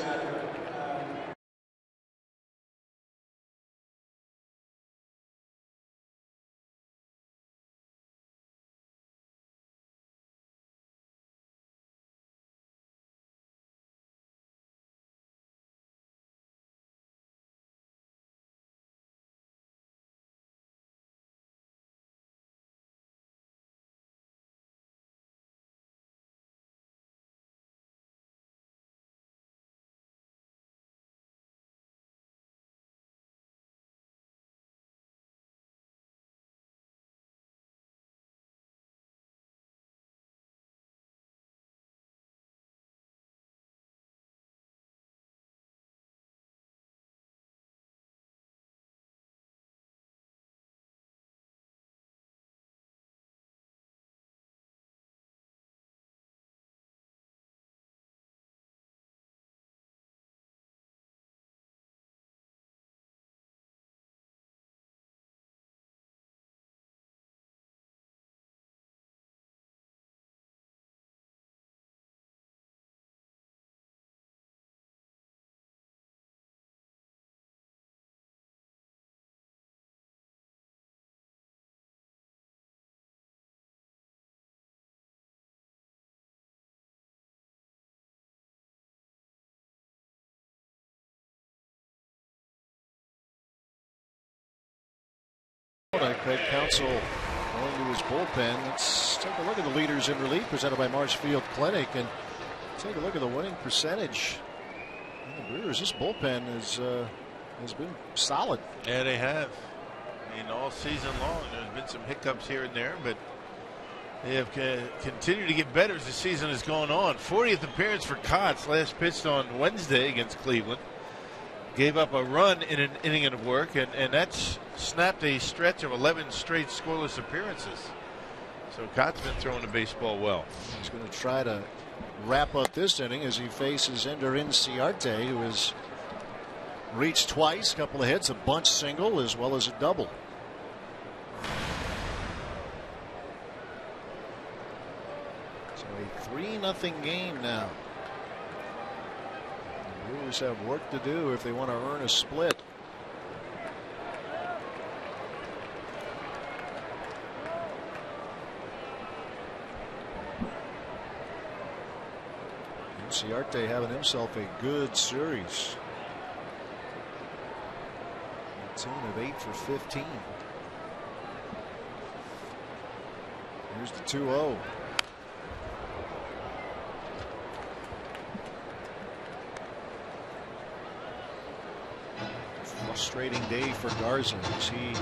Craig Counsell going to his bullpen. Let's take a look at the leaders in relief presented by Marshfield Clinic and take a look at the winning percentage. The Brewers, this bullpen has been solid. Yeah, they have. I mean, all season long, there's been some hiccups here and there, but they have continued to get better as the season has gone on. 40th appearance for Kotz, last pitched on Wednesday against Cleveland. Gave up a run in an inning of work, and that's snapped a stretch of 11 straight scoreless appearances. So Kott's been throwing the baseball well. He's going to try to wrap up this inning as he faces Ender Inciarte, who has reached twice, a couple of hits, a bunch single as well as a double. So a 3-0 game now. The Brewers have work to do if they want to earn a split. Inciarte having himself a good series. A team of 8 for 15. Here's the 2-0. Frustrating day for Garza as he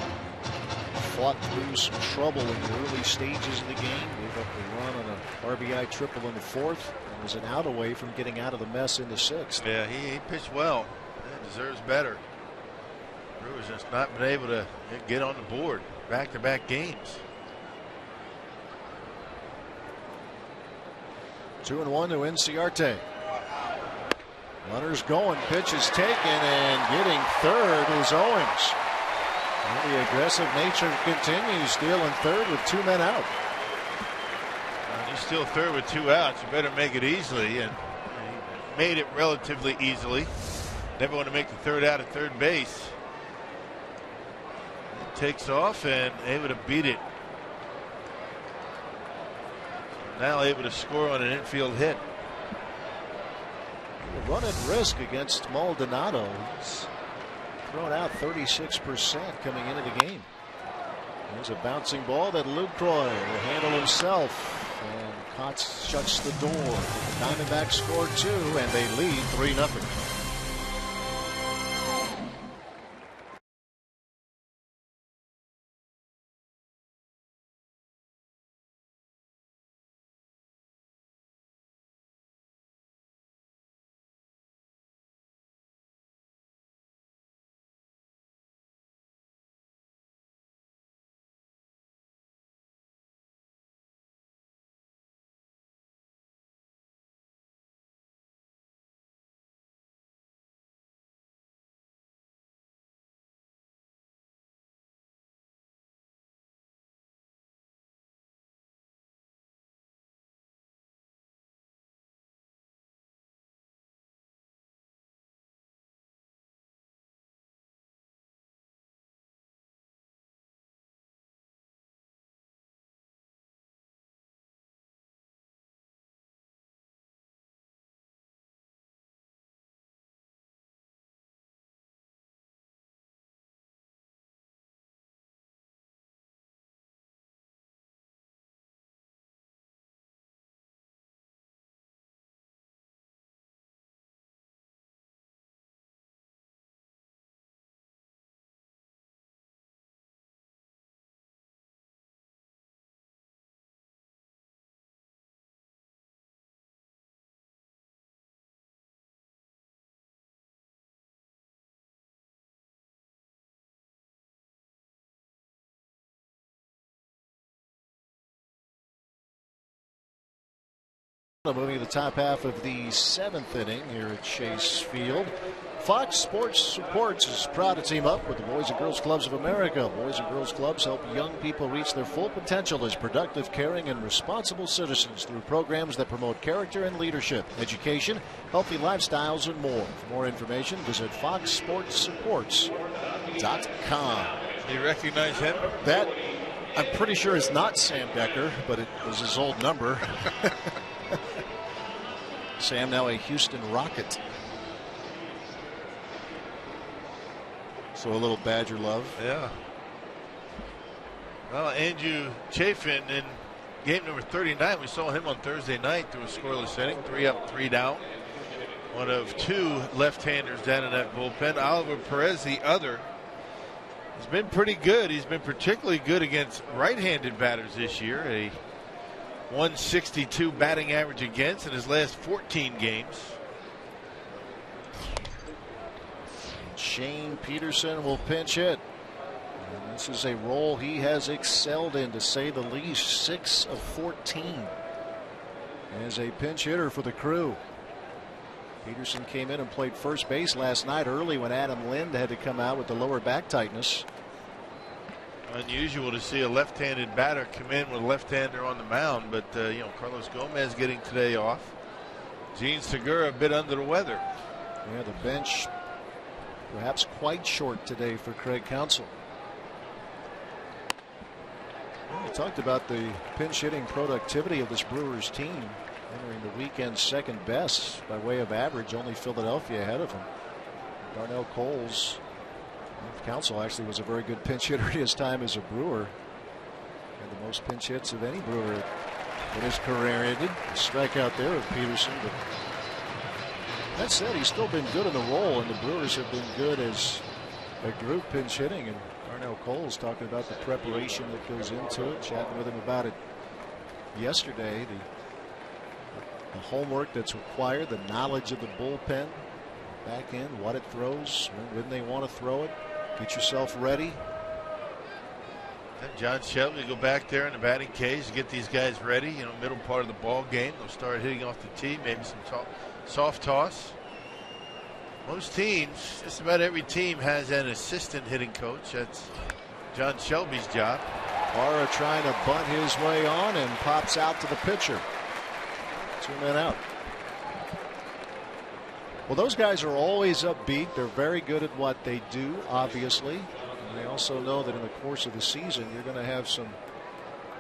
fought through some trouble in the early stages of the game. Gave up the run on an RBI triple in the fourth and was an out away from getting out of the mess in the sixth. Yeah, he pitched well. He deserves better. Brewers just not been able to get on the board back-to-back games. 2-1 to Inciarte. Runners going, pitch is taken, and getting third is Owens. And the aggressive nature continues, stealing third with 2 men out. You steal third with 2 outs, you better make it easily, and he made it relatively easily. Never want to make the third out at third base. He takes off and able to beat it. Now able to score on an infield hit. Run at risk against Maldonado. He's thrown out 36% coming into the game. There's a bouncing ball that Lucroy will handle himself. And Kotz shuts the door. The Diamondbacks score 2 and they lead 3-0. Moving to the top half of the 7th inning here at Chase Field. Fox Sports Supports is proud to team up with the Boys and Girls Clubs of America. Boys and Girls Clubs help young people reach their full potential as productive, caring, and responsible citizens through programs that promote character and leadership, education, healthy lifestyles, and more. For more information, visit foxsportssupports.com. Do you recognize him? That, I'm pretty sure, is not Sam Decker, but it was his old number. Sam now a Houston Rocket. So a little Badger love. Yeah. Well, Andrew Chafin in game number 39. We saw him on Thursday night through a scoreless inning. 3 up, 3 down. One of 2 left-handers down in that bullpen. Oliver Perez, the other. He's been pretty good. He's been particularly good against right-handed batters this year. A 162 batting average against in his last 14 games. Shane Peterson will pinch hit. And this is a role he has excelled in, to say the least. 6 of 14 as a pinch hitter for the Crew. Peterson came in and played first base last night early when Adam Lind had to come out with the lower back tightness. Unusual to see a left-handed batter come in with a left-hander on the mound, but Carlos Gomez getting today off. Gene Segura a bit under the weather. Yeah, the bench perhaps quite short today for Craig Counsell. We talked about the pinch hitting productivity of this Brewers team, entering the weekend second best by way of average, only Philadelphia ahead of him. Darnell Coles. Counsell actually was a very good pinch hitter in his time as a Brewer. Had the most pinch hits of any Brewer in his career. Ended a strikeout there of Peterson. But that said, he's still been good in the role, and the Brewers have been good as a group pinch hitting. And Darnell Cole's talking about the preparation that goes into it, chatting with him about it yesterday. The homework that's required, the knowledge of the bullpen, back end, what it throws, when they want to throw it, get yourself ready. And John Shelby go back there in the batting cage to get these guys ready. You know, middle part of the ball game, they'll start hitting off the tee, maybe some soft toss. Most teams, just about every team, has an assistant hitting coach. That's John Shelby's job. Barra trying to bunt his way on and pops out to the pitcher. 2 men out. Well, those guys are always upbeat. They're very good at what they do, obviously. And they also know that in the course of the season, you're going to have some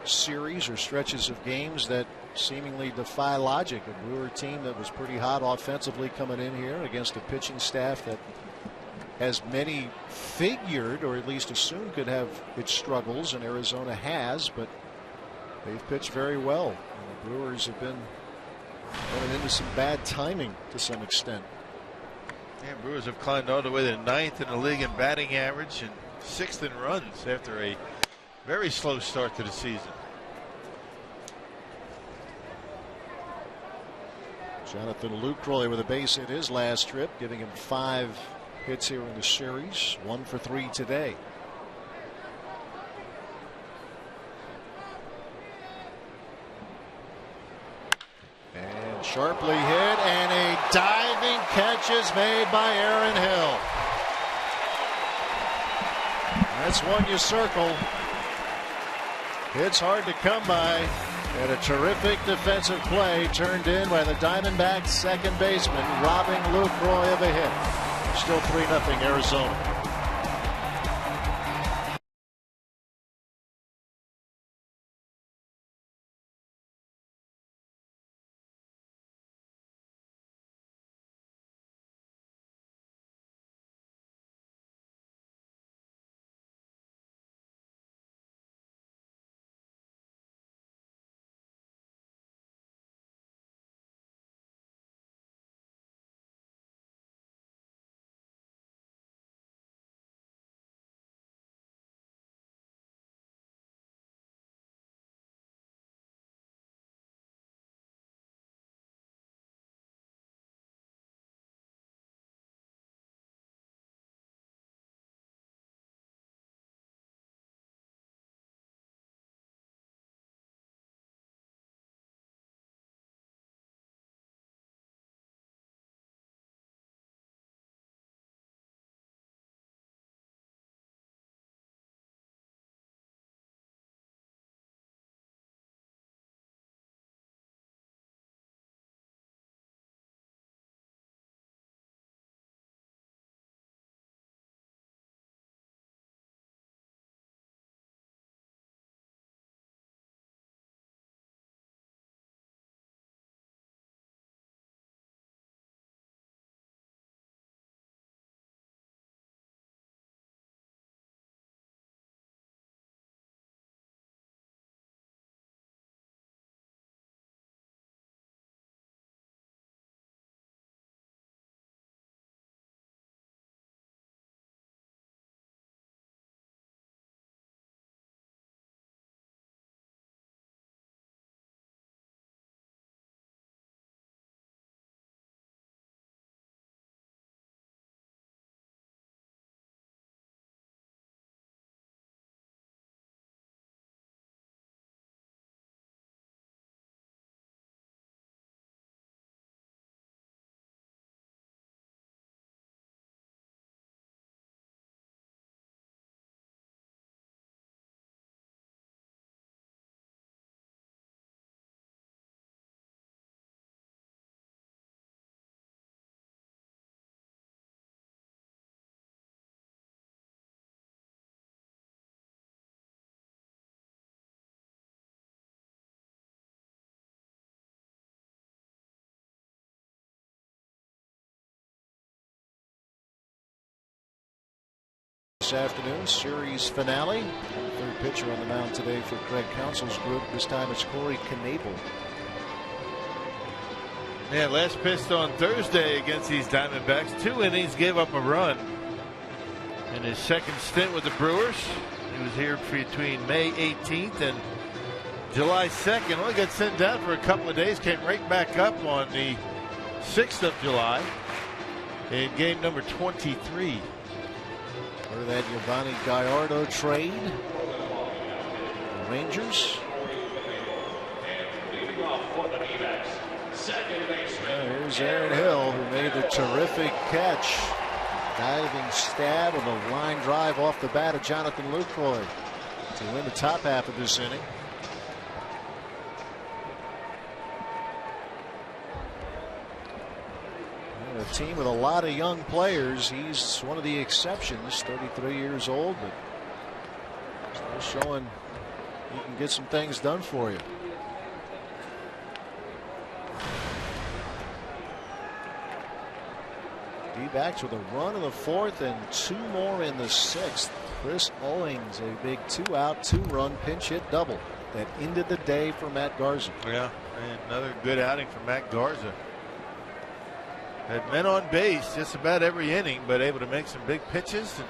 series or stretches of games that seemingly defy logic. A Brewer team that was pretty hot offensively coming in here against a pitching staff that has many figured, or at least assumed, could have its struggles, and Arizona has, but they've pitched very well. And the Brewers have been running into some bad timing to some extent. Yeah, Brewers have climbed all the way to 9th in the league in batting average and 6th in runs after a very slow start to the season. Jonathan Lucroy with a base hit his last trip, giving him 5 hits here in the series, 1 for 3 today. And sharply hit, and a diving catch is made by Aaron Hill. That's one you circle. It's hard to come by. And a terrific defensive play turned in by the Diamondbacks second baseman, robbing Lucroy of a hit. Still 3-0 Arizona. This afternoon, series finale. Third pitcher on the mound today for Craig Counsell's group. This time it's Corey Knebel. Yeah, last pitched on Thursday against these Diamondbacks. 2 innings, gave up a run. And In his second stint with the Brewers, he was here between May 18th and July 2nd. Only got sent down for a couple of days, came right back up on the 6th of July in game number 23. Part of that Giovanni Gallardo trade. The Rangers. Here's Aaron Hill, who made the terrific catch. Diving stab of a line drive off the bat of Jonathan Lucroy to win the top half of this inning. A team with a lot of young players. He's one of the exceptions, 33 years old, but still showing he can get some things done for you. D-backs with a run in the 4th and 2 more in the 6th. Chris Owings, a big 2-out, 2-run pinch hit double that ended the day for Matt Garza. Yeah, and another good outing for Matt Garza. Had men on base just about every inning, but able to make some big pitches and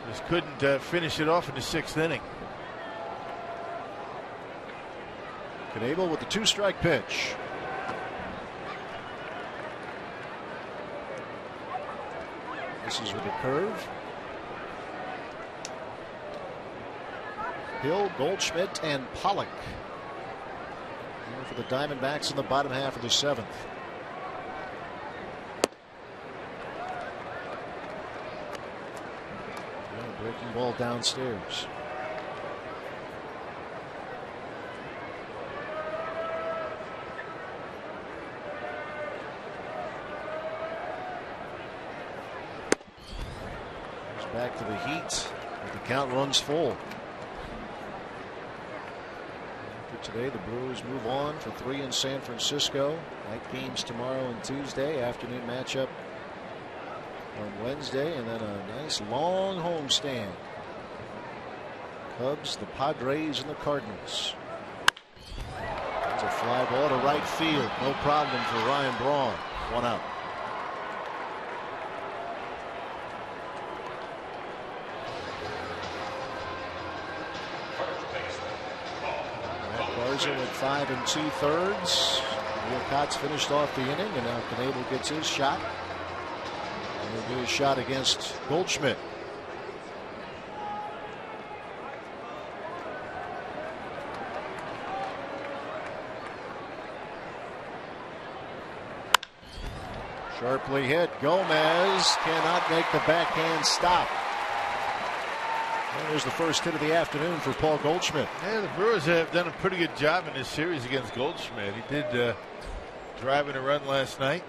just couldn't finish it off in the 6th inning. Knebel with the 2-strike pitch. This is with a curve. Hill, Goldschmidt, and Pollock here for the Diamondbacks in the bottom half of the 7th. Breaking ball downstairs. Goes back to the Heat. The count runs full. After today, the Brewers move on for 3 in San Francisco. Night games tomorrow and Tuesday. Afternoon matchup on Wednesday, and then a nice long homestand. Cubs, the Padres, and the Cardinals. It's a fly ball to right field. No problem for Ryan Braun. 1 out. Matt Garza with 5 2/3. Wilcox finished off the inning, and now Knebel gets his shot. He'll get a shot against Goldschmidt. Sharply hit. Gomez cannot make the backhand stop. And there's the first hit of the afternoon for Paul Goldschmidt. Yeah, the Brewers have done a pretty good job in this series against Goldschmidt. He did drive in a run last night.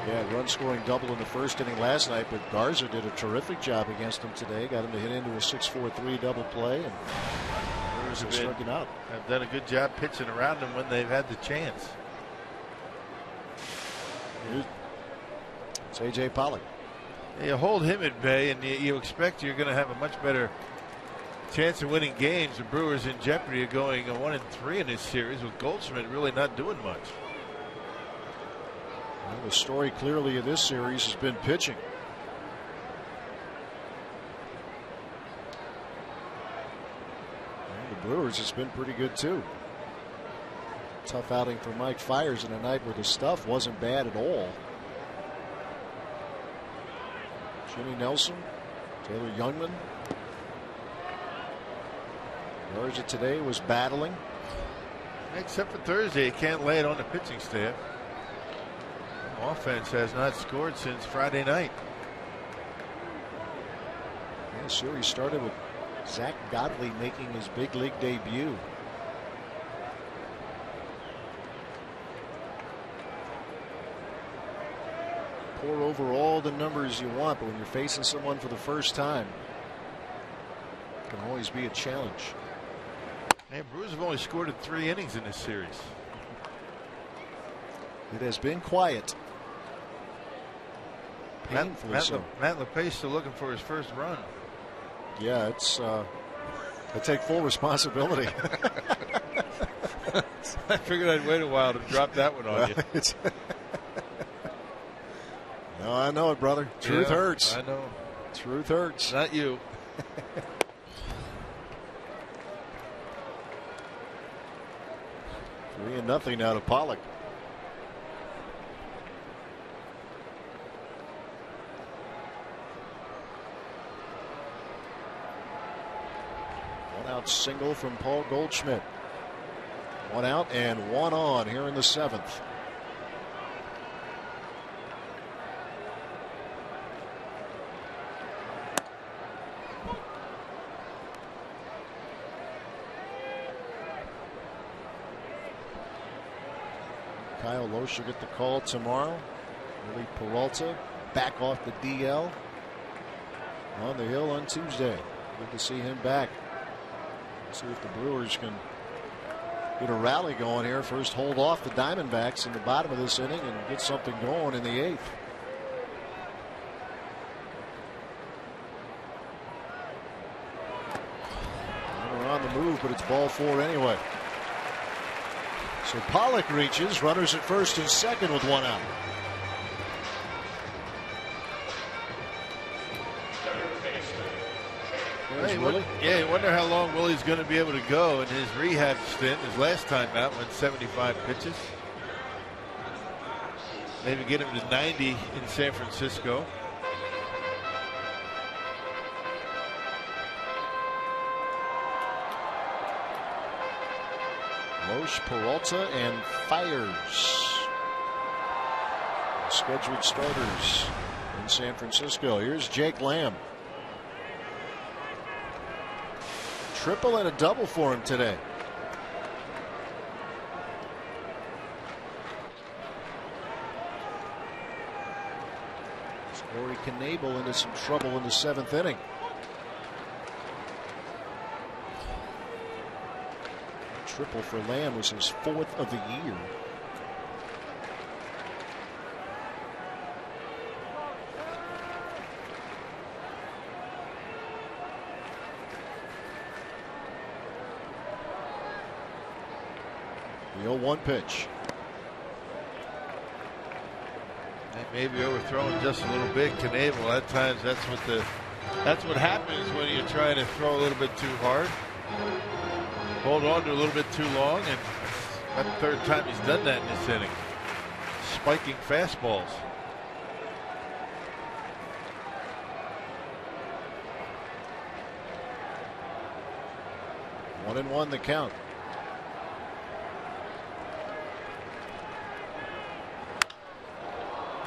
Yeah, run scoring double in the first inning last night, but Garza did a terrific job against him today. Got him to hit into a 6-4-3 double play, and Brewers have struck him out. Have done a good job pitching around him when they've had the chance. It's A.J. Pollock. You hold him at bay, and you expect you're going to have a much better chance of winning games. The Brewers in jeopardy of going 1-3 in this series, with Goldschmidt really not doing much. Well, the story clearly of this series has been pitching. And the Brewers has been pretty good too. Tough outing for Mike Fiers in a night where the stuff wasn't bad at all. Jimmy Nelson, Taylor Youngman. Garza today was battling. Except for Thursday, he can't lay it on the pitching staff. Offense has not scored since Friday night. The series started with Zach Godley making his big league debut. Pour over all the numbers you want, but when you're facing someone for the first time, it can always be a challenge. Hey, Brewers have only scored in 3 innings in this series. It has been quiet. Painfully so. Matt LePage still looking for his first run. Yeah, it's I take full responsibility. I figured I'd wait a while to drop that one on you. Oh, I know it, brother. Truth hurts. I know. Truth hurts. Not you. 3-0 now to Pollock. One out single from Paul Goldschmidt. One out and one on here in the 7th. Kyle Loesch will get the call tomorrow. Willie Peralta back off the DL on the hill on Tuesday. Good to see him back. See if the Brewers can get a rally going here. First, hold off the Diamondbacks in the bottom of this inning and get something going in the 8th. Runner on the move, but it's ball 4 anyway. So Pollock reaches, runners at first and second with one out. Yeah, you wonder how long Willie's going to be able to go in his rehab stint. His last time out went 75 pitches. Maybe get him to 90 in San Francisco. Loesch, Peralta, and Fires. Scheduled starters in San Francisco. Here's Jake Lamb. Triple and a double for him today. Corey Knebel into some trouble in the 7th inning. Triple for Lamb was his 4th of the year. The 0-1 pitch. Maybe overthrowing just a little bit. Knebel, at times that's what happens when you're trying to throw a little bit too hard. Hold on to a little bit too long, and that's the 3rd time he's done that in this inning. Spiking fastballs. One and one the count.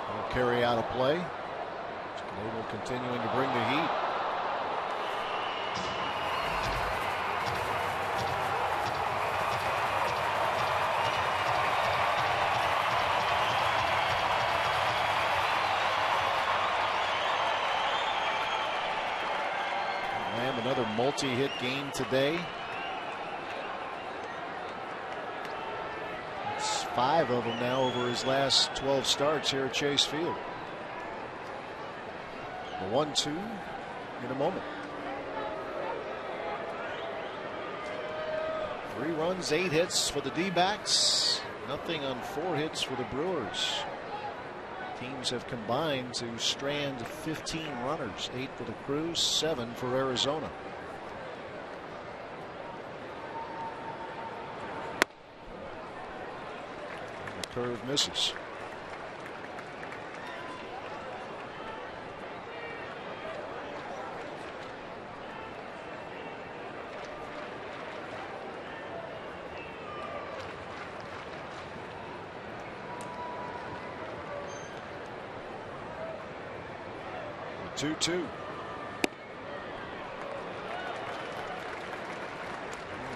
Will carry out a play. Knebel continuing to bring the heat. Another multi-hit game today. It's 5 of them now over his last 12 starts here at Chase Field. The 1-2 in a moment. 3 runs, 8 hits for the D-backs. Nothing on 4 hits for the Brewers. Teams have combined to strand 15 runners, 8 for the Crew, 7 for Arizona. And the curve misses. The 2-2.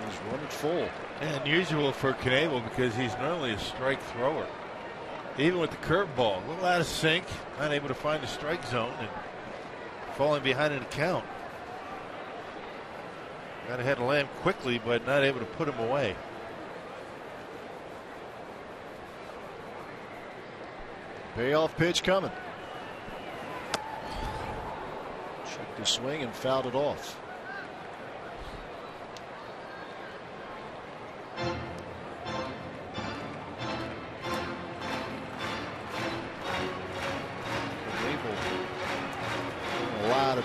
He's running full. Unusual for Knebel because he's normally a strike thrower. Even with the curveball, a little out of sync, not able to find the strike zone and falling behind in the count. Got ahead of Lamb quickly, but not able to put him away. Payoff pitch coming. Checked the swing and fouled it off.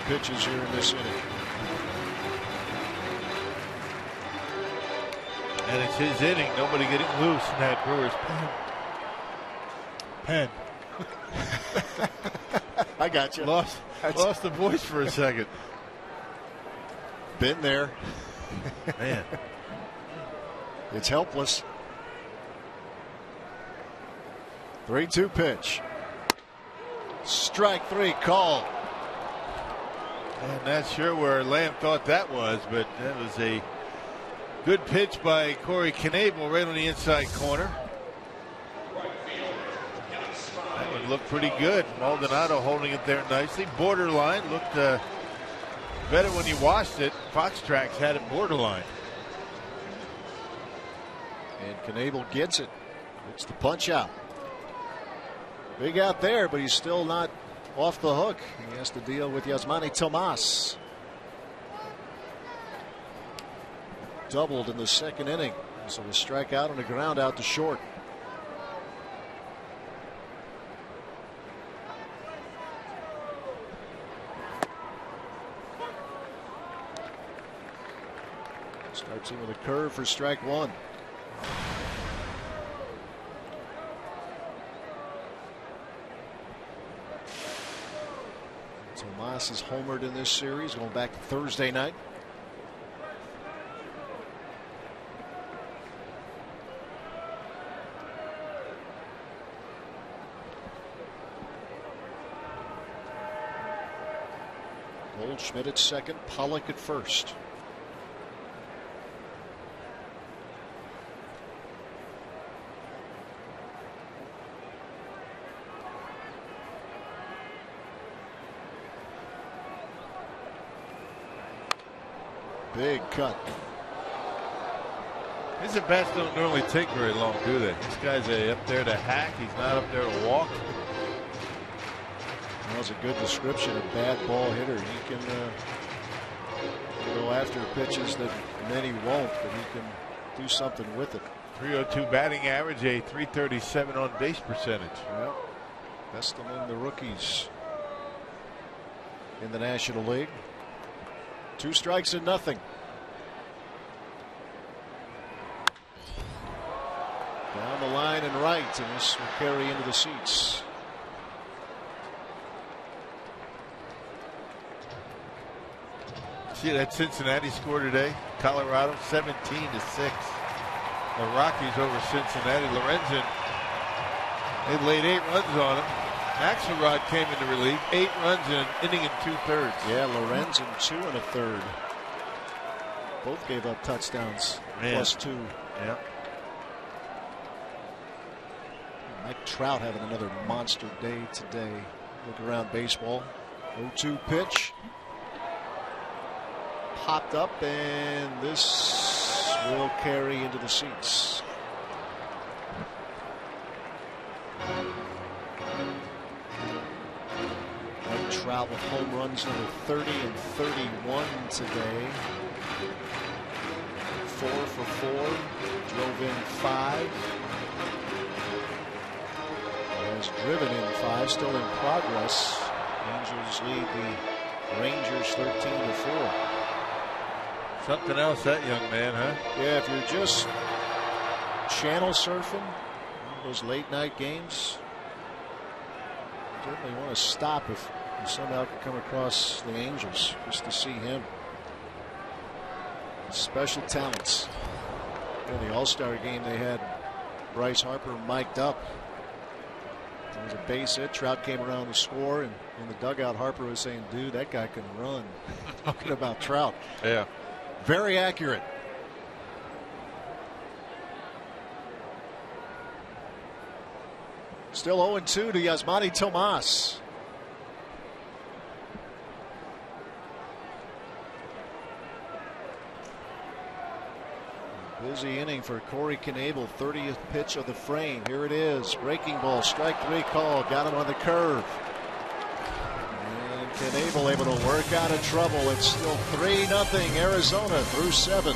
pitches here in this inning. And it's his inning. Nobody getting loose in that Brewers pen. I got you. Lost the voice for a second. Been there. Man. It's helpless. 3-2 pitch. Strike three call. I'm not sure where Lamb thought that was, but that was a good pitch by Corey Knebel right on the inside corner. That one looked pretty good. Maldonado holding it there nicely. Borderline. Looked better when you watched it. Fox Tracks had it borderline. And Knebel gets it. It's the punch out. Big out there, but he's still not off the hook. He has to deal with Yasmani Tomas. Doubled in the second inning. So a strikeout and a ground out to short. Starts in with a curve for strike one. Tomas is homered in this series, going back to Thursday night. Goldschmidt at second, Pollock at first. Big cut. His at-bats don't normally take very long, do they? This guy's up there to hack. He's not up there to walk. That was a good description of bad ball hitter. He can go after pitches that many won't, but he can do something with it. 302 batting average, a 337 on base percentage. Yep. Best among the rookies in the National League. 2 strikes and nothing. Down the line and right, and this will carry into the seats. See that Cincinnati score today? Colorado 17-6. The Rockies over Cincinnati. Lorenzen, they laid 8 runs on him. Axelrod came into relief. 8 runs in an inning and 2/3. Yeah, Lorenzen 2 1/3. Both gave up touchdowns. Man. +2. Yeah. Mike Trout having another monster day today. Look around baseball. 0-2 pitch. Popped up, and this will carry into the seats. Mike Trout with home runs number 30 and 31 today. 4 for 4. Drove in 5. Has driven in 5. Still in progress. Angels lead the Rangers 13-4. Something else, that young man, huh? Yeah, if you're just channel surfing, those late night games, you certainly want to stop if you somehow can come across the Angels just to see him. Special talents. In the All-Star game, they had Bryce Harper mic'd up. There was a base hit. Trout came around to score, and in the dugout, Harper was saying, "Dude, that guy can run." Talking about Trout. Yeah. Very accurate. Still 0-2 to Yasmani Tomas. Busy inning for Corey Knebel. 30th pitch of the frame. Here it is. Breaking ball. Strike 3 call. Got him on the curve. And Knebel able to work out of trouble. It's still 3-0 Arizona through 7.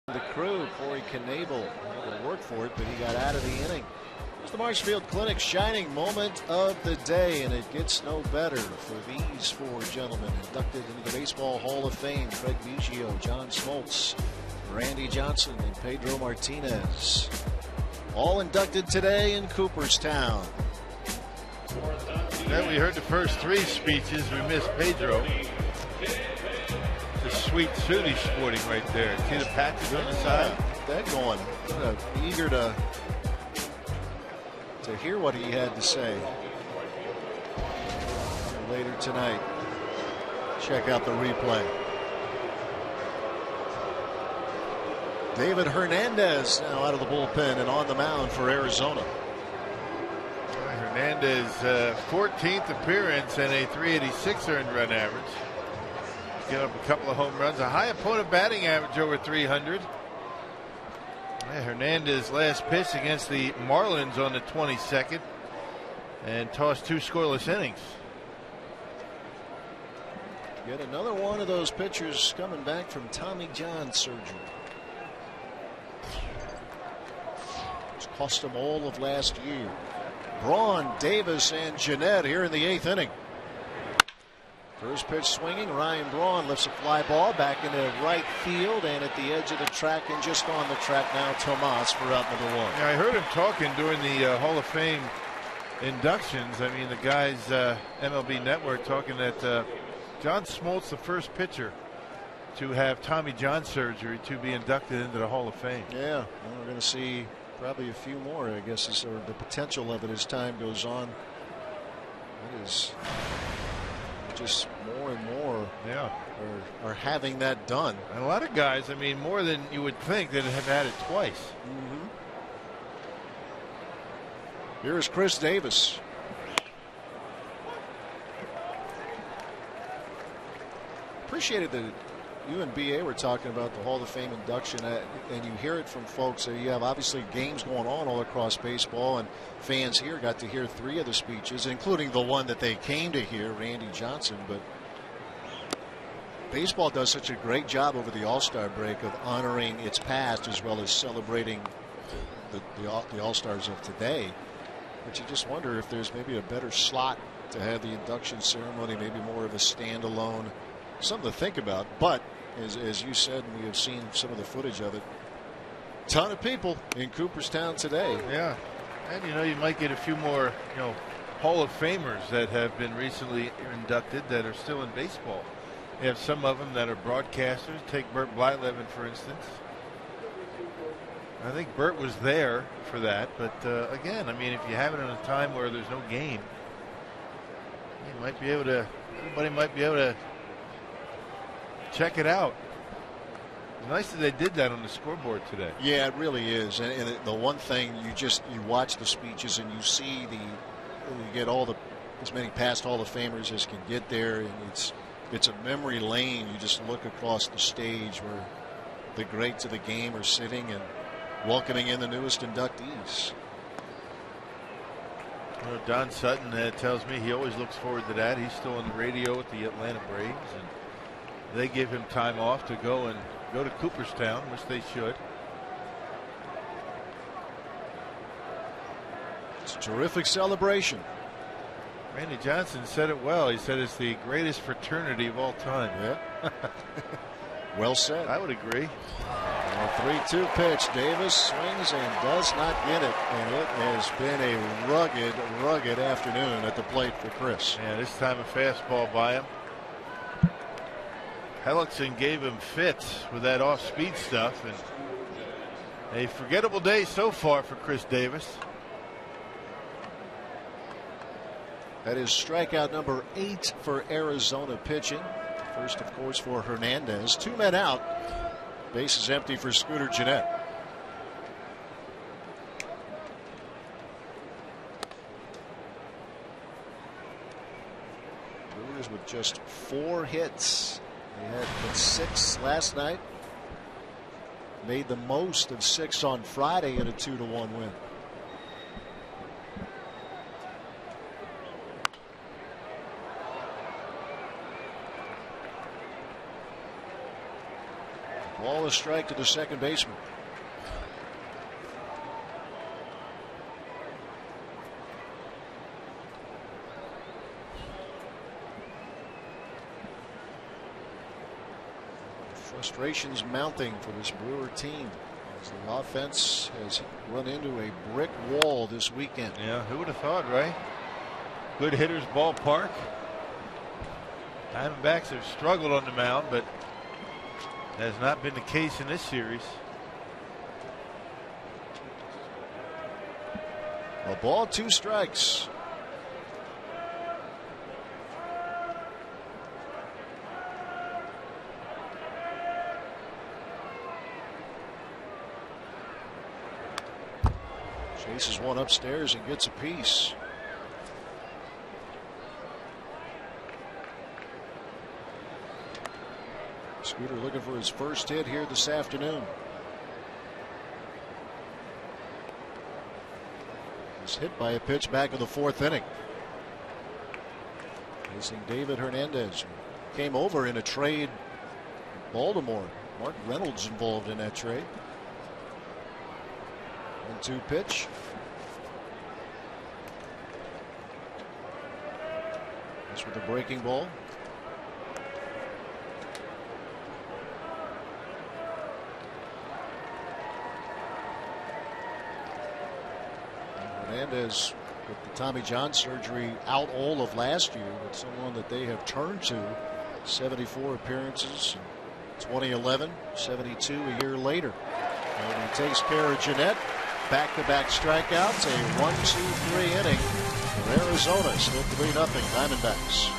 The crew, Corey Knebel, had to work for it, but he got out of the inning. It's the Marshfield Clinic shining moment of the day, and it gets no better for these four gentlemen inducted into the Baseball Hall of Fame. Craig Biggio, John Smoltz, Randy Johnson, and Pedro Martinez. All inducted today in Cooperstown. Yeah, we heard the first three speeches. We missed Pedro. The sweet suit he's sporting right there. See the patches on the side? That going. Eager to hear what he had to say later tonight. Check out the replay. David Hernandez now out of the bullpen and on the mound for Arizona. Hernandez 14th appearance and a 386 earned run average. Give up a couple of home runs, a high opponent batting average over 300. Hernandez last pitch against the Marlins on the 22nd and tossed 2 scoreless innings. Yet another one of those pitchers coming back from Tommy John surgery. It's cost him all of last year. Braun, Davis, and Jeanette here in the 8th inning. First pitch swinging. Ryan Braun lifts a fly ball back into right field and at the edge of the track and just on the track now Tomas for out number 1. Yeah, I heard him talking during the Hall of Fame inductions. I mean, the guys MLB Network talking that John Smoltz, the first pitcher to have Tommy John surgery to be inducted into the Hall of Fame. Yeah, well, we're going to see probably a few more, I guess, or the potential of it as time goes on. It is just more and more are having that done. And a lot of guys, I mean, more than you would think, that have had it twice. Here's Chris Davis. Appreciated that you and BA were talking about the Hall of Fame induction, and you hear it from folks. You have obviously games going on all across baseball, and fans here got to hear 3 of the speeches, including the one that they came to hear, Randy Johnson. But baseball does such a great job over the All-Star break of honoring its past as well as celebrating the All-Stars of today. But you just wonder if there's maybe a better slot to have the induction ceremony, maybe more of a standalone. Something to think about. But as you said, and we have seen some of the footage of it, ton of people in Cooperstown today. Yeah, and you might get a few more Hall of Famers that have been recently inducted that are still in baseball. You have some of them that are broadcasters. Take Bert Blyleven, for instance. I think Bert was there for that, but again, I mean, if you have it in a time where there's no game, you might be able to. Everybody might be able to check it out. It's nice that they did that on the scoreboard today. Yeah, it really is. And the one thing you watch the speeches and you see you get as many past Hall of Famers as can get there, and it's a memory lane. You just look across the stage where the greats of the game are sitting and welcoming in the newest inductees. Don Sutton tells me he always looks forward to that. He's still on the radio with the Atlanta Braves, and they give him time off to go to Cooperstown, which they should. It's a terrific celebration. Randy Johnson said it well. He said it's the greatest fraternity of all time. Yeah. Well said. I would agree. A 3-2 pitch. Davis swings and does not get it. And it has been a rugged afternoon at the plate for Chris. Yeah, this time a fastball by him. Hellickson gave him fits with that off-speed stuff, and a forgettable day so far for Chris Davis. That is strikeout number 8 for Arizona pitching. First, of course, for Hernandez. 2 men out. Base is empty for Scooter Gennett. Brewers with just 4 hits. They had 6 last night. Made the most of 6 on Friday in a 2-1 win. Ball a strike to the second baseman. Frustrations mounting for this Brewer team as the offense has run into a brick wall this weekend. Yeah, who would have thought, right? Good hitters ballpark. Diamondbacks have struggled on the mound, but has not been the case in this series. A ball, 2 strikes. Chases one upstairs and gets a piece. Scooter looking for his first hit here this afternoon. He's hit by a pitch back in the 4th inning. Facing David Hernandez, who came over in a trade in Baltimore. Mark Reynolds involved in that trade. 1-2 pitch. This with a breaking ball. Hernandez with the Tommy John surgery out all of last year, but someone that they have turned to. 74 appearances in 2011, 72 a year later. And he takes care of Jeanette. Back-to-back strikeouts, a 1-2-3 inning for Arizona. Still 3-0 Diamondbacks.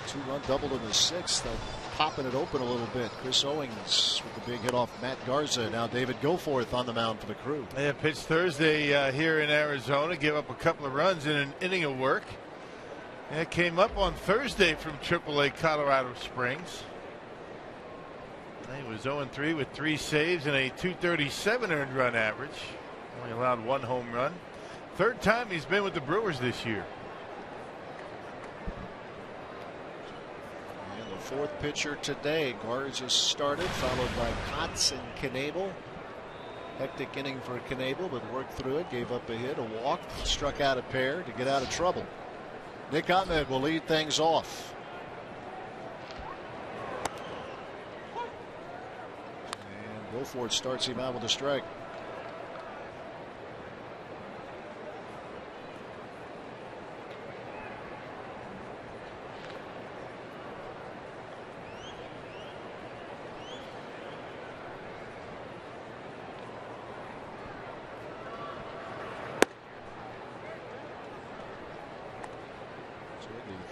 Two-run double in the 6th. Popping it open a little bit. Chris Owings with the big hit off Matt Garza. Now David Goforth on the mound for the Crew. They pitched Thursday here in Arizona. Gave up a couple of runs in an inning of work. And it came up on Thursday from AAA Colorado Springs. He was 0-3 with 3 saves and a .237 earned run average. Only allowed 1 home run. 3rd time he's been with the Brewers this year. 4th pitcher today. Garza started, followed by Kotz and Knebel. Hectic inning for Knebel, but worked through it. Gave up a hit, a walk, struck out a pair to get out of trouble. Nick Ahmed will lead things off. Goforth starts him out with a strike.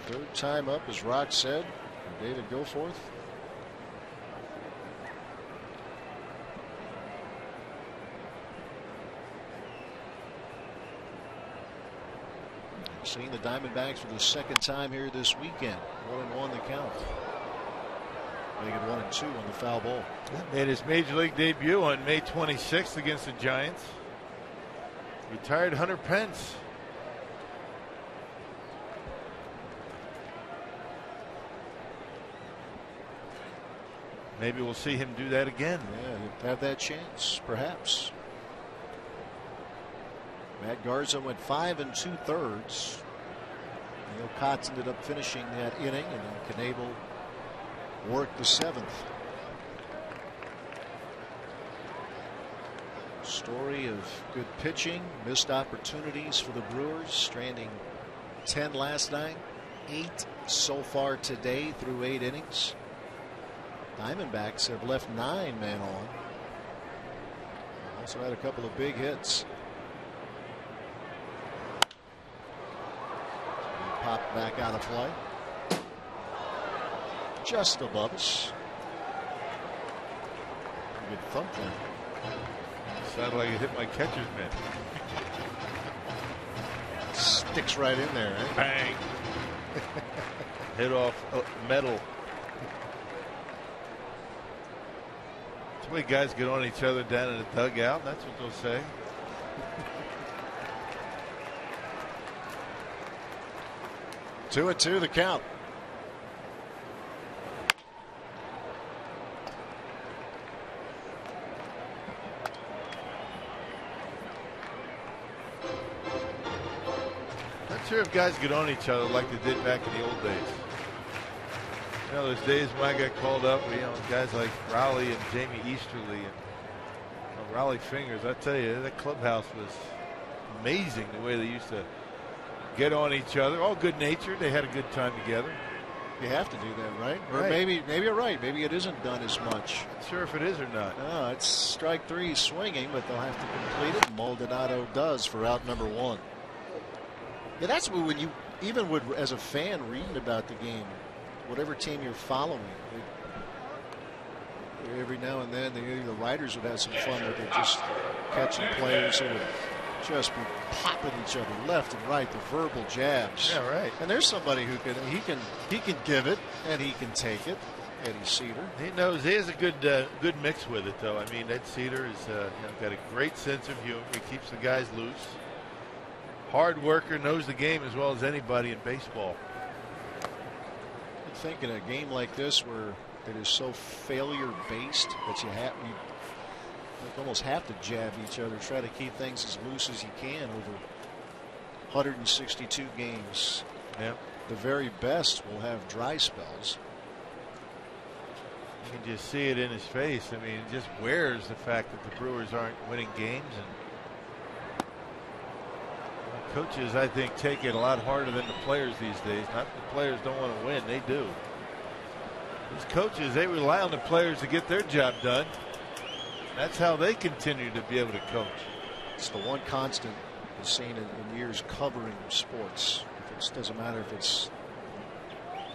The third time up, as Rock said, for David Goforth. Seeing the Diamondbacks for the second time here this weekend. 1-1 the count. Making 1-2 on the foul ball. Made his major league debut on May 26th against the Giants. Retired Hunter Pence. Maybe we'll see him do that again. Yeah, he'll have that chance, perhaps. Matt Garza went 5 2/3. Neil Kotz ended up finishing that inning, and then Knebel worked the 7th. Story of good pitching, missed opportunities for the Brewers, stranding 10 last night, 8 so far today through 8 innings. Diamondbacks have left 9 men on. Also had a couple of big hits. Popped back out of play. Just above us. Good thump there. Sounded like it hit my catcher's mitt. Sticks right in there, eh? Bang. Hit off metal. That's the way guys get on each other down in the dugout. That's what they'll say. 2-2 the count. Not sure if guys get on each other like they did back in the old days. You know, those days when I got called up, you know, guys like Rowley and Jamie Easterly and Rowley Fingers. I tell you, that clubhouse was amazing the way they used to get on each other. All good natured. They had a good time together. You have to do that, right? Or Right. maybe you're right. Maybe it isn't done as much. Not sure if it is or not. No, it's strike 3 swinging, but they'll have to complete it. Maldonado does for out number 1. Yeah, that's when you even would, as a fan reading about the game, whatever team you're following, every now and then the writers would have some fun with it, just catching players who would just be popping each other left and right, the verbal jabs. Yeah, right. And there's somebody who can give it and he can take it. Eddie Cedar. He knows he has a good mix with it, though. I mean, Ed Cedar has got a great sense of humor. He keeps the guys loose. Hard worker, knows the game as well as anybody in baseball. I think in a game like this where it is so failure based that you almost have to jab each other, try to keep things as loose as you can over 162 games. Yeah. The very best will have dry spells. You can just see it in his face. I mean, it just wears the fact that the Brewers aren't winning games. And coaches, I think, take it a lot harder than the players these days. Not that the players don't want to win. They do. These coaches, they rely on the players to get their job done. That's how they continue to be able to coach. It's the one constant we've seen in years covering sports. It doesn't matter if it's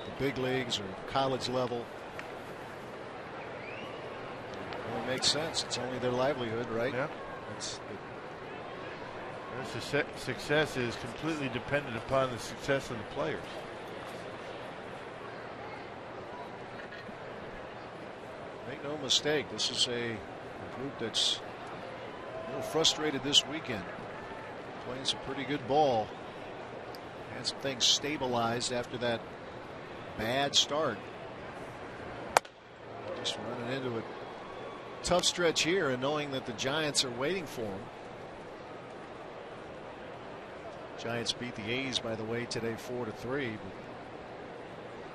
the big leagues or college level. It makes sense. It's only their livelihood, right? Yeah. Their success is completely dependent upon the success of the players. Make no mistake, this is a group that's a little frustrated this weekend. Playing some pretty good ball. Had some things stabilized after that bad start. Just running into a tough stretch here and knowing that the Giants are waiting for them. Giants beat the A's, by the way, today 4-3.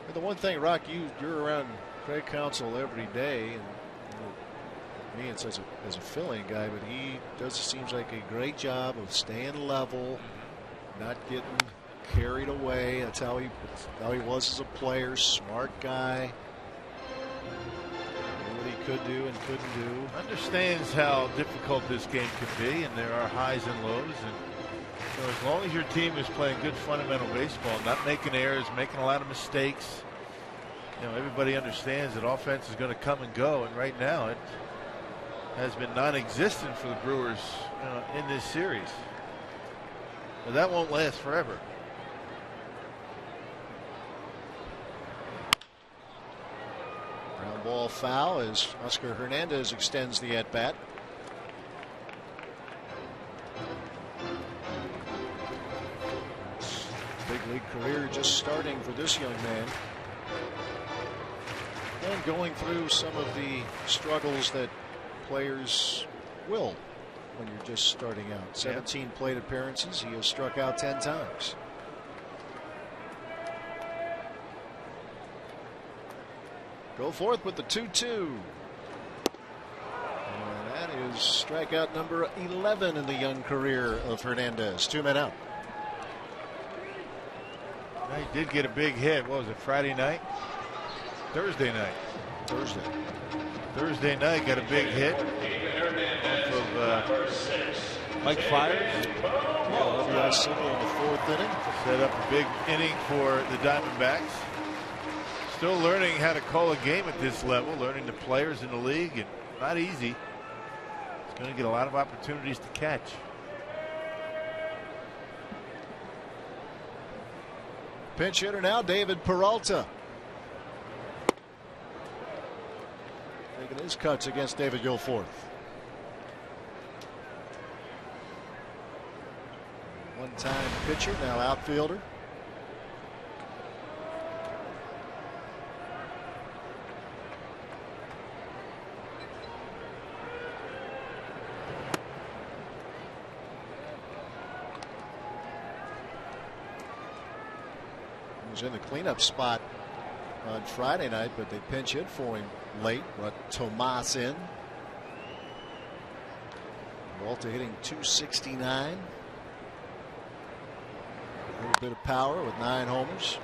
But the one thing, Rock, you're around Craig Counsell every day, and me, it's as a Philly guy, but he seems like a great job of staying level, not getting carried away. That's how he was as a player. Smart guy. Knew what he could do and couldn't do. Understands how difficult this game can be, and there are highs and lows. And so as long as your team is playing good fundamental baseball, not making errors, making a lot of mistakes, everybody understands that offense is going to come and go. And right now, it has been non-existent for the Brewers in this series. But that won't last forever. Ground ball foul as Oscar Hernandez extends the at-bat. Big league career just starting for this young man. And going through some of the struggles that players will when you're just starting out. 17 plate appearances. He has struck out 10 times. Go forth with the 2-2. And that is strikeout number 11 in the young career of Hernandez. 2 men out. He did get a big hit. What was it, Friday night? Thursday night. Thursday night got a big hit off of Mike Fiers. Single in the 4th inning. Set up a big inning for the Diamondbacks. Still learning how to call a game at this level, learning the players in the league, and not easy. He's going to get a lot of opportunities to catch. Pinch hitter now, David Peralta. Taking his cuts against David Gilforth. One-time pitcher, now outfielder. He was in the cleanup spot on Friday night, but they pinch hit for him late. Brought Tomas in. Walter hitting .269. A little bit of power with 9 homers.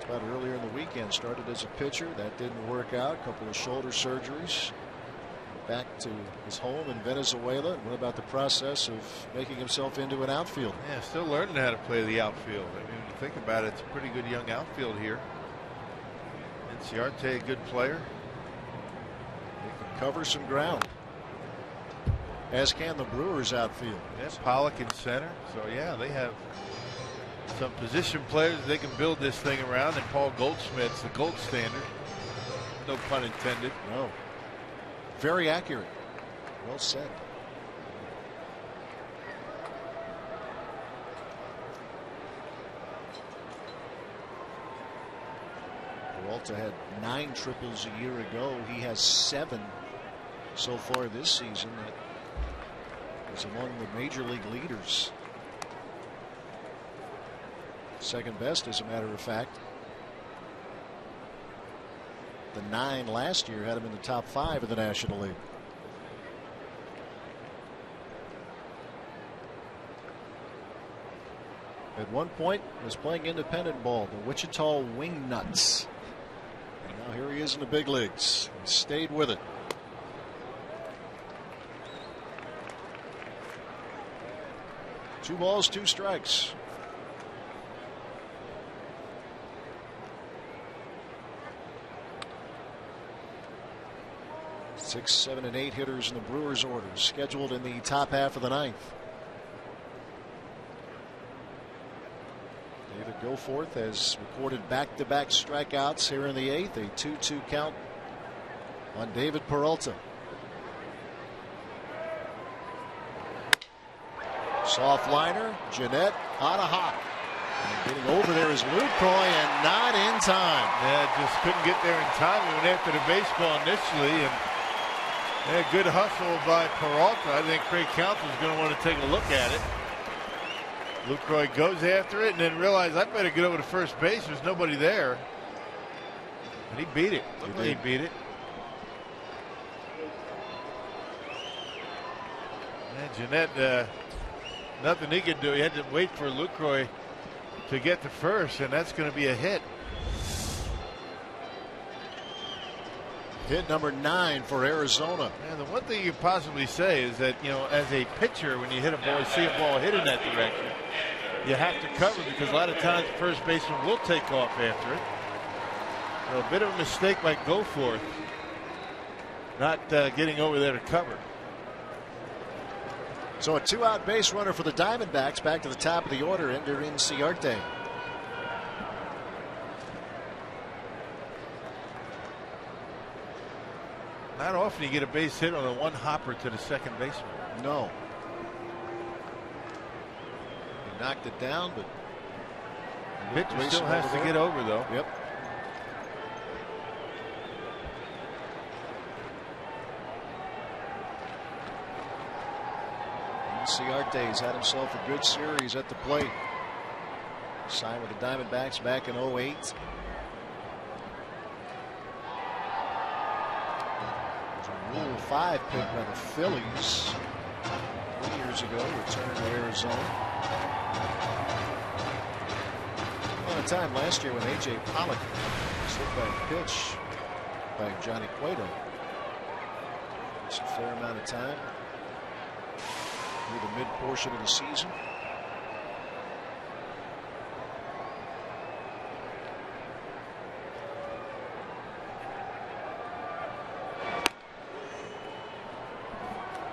About earlier in the weekend, started as a pitcher. That didn't work out. A couple of shoulder surgeries. Back to his home in Venezuela. And what about the process of making himself into an outfielder? Yeah, still learning how to play the outfield. I mean, when you think about it, it's a pretty good young outfield here. Inciarte, a good player. He can cover some ground, as can the Brewers outfield. Yeah, Pollock in center. So yeah, they have some position players they can build this thing around, and Paul Goldschmidt's the gold standard. No pun intended. No. Very accurate. Well said. Peralta had 9 triples a year ago. He has 7 so far this season. That is among the major league leaders. Second best, as a matter of fact. The 9 last year had him in the top 5 of the National League. At one point was playing independent ball, the Wichita Wingnuts. And now here he is in the big leagues. He stayed with it. Two balls, 2 strikes. 6, 7, and 8 hitters in the Brewers order scheduled in the top half of the 9th. David Goforth has recorded back-to-back strikeouts here in the 8th. A 2-2 count on David Peralta. Soft liner, Jeanette on a hop. And getting over there is Lucroy, and not in time. Yeah, just couldn't get there in time. He went after the baseball initially, and good hustle by Peralta. I think Craig Counsell's going to want to take a look at it. Lucroy goes after it and then realized I better get over to first base. There's nobody there. And he beat it. He beat it. And Jeanette, nothing he could do. He had to wait for Lucroy to get to first, and that's going to be a hit. Hit number 9 for Arizona. And the one thing you possibly say is that, you know, as a pitcher, when you hit a ball, see a ball hit in that direction, you have to cover because a lot of times the first baseman will take off after it. So a bit of a mistake by Goforth, not getting over there to cover. So a 2-out base runner for the Diamondbacks. Back to the top of the order, Ender Inciarte. Not often you get a base hit on a one hopper to the second baseman. No. He knocked it down, but pitcher still has to get over, though. Yep. Inciarte's had himself a good series at the plate. Signed with the Diamondbacks back in 08. Rule 5 pick by the Phillies 3 years ago, returned to Arizona. A lot of time last year when A.J. Pollock slipped by a pitch by Johnny Cueto. It's a fair amount of time through the mid portion of the season.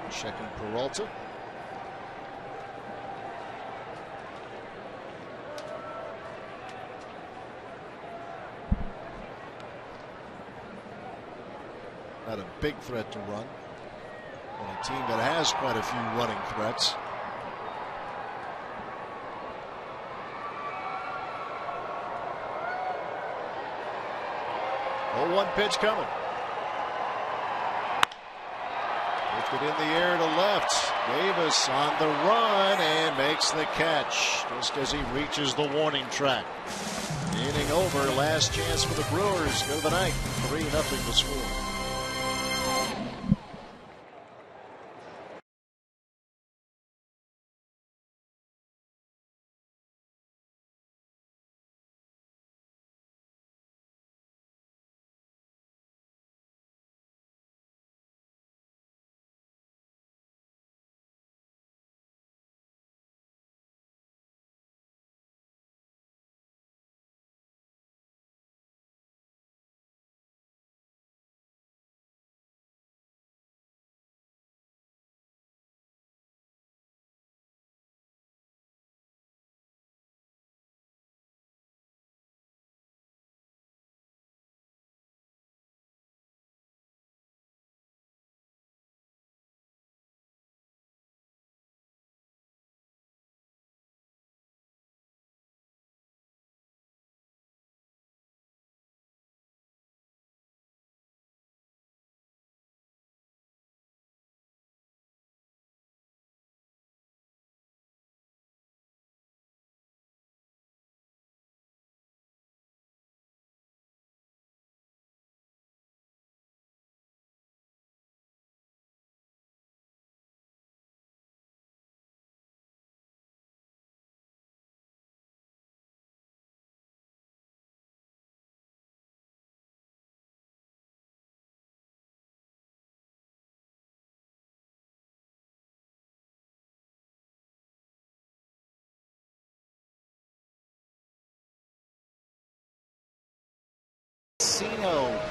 Checking Peralta. Not a big threat to run on a team that has quite a few running threats. Oh, 1 pitch coming. Lifted in the air to left. Davis on the run and makes the catch just as he reaches the warning track. Inning over. Last chance for the Brewers. Go to the ninth. 3-0 the score.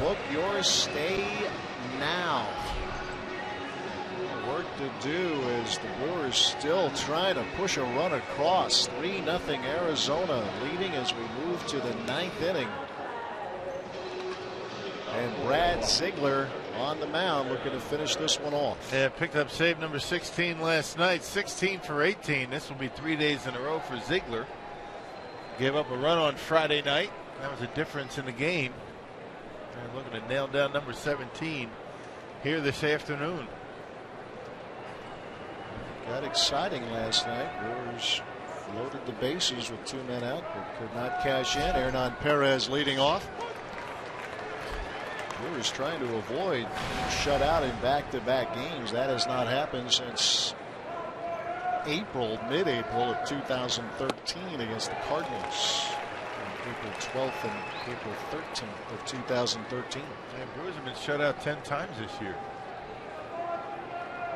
Book your stay now. Work to do as the Brewers still trying to push a run across. 3-0 Arizona leading as we move to the 9th inning. And Brad Ziegler on the mound looking to finish this one off. Yeah, picked up save number 16 last night. 16 for 18. This will be 3 days in a row for Ziegler. Gave up a run on Friday night. That was a difference in the game. They're looking to nail down number 17 here this afternoon. Got exciting last night. Brewers loaded the bases with 2 men out, but could not cash in. Hernan Perez leading off. Brewers trying to avoid shutout in back-to-back games. That has not happened since mid-April of 2013 against the Cardinals. April 12th and April 13th of 2013. And Brewers have been shut out 10 times this year.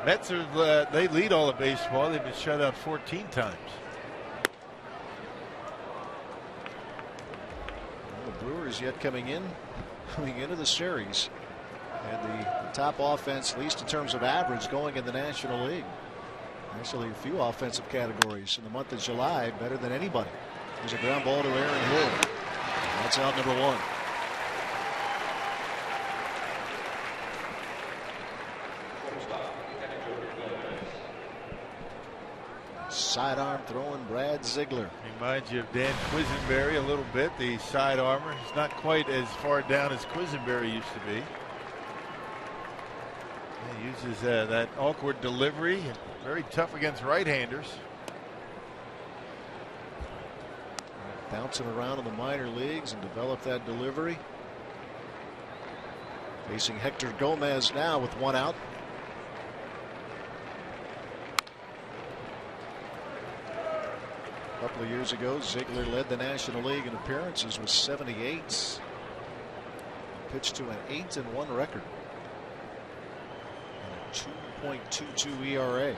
Mets are they lead all of baseball. They've been shut out 14 times. Well, the Brewers yet coming into the series, and the top offense, at least in terms of average, going in the National League. Actually, a few offensive categories in the month of July, better than anybody. There's a ground ball to Aaron Hill. That's out number 1. Sidearm throwing Brad Ziegler. Reminds you of Dan Quisenberry a little bit. The side armor. He's not quite as far down as Quisenberry used to be. He uses that awkward delivery. Very tough against right-handers. Bouncing around in the minor leagues and develop that delivery. Facing Hector Gomez now with 1 out. A couple of years ago, Ziegler led the National League in appearances with 78. Pitched to an 8-1 record. And a 2.22 ERA.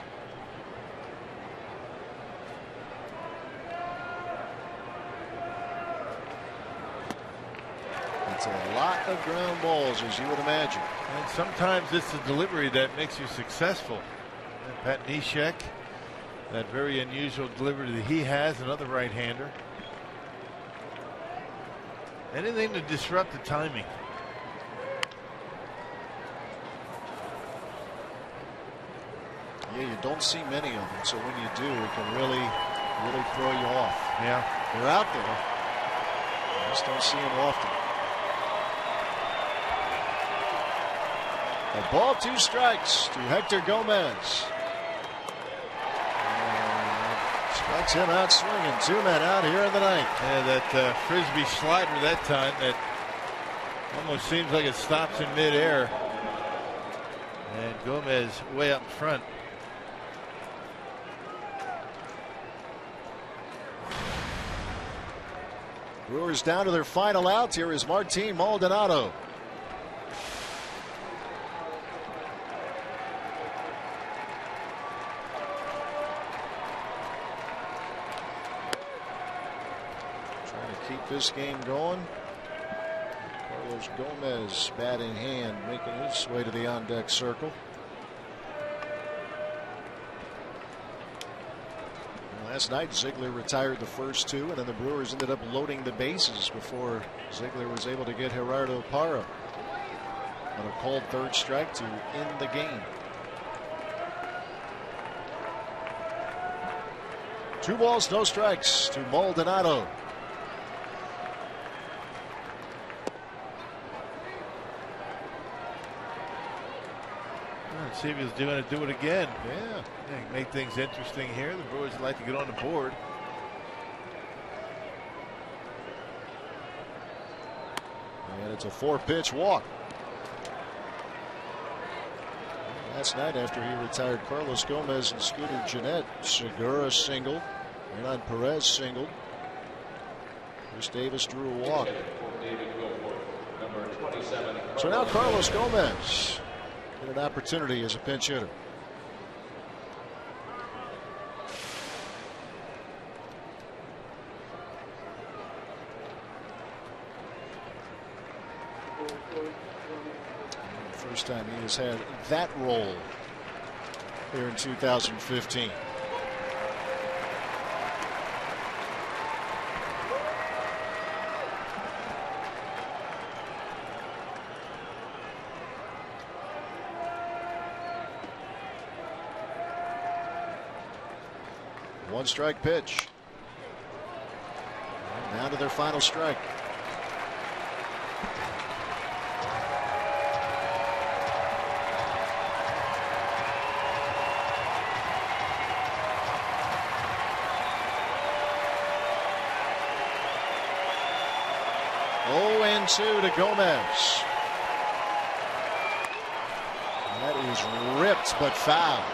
It's a lot of ground balls, as you would imagine. And sometimes it's the delivery that makes you successful. And Pat Neshek, that very unusual delivery that he has, another right-hander. Anything to disrupt the timing. Yeah, you don't see many of them, so when you do, it can really throw you off. Yeah, they're out there. You just don't see them often. A ball, 2 strikes to Hector Gomez. Strikes him out swinging. 2 men out here in the 9th. Yeah, that frisbee slider that time that almost seems like it stops in midair. And Gomez way up in front. Brewers down to their final outs. Here is Martin Maldonado. This game going. Carlos Gomez, bat in hand, making his way to the on deck circle. Last night Ziegler retired the first 2, and then the Brewers ended up loading the bases before Ziegler was able to get Gerardo Parra on a called 3rd strike to end the game. 2 balls, no strikes to Maldonado. See if he's going to do it again. Yeah. Make things interesting here. The Brewers would like to get on the board. And it's a 4-pitch walk. Last night, after he retired Carlos Gomez and Scooter Gennett, Segura singled. Hernan Perez singled. Chris Davis drew a walk. So now Carlos Gomez get an opportunity as a pinch hitter. First time he has had that role here in 2015. One strike pitch. And now to their final strike. 1-2 to Gomez. That is ripped but foul.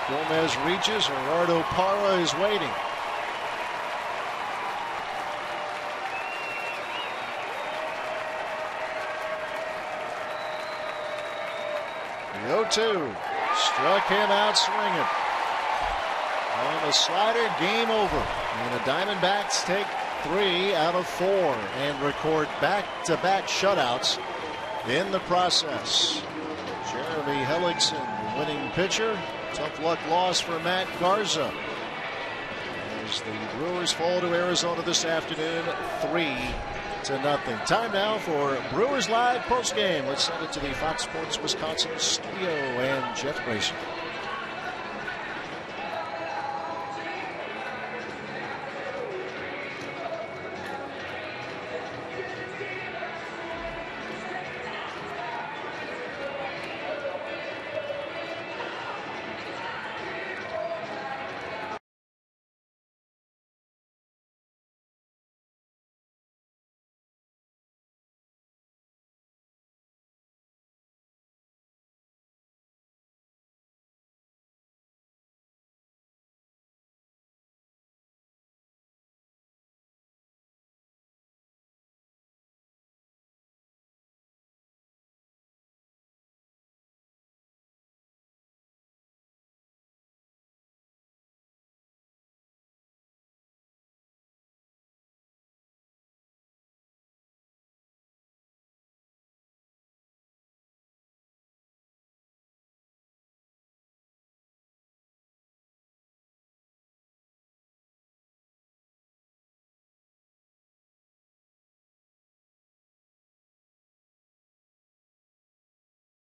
Gomez reaches. Gerardo Parra is waiting. The 0-2. Struck him out swinging. On the slider, game over. And the Diamondbacks take 3 out of 4 and record back-to-back shutouts in the process. Jeremy Hellickson, the winning pitcher. Tough luck loss for Matt Garza. As the Brewers fall to Arizona this afternoon, 3-0. Time now for Brewers Live postgame. Let's send it to the Fox Sports Wisconsin studio and Jeff Grayson.